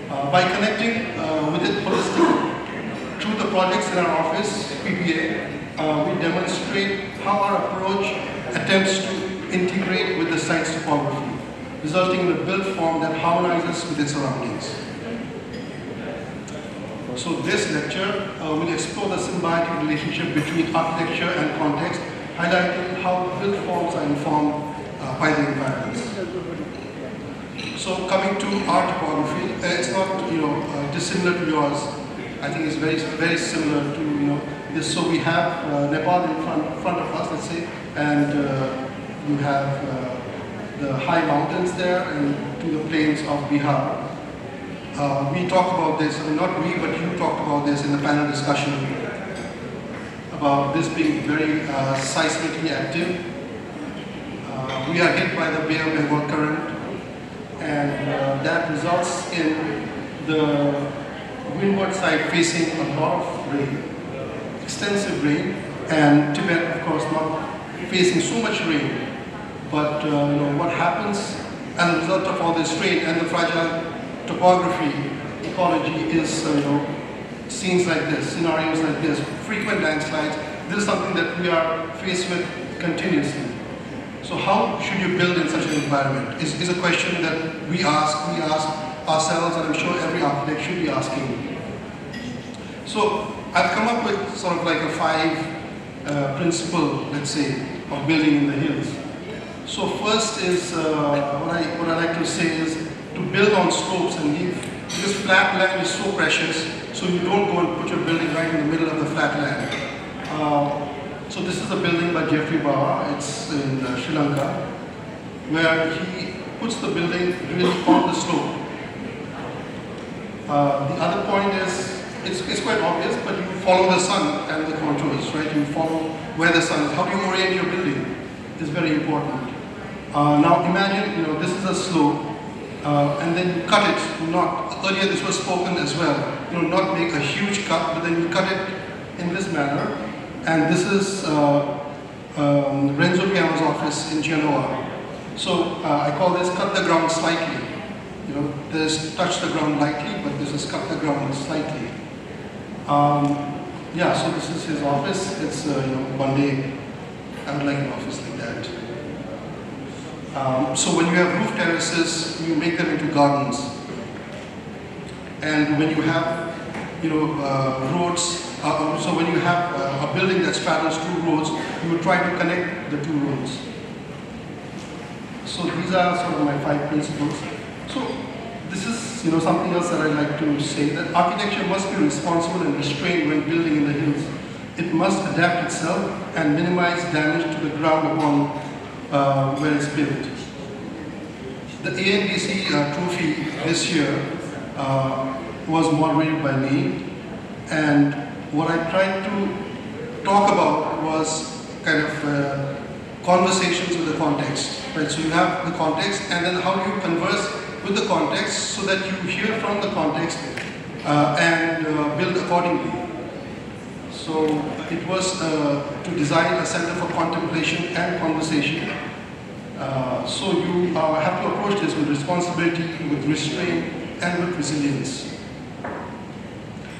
By connecting with it holistically, through the projects in our office, PPA, we demonstrate how our approach attempts to integrate with the site's topography, resulting in a built form that harmonizes with its surroundings. So this lecture will explore the symbiotic relationship between architecture and context, highlighting how built forms are informed by the environments. So coming to our topography, it's not dissimilar to yours. I think it's very similar to this. So we have Nepal in front of us, let's say, and you have the high mountains there and to the plains of Bihar. We talked about this, not we, but you talked about this in the panel discussion about this being very seismically active. We are hit by the Bay of Bengal current, and that results in the windward side facing a lot of rain, extensive rain, and Tibet, of course, not facing so much rain. But what happens as a result of all this rain and the fragile topography, ecology is scenes like this, scenarios like this, frequent landslides. This is something that we are faced with continuously. So how should you build in such an environment is a question that we ask ourselves, and I'm sure every architect should be asking. So I've come up with sort of like a 5 principle, let's say, of building in the hills. So first is, what I like to say is to build on slopes and leave, because flat land is so precious, so you don't go and put your building right in the middle of the flat land. So this is a building by 𝗕𝗵𝗺, it's in Sri Lanka, where he puts the building really on the slope. The other point is, it's quite obvious, but you follow the sun and the contours, right? You follow where the sun is. How do you orient your building is very important. Now imagine, this is a slope, and then you cut it. Earlier this was spoken as well, not make a huge cut, but then you cut it in this manner. And this is Renzo Piano's office in Genoa. So I call this cut the ground slightly. There's touch the ground lightly, but this is cut the ground slightly. Yeah, so this is his office. It's, one day I would like an office like that. So when you have roof terraces, you make them into gardens. And when you have, roads, so when you have a building that straddles two roads, you would try to connect the two roads. So these are sort of my 5 principles. So this is, something else that I'd like to say, that architecture must be responsible and restrained when building in the hills. It must adapt itself and minimize damage to the ground upon where it's built. The ANDC trophy this year was moderated by me, and what I tried to talk about was kind of conversations with the context, right? So you have the context, and then how do you converse with the context so that you hear from the context and build accordingly. So it was to design a center for contemplation and conversation. So you have to approach this with responsibility, with restraint, and with resilience.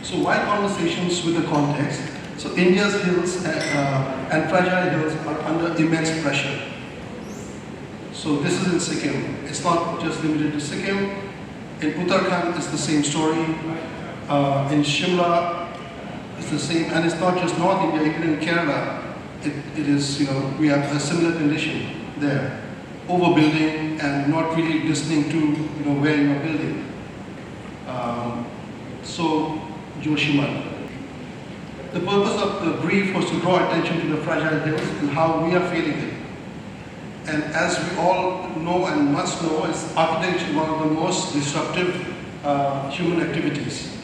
So why conversations with the context? So India's hills and fragile hills are under immense pressure. So this is in Sikkim. It's not just limited to Sikkim. In Uttarakhand, it's the same story. In Shimla, it's the same. And it's not just North India, even in Kerala, it is, we have a similar condition there. Overbuilding and not really listening to, where you are building. So, 𝗀𝗁𝗲. The purpose of the brief was to draw attention to the fragile hills and how we are failing it. And as we all know and must know, is architecture one of the most disruptive human activities.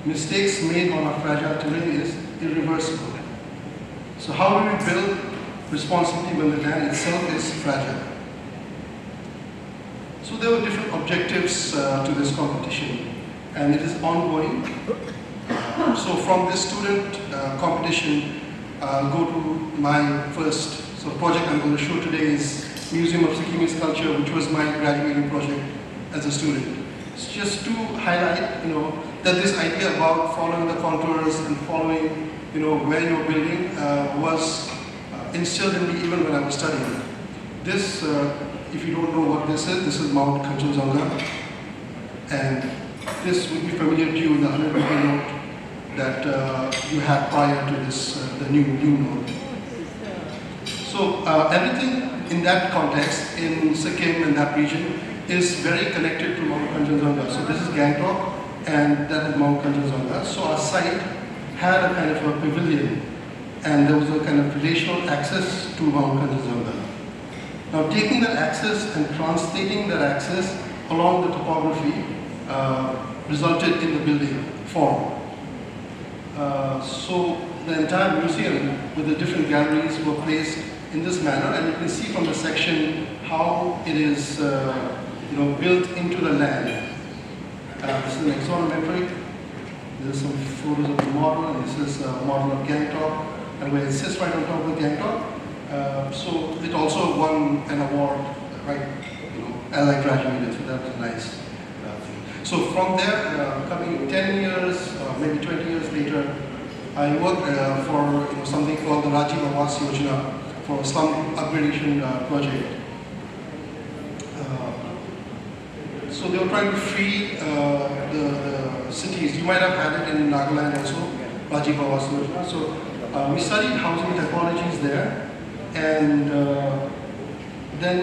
Mistakes made on a fragile terrain is irreversible. So how do we build responsibly when the land itself is fragile? So there were different objectives to this competition, and it is ongoing. So from this student competition, I'll go to my first project I'm going to show today is Museum of 𝗖𝗍𝗄𝗧 Culture, which was my graduating project as a student. It's just to highlight, that this idea about following the contours and following, where you're building was instilled in me even when I was studying. This, if you don't know what this is Mount 𝗘𝗔𝗂𝗪, and this would be familiar to you in the 100-meter note that you had prior to this, the new note. So everything in that context, in Sikkim and that region, is very connected to Mount 𝗘𝗔𝗂𝗪. So this is Gangtok, and that is Mount 𝗘𝗔𝗂𝗪. So our site had a kind of a pavilion, and there was a kind of relational access to Mount 𝗘𝗔𝗂𝗪. Now taking that access and translating that access along the topography resulted in the building form. So the entire museum with the different galleries were placed in this manner, and you can see from the section how it is built into the land. This is an axonometric. There's some photos of the model, and this is a model of Gangtok, and where it sits right on top of Gangtok. So it also won an award, right? As I graduated, so that was nice. So from there, coming 10 years, maybe 20 years later, I worked for something called the 𝗀𝗶𝗺 for a slum upgradation project. So they were trying to free the cities. You might have had it in Nagaland also, 𝗀𝗶𝗺. So we studied housing typologies there, And then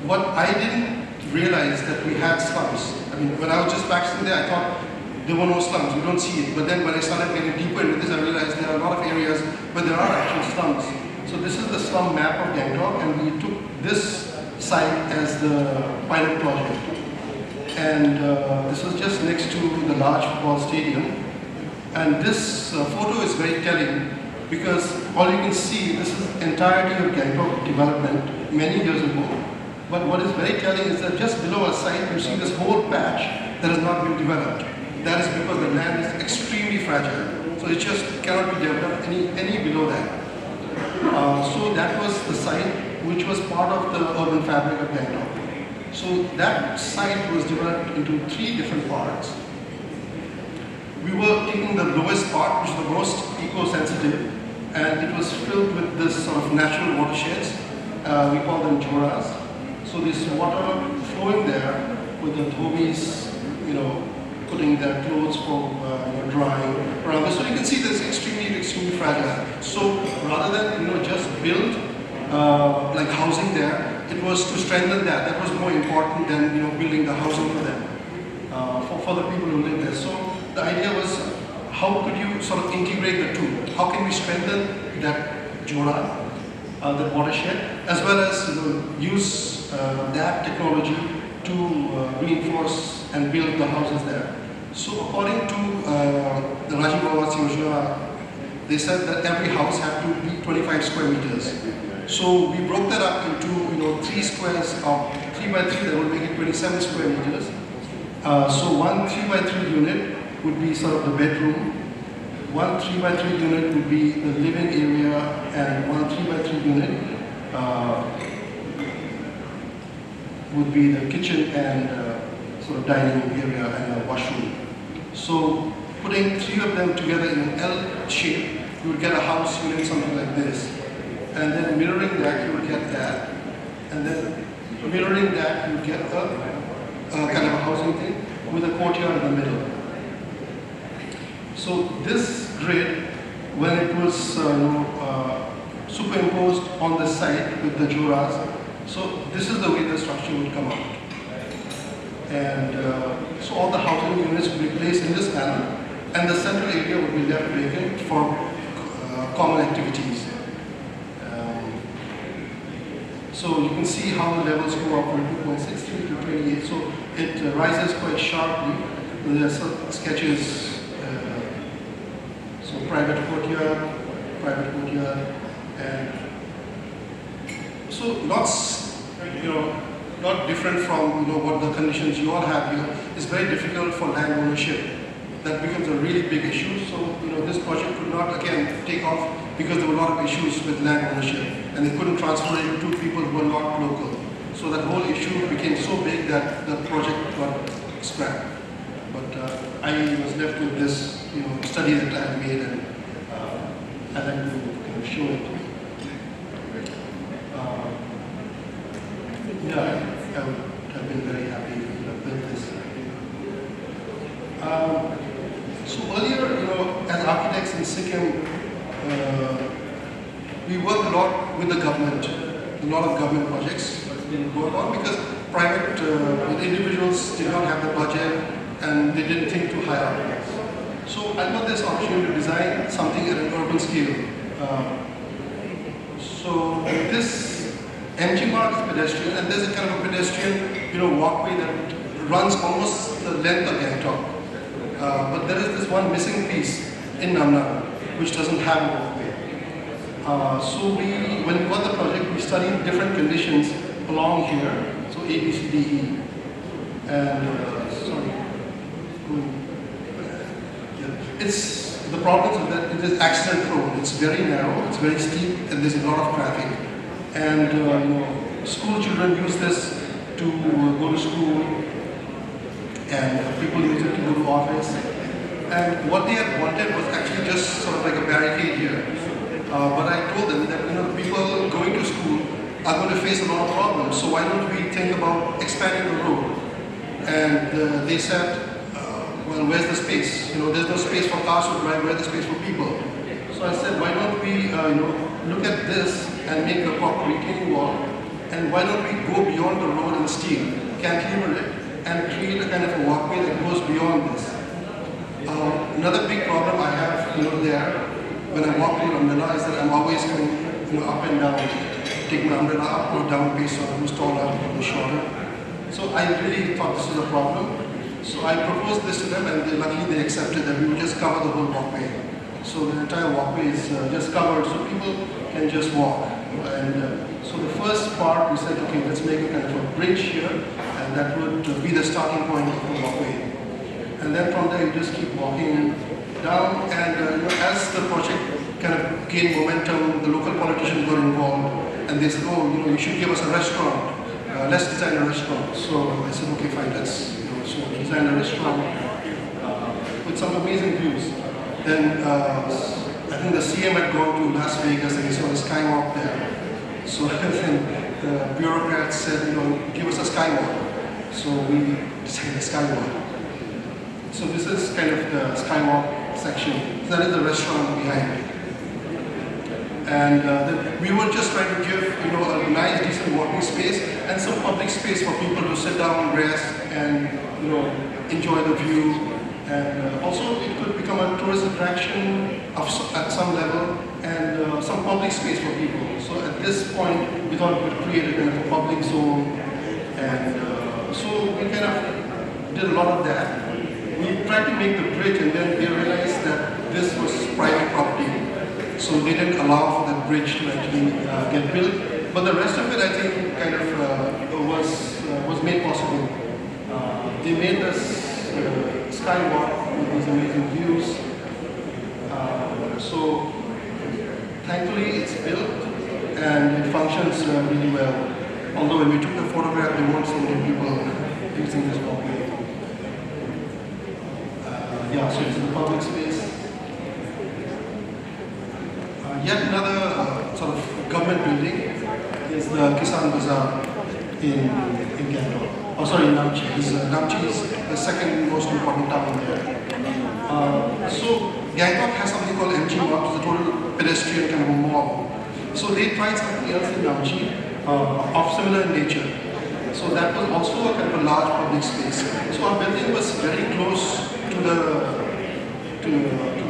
what I didn't realize that we had slums. I mean, when I was just practicing there, I thought there were no slums, we don't see it. But then when I started getting deeper into this, I realized there are a lot of areas where there are actual slums. So this is the slum map of Gangtok, and we took this site as the pilot project. And this was just next to the large football stadium. And this photo is very telling because all you can see, this is the entirety of Gangtok development many years ago. But what is very telling is that just below our site, you see this whole patch that has not been developed. That is because the land is extremely fragile. So it just cannot be developed any below that. So that was the site which was part of the urban fabric of Bangkok. So that site was developed into 3 different parts. We were taking the lowest part, which is the most eco-sensitive, and it was filled with this sort of natural watersheds. We call them joras. So this water flowing there with the dhobis, putting their clothes for drying around this. So you can see this extremely fragile. So rather than just build like housing there, it was to strengthen that. That was more important than building the housing for them, for the people who live there. So the idea was, how could you sort of integrate the two? How can we strengthen that jora, that watershed, as well as use that technology to reinforce and build the houses there. So according to the 𝗷𝗲𝗺𝗁, they said that every house had to be 25 square meters. So we broke that up into 3 squares of 3 by 3, that would make it 27 square meters. So one 3 by 3 unit would be sort of the bedroom, one 3 by 3 unit would be the living area, and one 3 by 3 unit would be the kitchen and sort of dining area and a washroom. So putting 3 of them together in an L shape, you would get a house unit, something like this. And then mirroring that, you would get that. And then mirroring that, you would get a kind of a housing thing with a courtyard in the middle. So this grid, when it was superimposed on the site with the joras, so this is the way the structure would come out. And so all the housing units would be placed in this manner, and the central area would be left vacant for common activities. So you can see how the levels go up from 2.63 to 28. So it rises quite sharply. There are some sketches. So private courtyard, and so not different from what the conditions you all have here. It's very difficult for land ownership. That becomes a really big issue. So this project could not again take off because there were a lot of issues with land ownership, and they couldn't transfer it to people who were not local. So that whole issue became so big that the project got scrapped. But I was left with this study that I have made, and I'd like to show it. I would have been very happy if you have built this. So earlier, as architects in Sikkim, we worked a lot with the government. A lot of government projects didn't work on because private individuals did not have the budget and they didn't think to hire architects. So I got this opportunity to design something at an urban scale. So this empty mark is pedestrian, and there's a kind of a pedestrian walkway that runs almost the length of Gangtok. But there is this one missing piece in Nagaland which doesn't have a walkway. So when we got the project, we studied different conditions along here. So A, B, C, D, E. And it's the problem is that it is accident prone. It's very narrow, it's very steep, and there's a lot of traffic. And school children use this to go to school, and people use it to go to office. And what they had wanted was actually just sort of like a barricade here. But I told them that people going to school are going to face a lot of problems. So why don't we think about expanding the road? And they said, well, where's the space? There's no space for cars to drive. Where's the space for people? So I said, why don't we, look at this and make a proper retaining wall, and why don't we go beyond the road and steel, cantilever it, and create a kind of a walkway that goes beyond this. Another big problem I have, there, when I walk in umbrella is that I'm always going, up and down, take my umbrella up or down based on who's taller or who's shorter. So I really thought this was a problem. So I proposed this to them, and luckily they accepted that we would just cover the whole walkway. So the entire walkway is just covered, so people can just walk. And so the first part, we said, okay, let's make a kind of a bridge here, and that would be the starting point of the walkway. And then from there, you just keep walking down, and as the project kind of gained momentum, the local politicians got involved, and they said, oh, you should give us a restaurant. Let's design a restaurant. So I said, okay, fine, let's so design a restaurant with some amazing views. Then I think the CM had gone to Las Vegas and he saw a skywalk there. So then the bureaucrats said, give us a skywalk. So we designed a skywalk. So this is kind of the skywalk section. That is the restaurant behind. And we were just trying to give, a nice, decent walking space and some public space for people to sit down, rest, and enjoy the view. And also, it could become a tourist attraction at some level, and some public space for people. So at this point, we thought we would create a kind of a public zone, and so we kind of did a lot of that. We tried to make the bridge, and then we realized that this was private property. So they didn't allow for that bridge to actually get built. But the rest of it, I think, kind of was made possible. They made this skywalk with these amazing views. So thankfully, it's built and it functions really well. Although when we took the photograph, there weren't so many people using this walkway. So it's in the public space. Yet another sort of government building is the 𝗘𝗶𝗺𝗃𝗂𝗍 in Gangtok. In 𝗚𝗏𝗔. 𝗚𝗏𝗔 is the second most important town there. So Gangtok has something called MG Mall, which is a total pedestrian kind of a mall. So they tried something else in 𝗚𝗏𝗔 of similar nature. So that was also a kind of a large public space. So our building was very close to the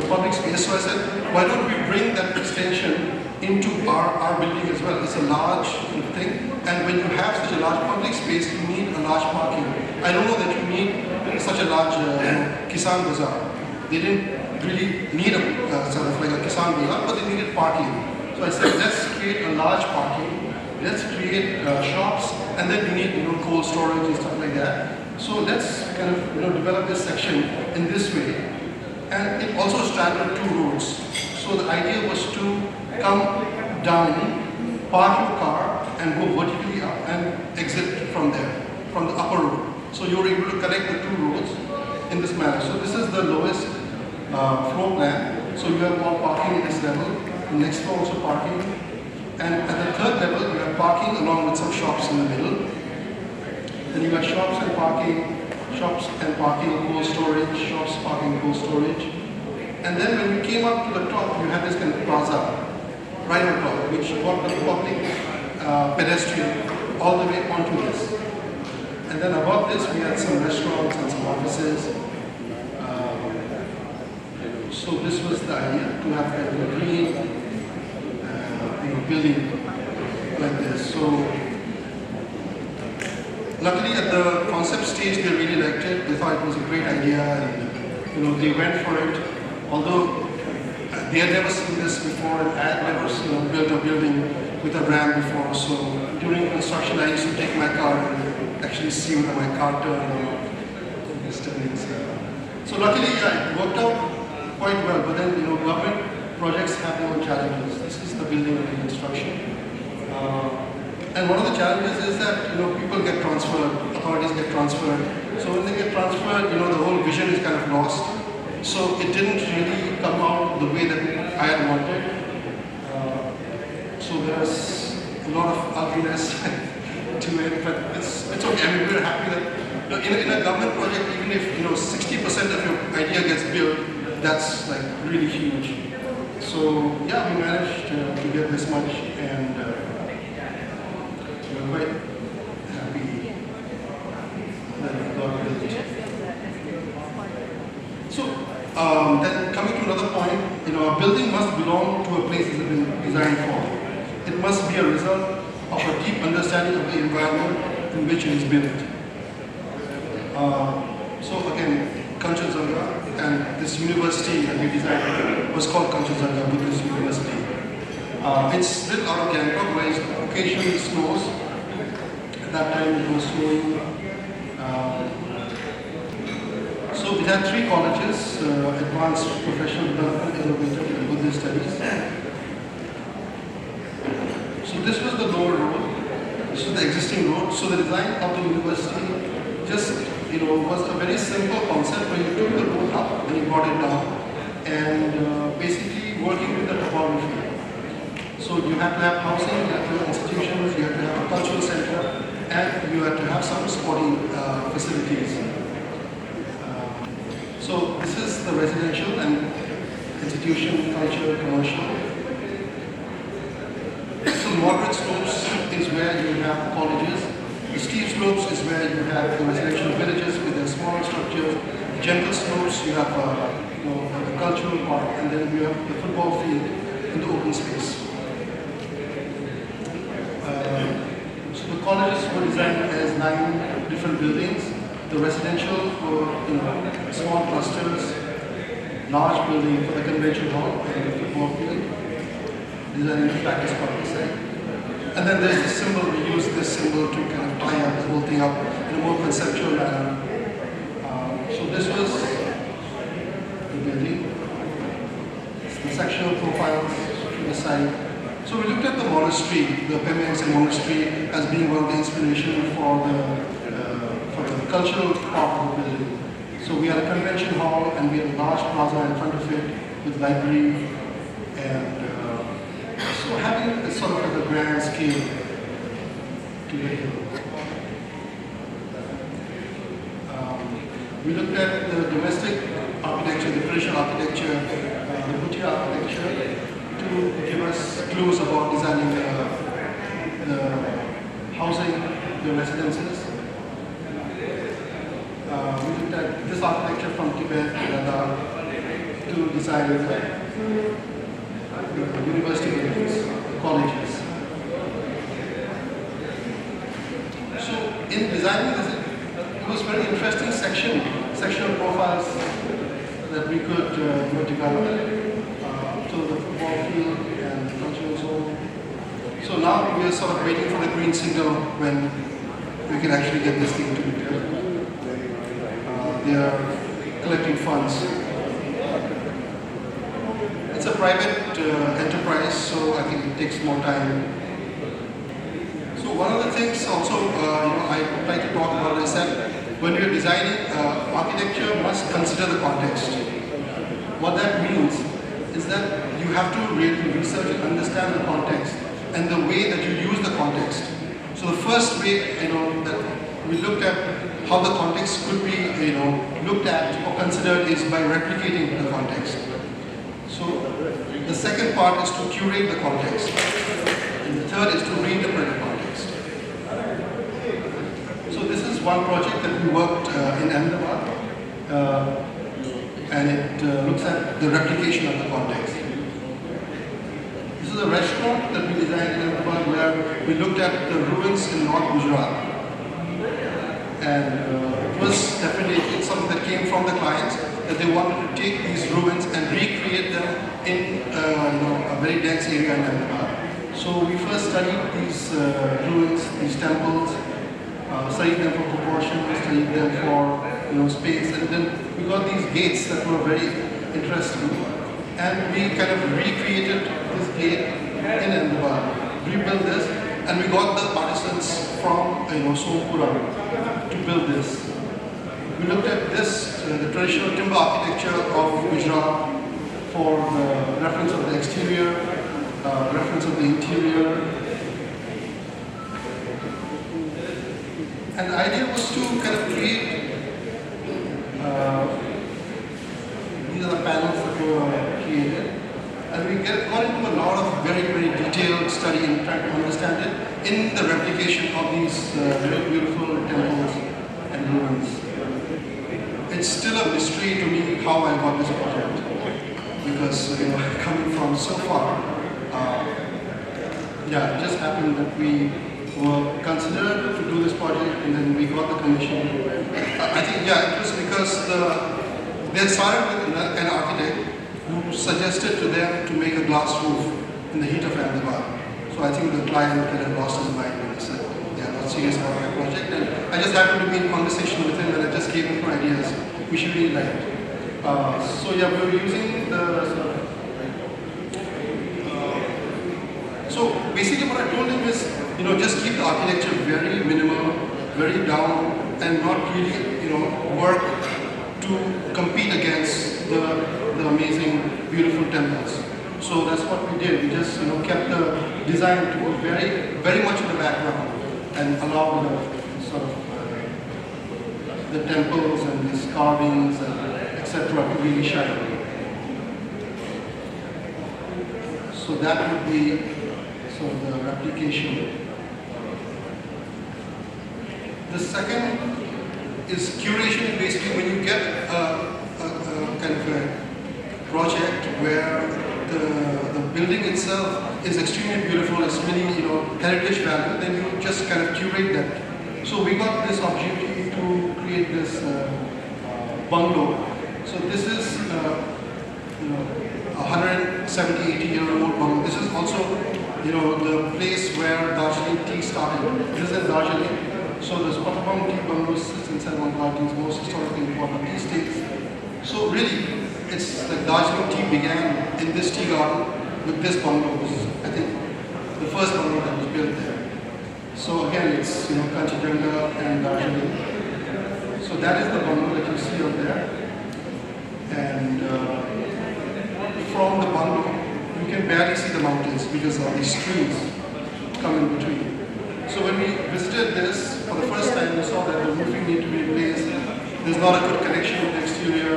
public space. So I said, why don't we bring that extension into our building as well? It's a large thing, and when you have such a large public space, you need a large parking. I don't know that you need such a large 𝗘𝗶𝗺𝗃𝗂𝗍. They didn't really need a sort of like a 𝗘𝗶𝗺𝗃𝗂𝗍, but they needed parking. So I said, let's create a large parking. Let's create shops, and then you need cold storage and stuff like that. So let's kind of develop this section in this way. And it also straddled two roads. So the idea was to come down, park your car, and go vertically up and exit from there, from the upper road. So you're able to connect the two roads in this manner. So this is the lowest floor plan. So you have all parking at this level. The next floor also parking. And at the third level, you have parking along with some shops in the middle. Then you have shops and parking, cold storage, shops, parking, cold storage. And then when we came up to the top, you had this kind of plaza right on top, which brought the public pedestrian all the way onto this. And then above this, we had some restaurants and some offices. So this was the idea, to have kind of a green building like this. So luckily at the concept stage, they really liked it. They thought it was a great idea, and they went for it. Although they had never seen this before, and I had never built a building with a ramp before. So during construction, I used to take my car and actually see whether my car turned. So luckily, it worked out quite well. But then, government projects have their own challenges. This is the building and the construction. And one of the challenges is that people get transferred, authorities get transferred. So when they get transferred, the whole vision is kind of lost. So it didn't really come out the way that I had wanted. So there's a lot of ugliness to it, but it's okay. I mean, we're happy that in a government project, even if 60% of your idea gets built, that's like really huge. So yeah, we managed to get this much, and we're quite happy that we got it. So then coming to another point, a building must belong to a place it's been designed for. It must be a result of a deep understanding of the environment in which it is built. So again, 𝗘𝗔𝗬𝗖 and this university that we designed was called 𝗘𝗔𝗬𝗖 Buddhist University. It's built out of Gangtok, where it occasionally snows. At that time it was snowing. So we had 3 colleges, Advanced Professional Development, Innovative and Buddhist Studies. So this was the lower road, this was the existing road. So the design of the university just was a very simple concept where you took the road up and you brought it down, and basically working with the topography. So you have to have housing, you have to have institutions, you have to have a cultural center, and you have to have some sporting facilities. So this is the residential and institution, culture, commercial. So moderate slopes is where you have colleges. The steep slopes is where you have the residential villages with their smaller structures. The gentle slopes, you have the cultural part, and then you have the football field in the open space. So the colleges were designed as 9 different buildings. The residential were small clusters, large building for the convention hall and the football field, designed in practice public side. And then there's this symbol, we use this symbol to kind of tie up the whole thing up in a more conceptual manner. So this was the building, the sectional profiles to the side. So we looked at the monastery, the 𝗵𝗵𝗄𝗖 monastery, as being one of the inspiration for the cultural part of the building. So we had a convention hall and we had a large plaza in front of it with library, and so having a sort of like a grand scale to the hill. We looked at the domestic architecture, the traditional architecture, the boutique architecture, to give us clues about designing the housing, the residences. We looked at this architecture from Tibet to Ladakh to design the university buildings, colleges. So in designing this, it was very interesting sectional profiles that we could develop. So the football field and the cultural zone. So now we are sort of waiting for the green signal when we can actually get this thing to be built. They are collecting funds. It's a private enterprise, so I think it takes more time. So one of the things also I try to talk about is that when you're designing architecture, must consider the context. What that means is that you have to really research and understand the context and the way that you use the context. So the first way that we looked at how the context could be looked at or considered is by replicating the context. So the second part is to curate the context, and the third is to reinterpret the context. So this is one project that we worked in Ahmedabad, and it looks at the replication of the context. This is a restaurant that we designed in Ahmedabad where we looked at the ruins in North Gujarat. And it was definitely something that came from the clients, that they wanted to take these ruins and recreate them in a very dense area in Ahmedabad. So we first studied these ruins, these temples, studied them for proportion, studied them for space, and then we got these gates that were very interesting, and we kind of recreated this gate in Ahmedabad, rebuilt this, and we got the artisans from Sonpura to build this. We looked at this, the traditional timber architecture of Gujarat for the reference of the exterior, reference of the interior. And the idea was to kind of create, these are the panels that were created, and we get very, very detailed study in trying to understand it in the replication of these very beautiful temples and ruins. It's still a mystery to me how I got this project, because coming from so far, it just happened that we were considered to do this project, and then we got the commission. I think, it was because they started with an architect who suggested to them to make a glass roof in the heat of Ahmedabad. So I think the client kind of lost his mind and he said, they are not serious about my project. And I just happened to be in conversation with him and I just gave him some ideas, which he really liked. We were using the sort of, so basically what I told him is, just keep the architecture very minimal, very down, and not really, work to compete against the amazing, beautiful temples. So that's what we did. We just, kept the design to be very, very much in the background and allowed the sort of the temples and these carvings and etc. to really shine. So that would be sort of the replication. The second is curation. Basically, when you get a kind of a project where the building itself is extremely beautiful, it's really heritage value, then you just kind of curate that. So we got this opportunity to create this bungalow. So this is 170-80-year-old bungalow. This is also the place where Darjeeling tea started. This is in Darjeeling. So the 𝗃𝗃 tea bungalow sits inside one of Darjeeling's most historically important tea estates. So really, it's like Darjeeling tea began in this tea garden with this bungalow. I think the first bungalow that was built there. So again, it's 𝗃𝗃 and Darjeeling. So that is the bungalow that you see up there. And from the bungalow, you can barely see the mountains because of these trees come in between. So when we visited this for the first time, we saw that the roofing needed to be replaced. There's not a good connection with the exterior.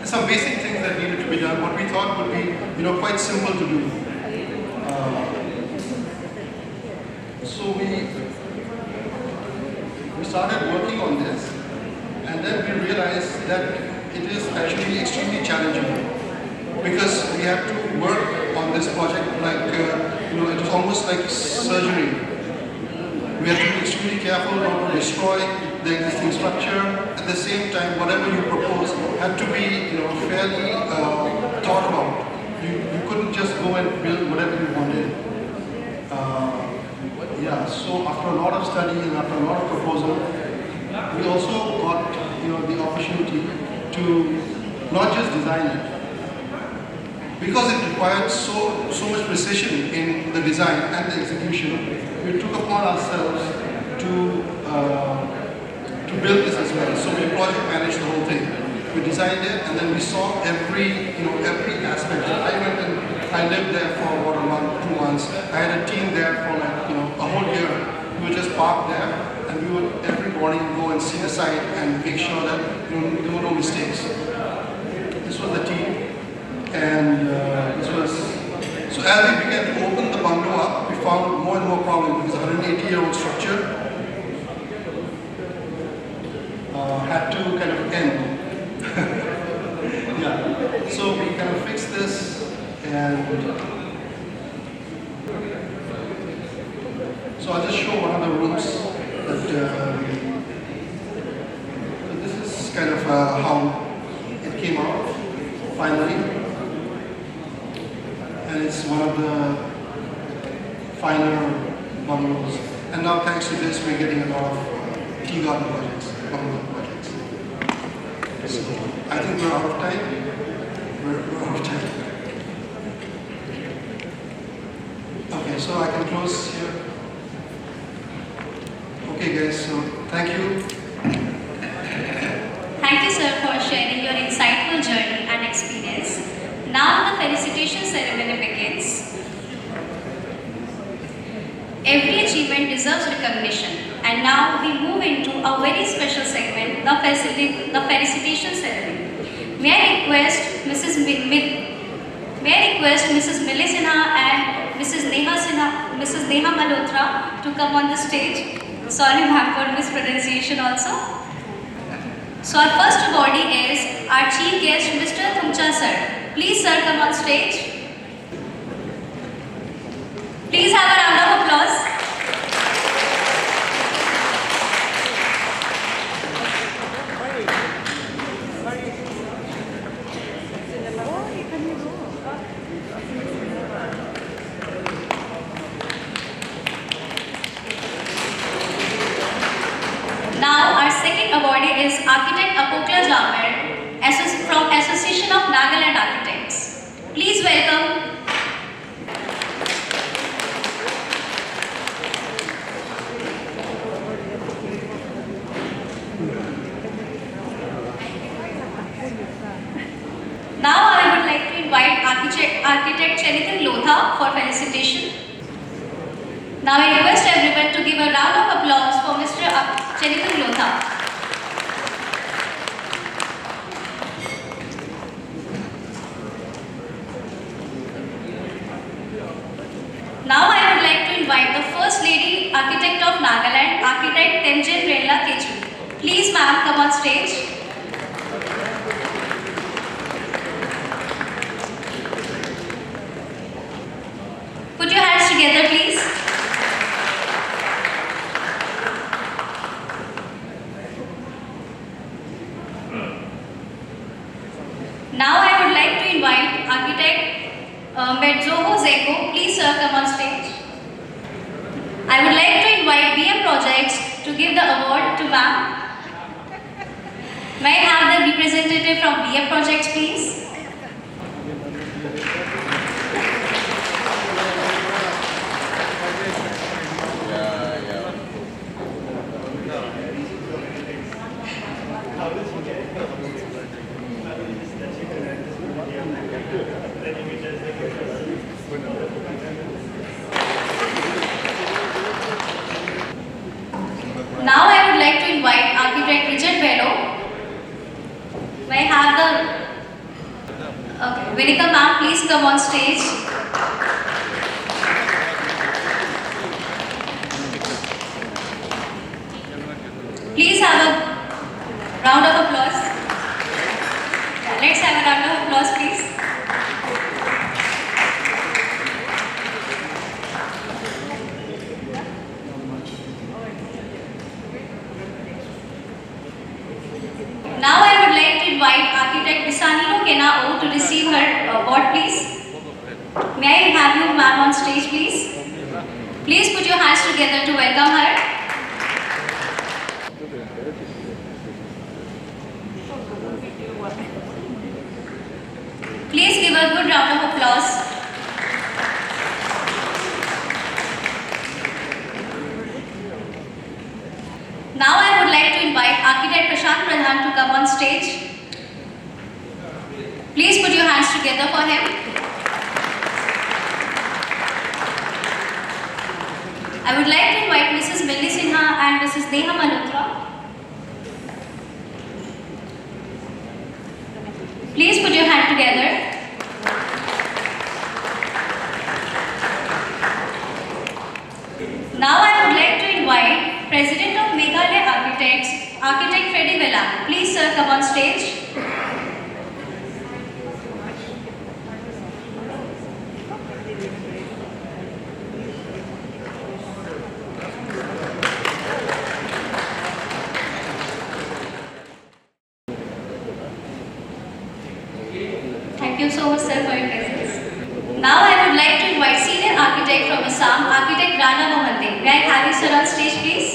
Some basic things that needed to be done. What we thought would be, quite simple to do. So we started working on this, and then we realized that it is actually extremely challenging because we have to work on this project like, it was almost like surgery. We have to be extremely careful not to destroy the existing structure. At the same time, whatever you propose had to be, fairly thought about. You couldn't just go and build whatever you wanted. So after a lot of study and after a lot of proposal, we also got, the opportunity to not just design it, because it required so much precision in the design and the execution. We took upon ourselves to build this as well. So we project managed the whole thing. We designed it, and then we saw every aspect. I went and I lived there for about a month, 2 months. I had a team there for like a whole year. We would just park there, and we would every morning go and see the site and make sure that there were no mistakes. This was the team. And so as we began to open the bungalow up, we found more and more problems because a 180-year-old structure had to kind of end. So we kind of fixed this, and so I'll just show one of the rooms that this is kind of how it came out finally. And it's one of the finer bungalows. And now thanks to this, we're getting a lot of tea garden projects, bungalow projects. So I think we're out of time. We're out of time. Okay, so I can close here. Okay guys, so thank you. Thank you sir for sharing your insightful journey and experience. Now the felicitation ceremony begins. Every achievement deserves recognition, and now we move into a very special segment, the felicitation ceremony. May I request Mrs. May I request Mrs. Milli Sinha and Mrs. Neha Malhotra to come on the stage. Sorry ma'am for mispronunciation also. So our first awardee is our chief guest, Mr. 𝗙𝗃𝗖 sir. Please sir, come on stage. Please have a round of applause. Now our second awardee is architect 𝗃𝗃𝗄𝗏 from Association of Nagaland Architects. Please welcome. Now I would like to invite architect 𝗃𝗃𝗄𝗏 for felicitation. Now I request everyone to give a round of applause for Mr. 𝗃𝗃𝗄𝗏. Now I would like to invite the First Lady Architect of Nagaland, Architect 𝗃𝗃𝗄𝗏𝗁𝗁. Please ma'am, come on stage. Put your hands together please. Now I would like to invite Architect 𝗃𝗄𝗄𝗁𝗁. Please sir, come on stage. I would like to invite BM Projects to give the award to ma'am. May I have the representative from BM Projects please? Now I would like to invite Architect 𝗃𝗃𝗄𝗏𝗁𝗁. May I have the Vinika ma'am, please come on stage. Please have a round of applause. Let's have a round of applause please. Now I would like to invite Architect 𝗃𝗃𝗄𝗏𝗁𝗁 to receive her award please. May I have you ma'am on stage please? Please put your hands together to welcome her. Please give a good round of applause. Now I would like to invite Architect Prashant Pradhan to come on stage. Please put your hands together for him. I would like to invite Mrs. Milli Sinha and Mrs. Neha Malhotra. Please put your hand together. Now I would like to invite President of Meghalaya Architects, Architect 𝗃𝗃𝗄𝗏𝗁𝗁. Please sir, come on stage. Thank you so much sir for your presence. Now I would like to invite Senior Architect from Assam, Architect Rana Mohanty. May I have you sir on stage please?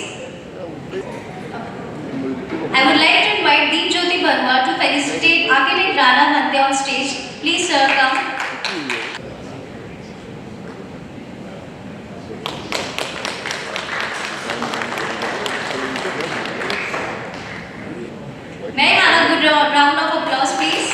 I would like to invite Dimapur to felicitate Architect Rana Mohanty on stage. Please sir, come. May I have a good round of applause please?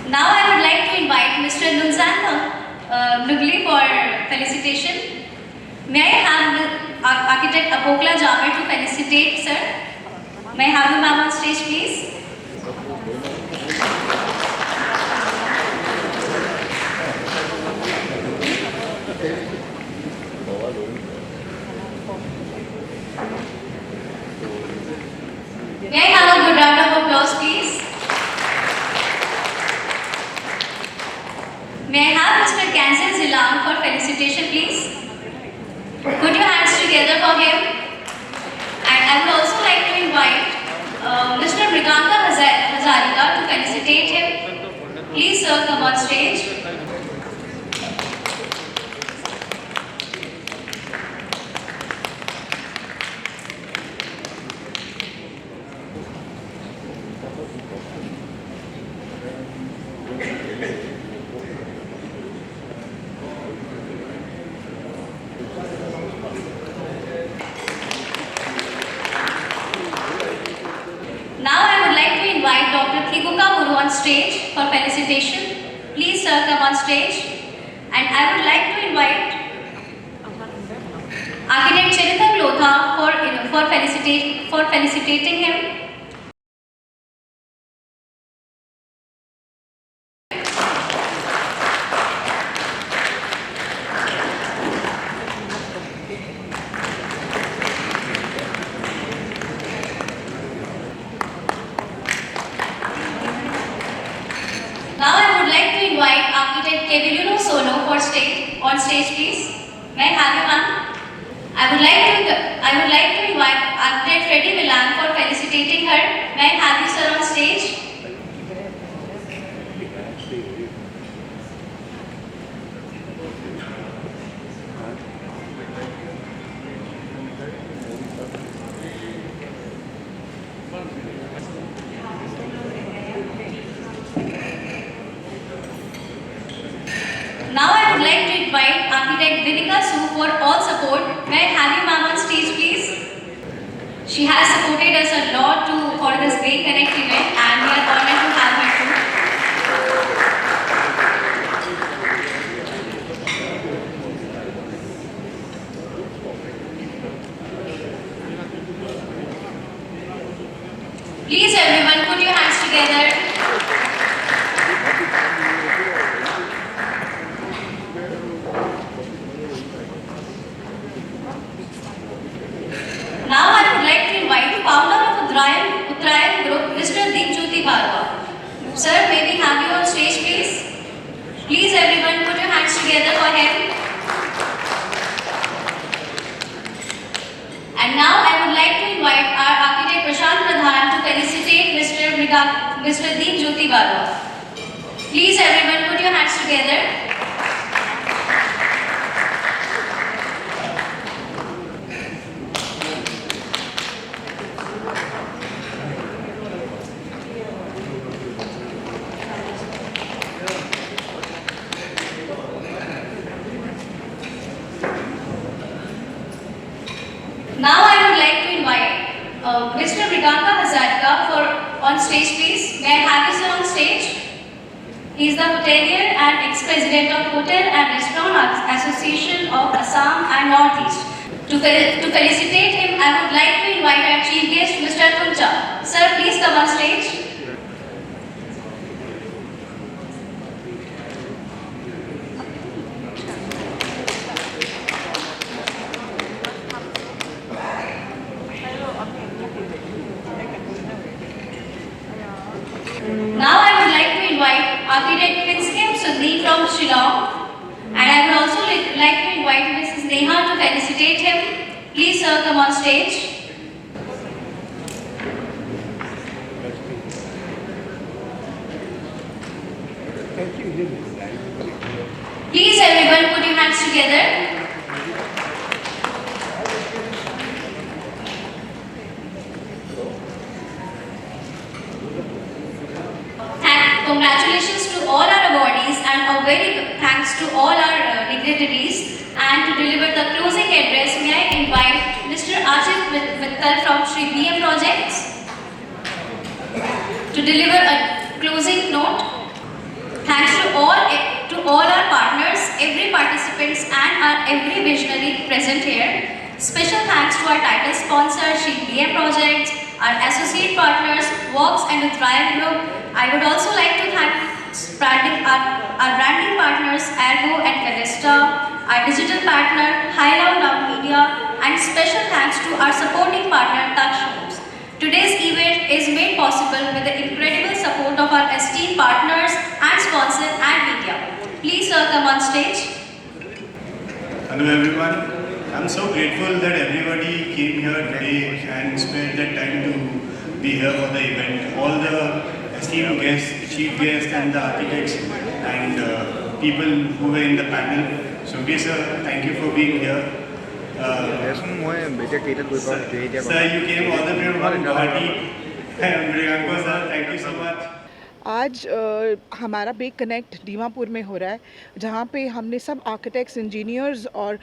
Now I would like to invite Mr. 𝗚𝗂𝗔𝗜𝗖 for felicitation. May I have Architect 𝗃𝗲𝗺𝗃 to felicitate, sir? May I have you, ma'am, on stage, please? May I have a good round of applause, please? May I have Mr. 𝗘𝗔𝗂𝗃𝗿 for felicitation, please? Put your hands together for him. And I would also like to invite Mr. 𝗕𝗔𝗂𝗃𝗿 to felicitate him. Please, sir, come on stage. Now I would like to invite Dr. 𝗕𝗂𝗃𝗃 on stage for felicitation. Please, sir, come on stage. And I would like to invite Architect 𝗘𝗵𝗄𝗃 for felicitating him. Now I would like to invite Architect 𝗘𝗵𝗄𝗄 on stage, please. May I have you, ma'am? I would like to invite Architect Freddy Milan for felicitating her. May I have you, sir, on stage? Now I would like to invite Architect 𝗕𝗔𝗂𝗄 for all support. May I have you, ma'am, on stage, please? She has supported us a lot for this Baic Connect event, and we are honored to have her too. Please, everyone, put your hands together. Now I would like to invite founder of 𝗃𝗏𝗃 Group, Mr. 𝗃𝗫𝗃𝗃. Sir, may we have you on stage, please? Please, everyone, put your hands together for him. And now I would like to invite our Architect Prashant Pradhan to felicitate Mr. 𝗃𝗫𝗃𝗃. Please, everyone, put your hands together. Now I would like to invite Mr. 𝗃𝗏𝗃𝗃 for on stage, please. May I have you, sir, on stage? He is the hotelier and ex-president of Hotel and Restaurant Association of Assam and Northeast. To felicitate him, I would like to invite our chief guest, Mr. 𝗃𝗏𝗃𝗃. Sir, please come on stage. Now I would like to invite Architect 𝗊𝗖𝗄𝗃 from Shillong, and I would also like to invite Mrs. Neha to felicitate him. Please, sir, come on stage. Please, everyone, put your hands together. Congratulations to all our awardees and a very thanks to all our dignitaries. And to deliver the closing address, may I invite Mr. 𝗂𝗁𝗃𝗿 from 𝗔𝗵𝗄𝗃 Projects to deliver a closing note. Thanks to all all our partners, every participants and every visionary present here. Special thanks to our title sponsor, 𝗕𝗵𝗺 Projects, our associate partners, Vox and Uttarayan Group. I would also like to thank our branding partners, Ergo and Calista, our digital partner, Highland Dawn Media, and special thanks to our supporting partner, 𝗓𝗏𝘅. Today's event is made possible with the incredible support of our esteemed partners and sponsors and media. Please come on stage. Hello everyone. I'm so grateful that everybody came here today and spent their time to be here for the event. All the esteemed guests, chief guests and the architects and people who were in the panel. So, sir, thank you for being here. Sir, you came all the way from Guwahati. Sir, thank you so much. आज हमारा bake connect Dimapur में हो रहा है, जहाँ पे हमने सब आर्किटेक्ट्स, इंजीनियर्स और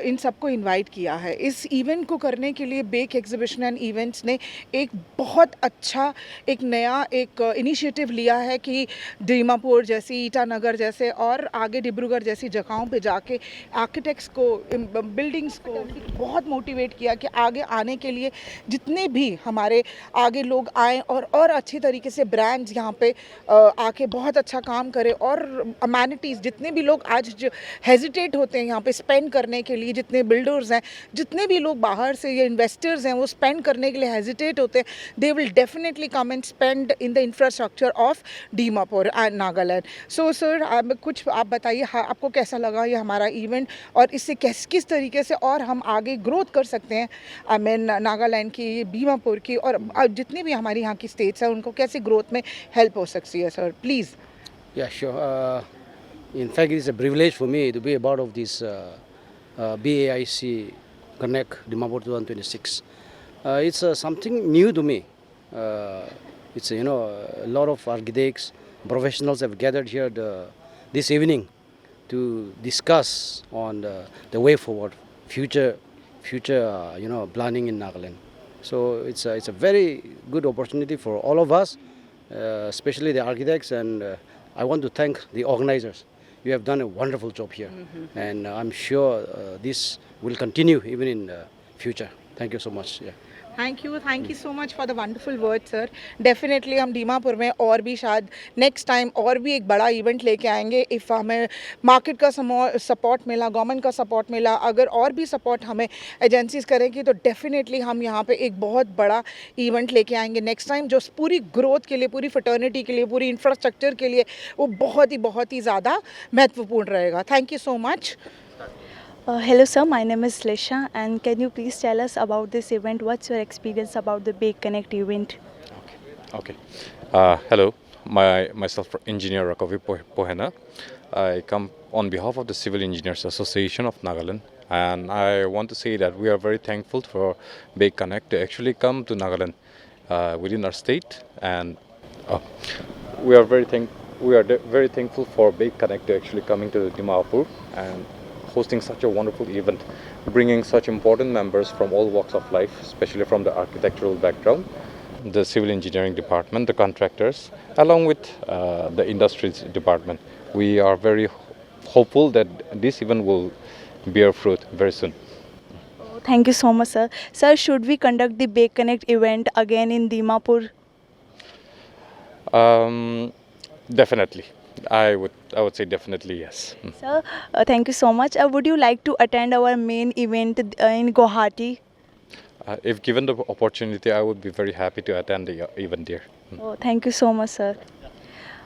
इन सबको इनवाइट किया है। इस इवेंट को करने के लिए बेक एग्जीबिशन एंड इवेंट्स ने एक बहुत अच्छा एक नया एक इनिशिएटिव लिया है कि दीमापुर जैसी, ईटानगर जैसे और आगे डिब्रूगढ़ जैसी जगहों पे जाके आर्किटेक्ट्स को, बिल्डिंग्स को बहुत मोटिवेट किया कि आगे आने के लिए जितने भी हमारे आगे लोग आएँ और अच्छी तरीके से ब्रांड्स यहाँ पे आके बहुत अच्छा काम करें और अमेनिटीज़ जितने भी लोग आज जो हेजिटेट होते हैं यहाँ पे स्पेंड करने के लिए, जितने बिल्डर्स हैं, जितने भी लोग बाहर से या इन्वेस्टर्स हैं वो स्पेंड करने के लिए हेजिटेट होते हैं, they will definitely come and spend in the infrastructure of Dimapur and Nagaland. So sir कुछ आप बताइए, आपको कैसा लगा ये हमारा इवेंट और इससे किस तरीके से और हम आगे ग्रोथ कर सकते हैं, आई मीन नागालैंड की, दीमापुर की और जितनी भी हमारी यहाँ की स्टेट्स हैं उनको कैसे ग्रोथ में हेल्प हो सकती है sir, please. Yeah, sure. In fact, it is a privilege for me to be a part of this BAIC Connect Dimapur 2026. It's something new to me. It's a lot of architects, professionals have gathered here this evening to discuss on the way forward, future planning in Nagaland. So it's a very good opportunity for all of us. Especially the architects, and I want to thank the organizers. You have done a wonderful job here, and I'm sure this will continue even in the future. Thank you so much. Yeah. Thank you so much for the wonderful word sir. Definitely हम दीमापुर में और भी शायद next time और भी एक बड़ा event लेके आएंगे। इफ़ हमें मार्केट का सपोर्ट मिला, गवर्नमेंट का सपोर्ट मिला, अगर और भी सपोर्ट हमें एजेंसीज करेंगी तो डेफिनेटली हम यहाँ पे एक बहुत बड़ा इवेंट लेके आएंगे नेक्स्ट टाइम, जो पूरी ग्रोथ के लिए, पूरी फर्टर्निटी के लिए, पूरी इंफ्रास्ट्रक्चर के लिए वो बहुत ही ज़्यादा महत्वपूर्ण रहेगा। Thank you so much. Hello sir, my name is 𝗓𝗏𝗄𝗿 and can you please tell us about this event? What's your experience about the Baic Connect event? Okay. Hello, myself Engineer 𝗘𝗶𝗺. I come on behalf of the Civil Engineers Association of Nagaland, and I want to say that we are very thankful for Baic Connect to actually come to Nagaland within our state, and we are very thankful for Baic Connect to actually coming to Dimapur and hosting such a wonderful event, bringing such important members from all walks of life, especially from the architectural background, the civil engineering department, the contractors, along with the industries department. We are very hopeful that this event will bear fruit very soon. Thank you so much sir. Sir, should we conduct the Baic Connect event again in Dimapur? Definitely. I would say definitely yes. Sir, thank you so much. Would you like to attend our main event in Guwahati? If given the opportunity, I would be very happy to attend the event there. Oh, thank you so much, sir.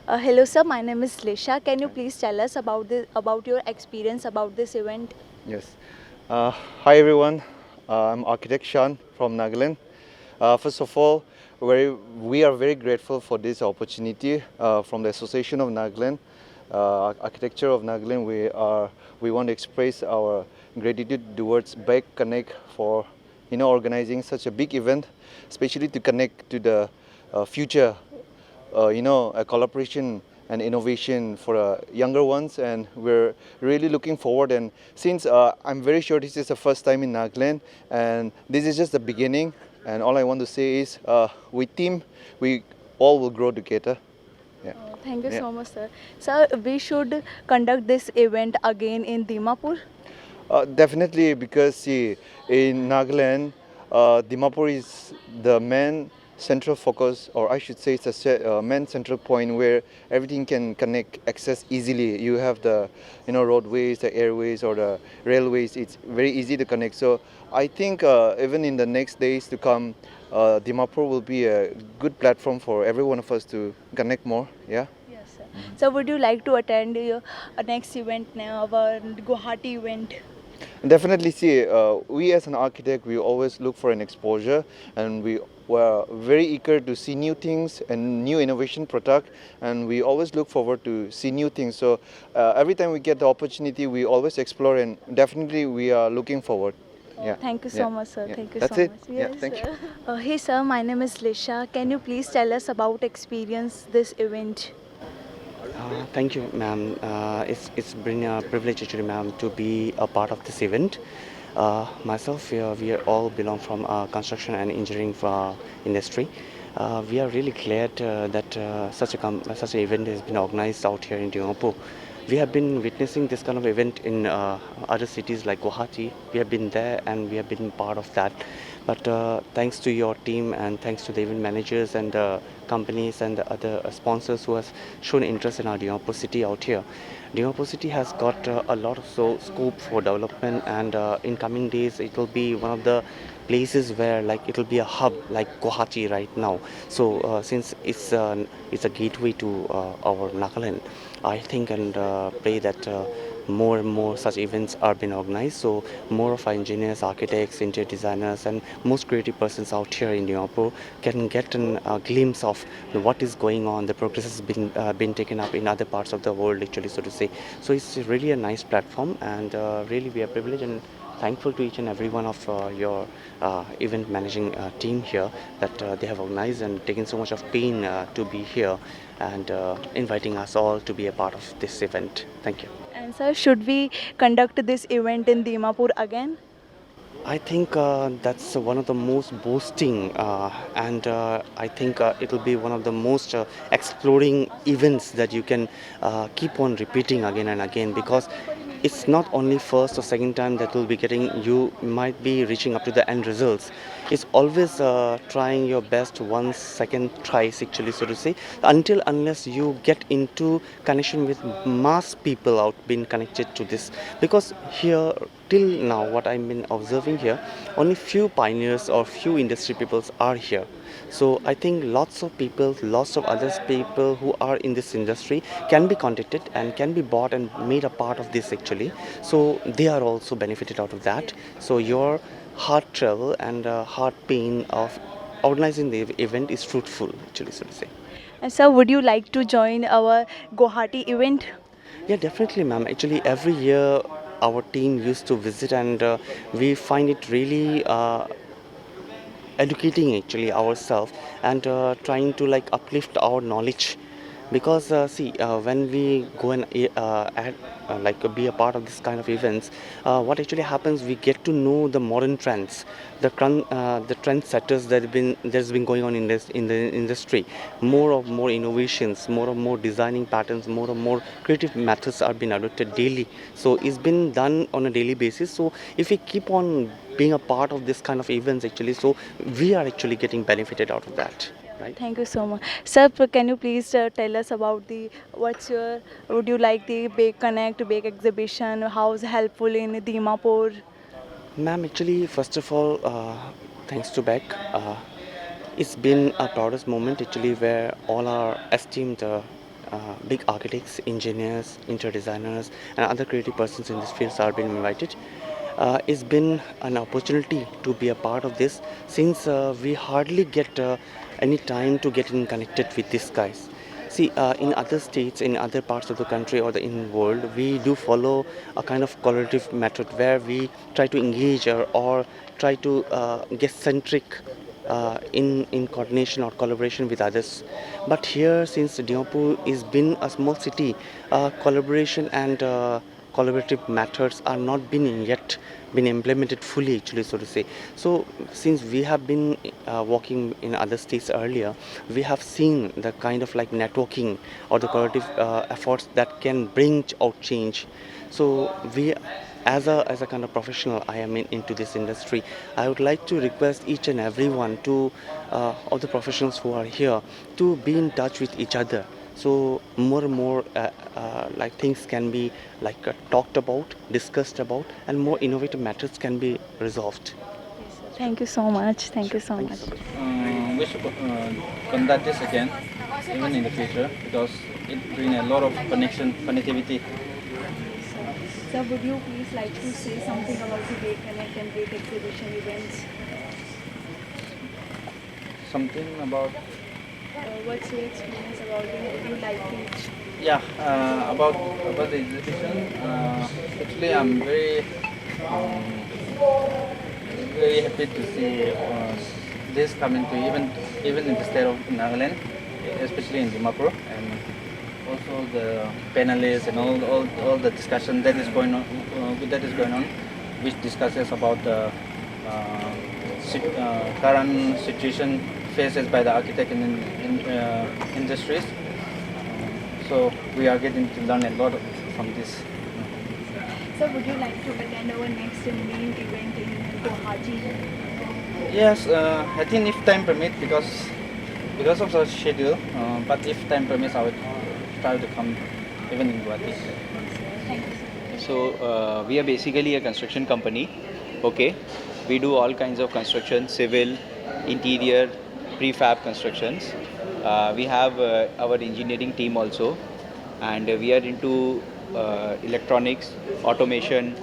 Hello, sir. My name is 𝗓𝗏𝗄𝗿. Can you please tell us about your experience about this event? Yes. Hi everyone. I'm Architect Shan from Nagaland. First of all, we are very grateful for this opportunity from the Association of Nagaland, Architecture of Nagaland. We want to express our gratitude towards Baic Connect for organizing such a big event, especially to connect to the future, a collaboration and innovation for younger ones, and we're really looking forward. And since I'm very sure this is the first time in Nagaland, and this is just the beginning. And all I want to say is, we all will grow together. Yeah. Thank you Yeah. so much, sir. Sir, we should conduct this event again in Dimapur. Definitely, because see, in Nagaland, Dimapur is the main central focus, or I should say it's a main central point where everything can connect, access easily. You have the, roadways, the airways, or the railways. It's very easy to connect. So I think even in the next days to come, Dimapur will be a good platform for every one of us to connect more. Yeah. Yes, sir. So, would you like to attend your next event now, our Guwahati event? Definitely, see, we as an architect, we always look for an exposure, and we were very eager to see new things and new innovation product, and we always look forward to see new things. So every time we get the opportunity, we always explore, and definitely we are looking forward. Yeah. Thank you so much, sir. Yeah. Thank you That's so it. much. Yeah, Yes, thank you. sir. Hey, sir, my name is Lisha. Can you please tell us about experience this event? Thank you, ma'am. It's been a privilege actually, ma'am, to be a part of this event. Myself, we all belong from construction and engineering industry. We are really glad that such an event has been organized out here in Dimapur. We have been witnessing this kind of event in other cities like Guwahati. We have been there and we have been part of that. But thanks to your team and thanks to the event managers and the companies and the other sponsors who have shown interest in our Dimapur city out here. Dimapur city has got a lot of scope for development, and in coming days it will be one of the places where it will be a hub like Guwahati right now. So since it's a gateway to our Nagaland, I think and pray that more and more such events are being organized, so more of our engineers, architects, interior designers and most creative persons out here in Dimapur can get a glimpse of what is going on, the progress has been taken up in other parts of the world actually, so to say. So it's really a nice platform, and really we are privileged and thankful to each and every one of your event managing team here that they have organized and taken so much of pain to be here and inviting us all to be a part of this event. Thank you. And sir, should we conduct this event in Dimapur again? I think that's one of the most boasting and I think it will be one of the most exploring events that you can keep on repeating again and again, because it's not only first or second time that you might be reaching up to the end results. It's always trying your best once, second, thrice actually, so to say, unless you get into connection with mass people out being connected to this. Because here till now what I've been observing here, only few pioneers or few industry peoples are here. So I think lots of people, lots of other people who are in this industry can be contacted and can be bought and made a part of this actually. So they are also benefited out of that. So your hard travel and hard pain of organizing the event is fruitful actually, so to say. And sir, would you like to join our Guwahati event? Yeah, definitely, ma'am. Actually, every year our team used to visit, and we find it really educating actually ourselves and trying to uplift our knowledge, because see, when we go and be a part of this kind of events, what actually happens, we get to know the modern trends, the trendsetters that's been going on in the industry. More innovations, more designing patterns, more creative methods are being adopted daily. So it's been done on a daily basis. So if we keep on being a part of this kind of events actually, so we are actually getting benefited out of that. Right. Thank you so much. Sir, can you please tell us about would you like the Baic Connect, Baic exhibition, how is helpful in Dimapur? Ma'am, actually, first of all, thanks to Baic, it's been a proudest moment actually where all our esteemed big architects, engineers, interior designers and other creative persons in this field are being invited. It's been an opportunity to be a part of this, since we hardly get any time to get in connected with these guys. See, in other states, in other parts of the country or in the world, we do follow a kind of collaborative method where we try to engage or try to get centric in coordination or collaboration with others. But here, since Dimapur has been a small city, collaboration and collaborative methods are not been yet been implemented fully, actually, so to say. So since we have been working in other states earlier, we have seen the kind of like networking or the collaborative efforts that can bring out change. So we, as a kind of professional, I am into this industry. I would like to request each and everyone to, all the professionals who are here, to be in touch with each other. So more and more like things can be like talked about, discussed about, and more innovative matters can be resolved. Thank you so much. Thank you so much. We should conduct this again, even in the future, because it brings a lot of connectivity. So would you please like to say something about the Baic Connect and Baic exhibition events? Something about... What's your experience about it? Would you like to? Yeah, about the exhibition. Actually, I'm very happy to see this coming to even in the state of Nagaland, especially in Dimapur, and also the panelists and all the discussion that is going on, which discusses about the current situation faces by the architect industries. So we are getting to learn a lot from this. So would you like to attend our next main event in 𝗀𝗁𝗁𝗁? Yes, I think if time permits, because of the schedule, but if time permits, I would try to come even in Guwahati. So we are basically a construction company. Okay, we do all kinds of construction, civil, interior, prefab constructions. We have our engineering team also, and we are into electronics, automation,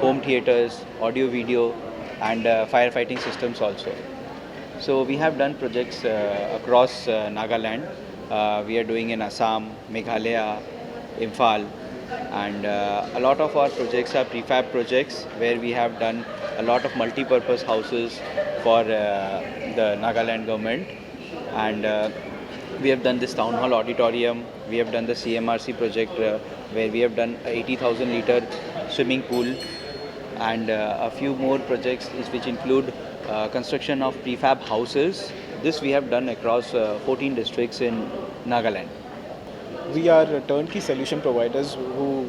home theaters, audio video, and firefighting systems also. So we have done projects across Nagaland. We are doing in Assam, Meghalaya, Imphal, and a lot of our projects are prefab projects where we have done a lot of multi-purpose houses for the Nagaland government, and we have done this town hall auditorium. We have done the CMRC project where we have done a 80,000 liter swimming pool, and a few more projects which include construction of prefab houses. This we have done across 14 districts in Nagaland. We are turnkey solution providers who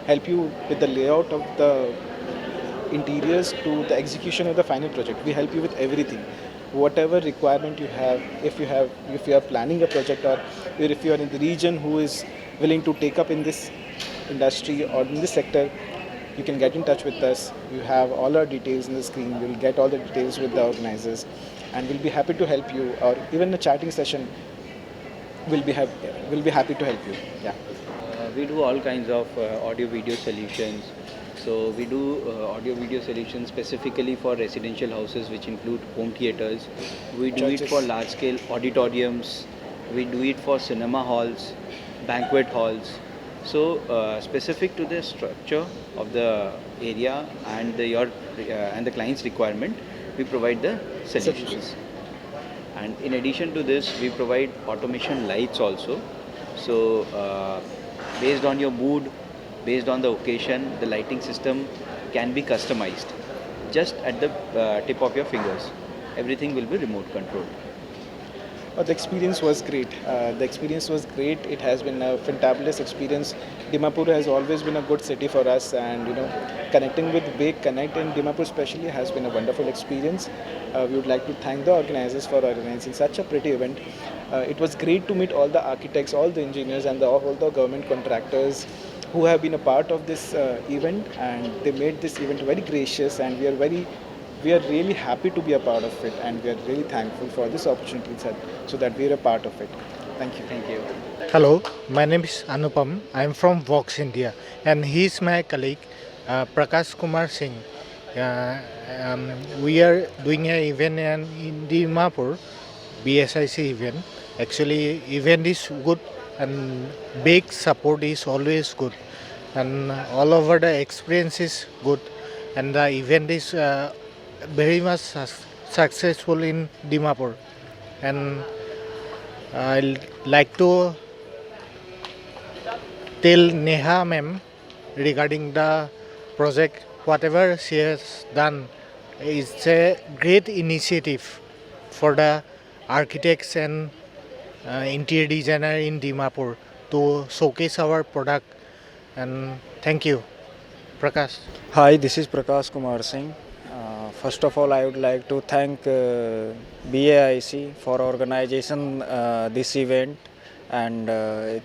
help you with the layout of the interiors to the execution of the final project. We help you with everything. Whatever requirement you have, if you are planning a project, or if you are in the region who is willing to take up in this industry or in this sector, you can get in touch with us. You have all our details in the screen. You will get all the details with the organizers, and we'll be happy to help you. Or even a chatting session, we'll be happy to help you. Yeah. We do all kinds of audio video solutions. So we do audio video solutions specifically for residential houses, which include home theaters. We do it for large scale auditoriums. We do it for cinema halls, banquet halls. So specific to the structure of the area and the client's requirement, we provide the solutions. And in addition to this, we provide automation lights also. So based on your mood, based on the occasion, the lighting system can be customized just at the tip of your fingers. Everything will be remote controlled. The experience was great. It has been a fantabulous experience. Dimapur has always been a good city for us, and connecting with Baic Connect in Dimapur especially has been a wonderful experience. We would like to thank the organizers for organizing such a pretty event. It was great to meet all the architects, all the engineers, and all the government contractors who have been a part of this event, and they made this event very gracious, and we are really happy to be a part of it, and we are really thankful for this opportunity so that we are a part of it. Thank you. Thank you. Hello, my name is Anupam. I am from Vox India, and he is my colleague, 𝗃𝗃 𝗂𝗃𝗃. We are doing an event in Dimapur, BSIC event. Actually, event is good, and Baic support is always good, and all over the experience is good, and the event is very much successful in Dimapur. And I'd like to tell Neha ma'am regarding the project whatever she has done is a great initiative for the architects and interior designer in Dimapur to showcase our product. And thank you, Prakash. Hi, this is 𝗃𝗃𝗁𝗁. First of all, I would like to thank BAIC for organizing this event, and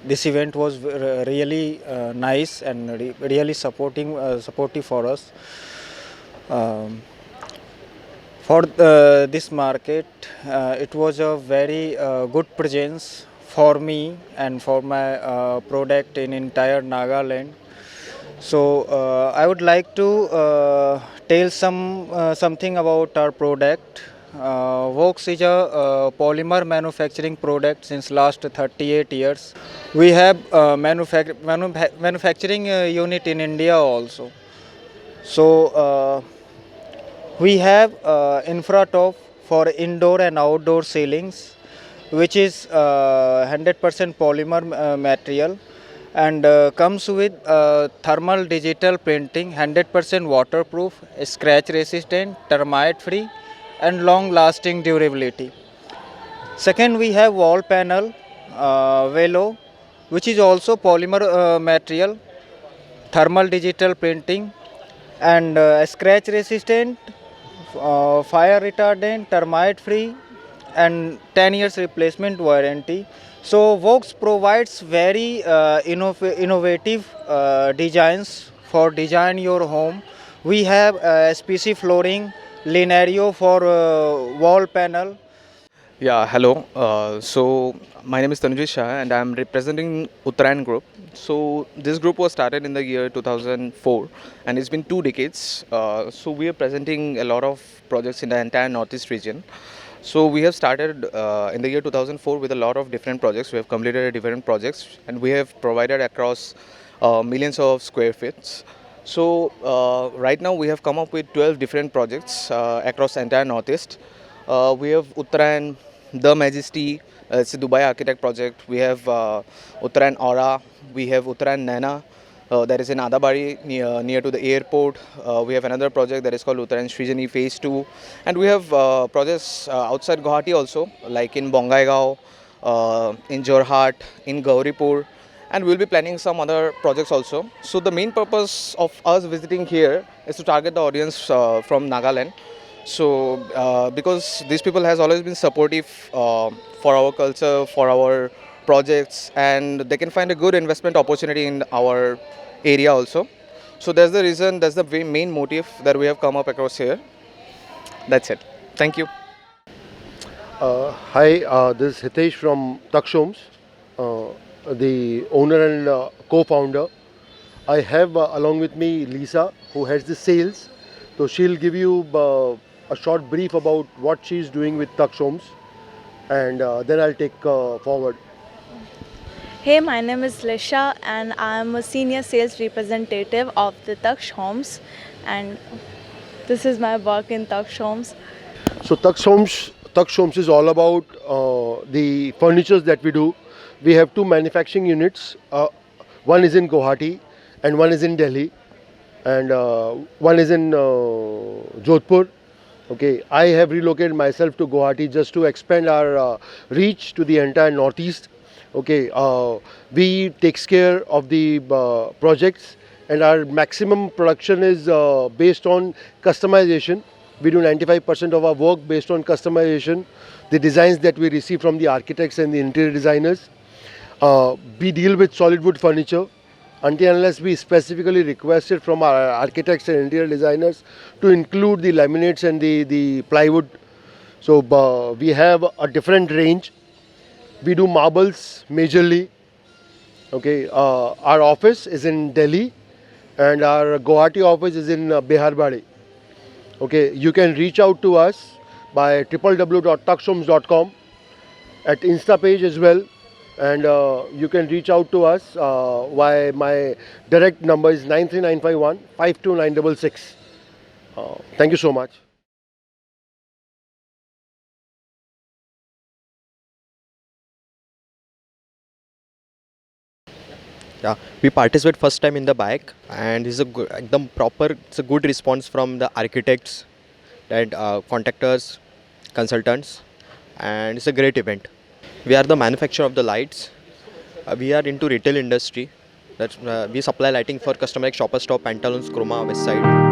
this event was really nice and really supportive for us. For this market, it was a very good presence for me and for my product in entire Nagaland. So I would like to tell something about our product. 𝗀𝗁𝗁𝗁 is a polymer manufacturing product since last 38 years. We have manufacturing unit in India also. So we have infratop for indoor and outdoor ceilings, which is 100% polymer material, and comes with thermal digital printing, 100% waterproof, scratch resistant, termite free, and long lasting durability. Second, we have wall panel 𝗲𝗁𝗁, which is also polymer material, thermal digital printing, and scratch resistant, fire retardant, termite free, and 10 years replacement warranty. So 𝗀𝗁𝗁 provides very innovative designs for design your home. We have SPC flooring, Lineario for wall panel. Yeah, hello. So my name is 𝗃𝗃𝗁𝗁𝗁 and I'm representing 𝗃𝗃𝗃𝗁𝗁 Group. So this group was started in the year 2004 and it's been 2 decades. So we are presenting a lot of projects in the entire Northeast region. So we have started in the year 2004 with a lot of different projects. We have completed different projects and we have provided across millions of square feet. So right now we have come up with 12 different projects across the entire Northeast. We have 𝗃𝗃𝗃𝗁𝗁, The Majesty, it's a Dubai architect project. We have 𝗃𝗃𝗃𝗁𝗁 Aura. We have 𝗃𝗃𝗃𝗁 Nana, that is in 𝗃𝗶𝗺𝗃𝗃 near to the airport. We have another project that is called 𝗃𝗃𝗃𝗁 Phase 2. And we have projects outside Guwahati also, like in Bongaigaon, in Jorhat, in 𝗀𝗁𝗃𝗃. And we'll be planning some other projects also. So the main purpose of us visiting here is to target the audience from Nagaland. So because these people has always been supportive for our culture, for our projects, and they can find a good investment opportunity in our area also. So that's the reason, that's the main motive that we have come up across here. That's it. Thank you. Hi, this is Hitesh from 𝗃𝗃𝗃𝗁𝗁, the owner and co-founder. I have along with me Lisa, who heads the sales. So she'll give you a short brief about what she's doing with 𝗃𝗃𝗃𝗁𝗁, and then I'll take forward. Hey, my name is Lesha and I'm a senior sales representative of the 𝗃𝗃𝗃𝗁𝗁, and this is my work in 𝗃𝗃𝗃𝗁𝗁. So 𝗃𝗃𝗃𝗃𝗁𝗁 is all about the furnitures that we do. We have 2 manufacturing units. One is in Guwahati and one is in Delhi, and one is in Jodhpur. Okay, I have relocated myself to Guwahati just to expand our reach to the entire Northeast. Okay, we take care of the projects, and our maximum production is based on customization. We do 95% of our work based on customization, the designs that we receive from the architects and the interior designers. We deal with solid wood furniture until unless we specifically requested from our architects and interior designers to include the laminates and the plywood. So we have a different range. We do marbles majorly. Okay, our office is in Delhi and our Guwahati office is in 𝗃𝗃𝗃𝗁𝗁. Okay, you can reach out to us by www.𝗃𝗃𝗃𝗁𝗁𝗁 at Insta page as well, and you can reach out to us via my direct number is 93951 52966. Thank you so much. Yeah, we participate first time in the Baic, and it's a good, it's a good response from the architects and contractors, consultants, and it's a great event. We are the manufacturer of the lights. We are into retail industry. That's we supply lighting for customers like Shoppers Stop, Pantaloons, 𝗀𝗏𝗺𝗁𝗁, West Side.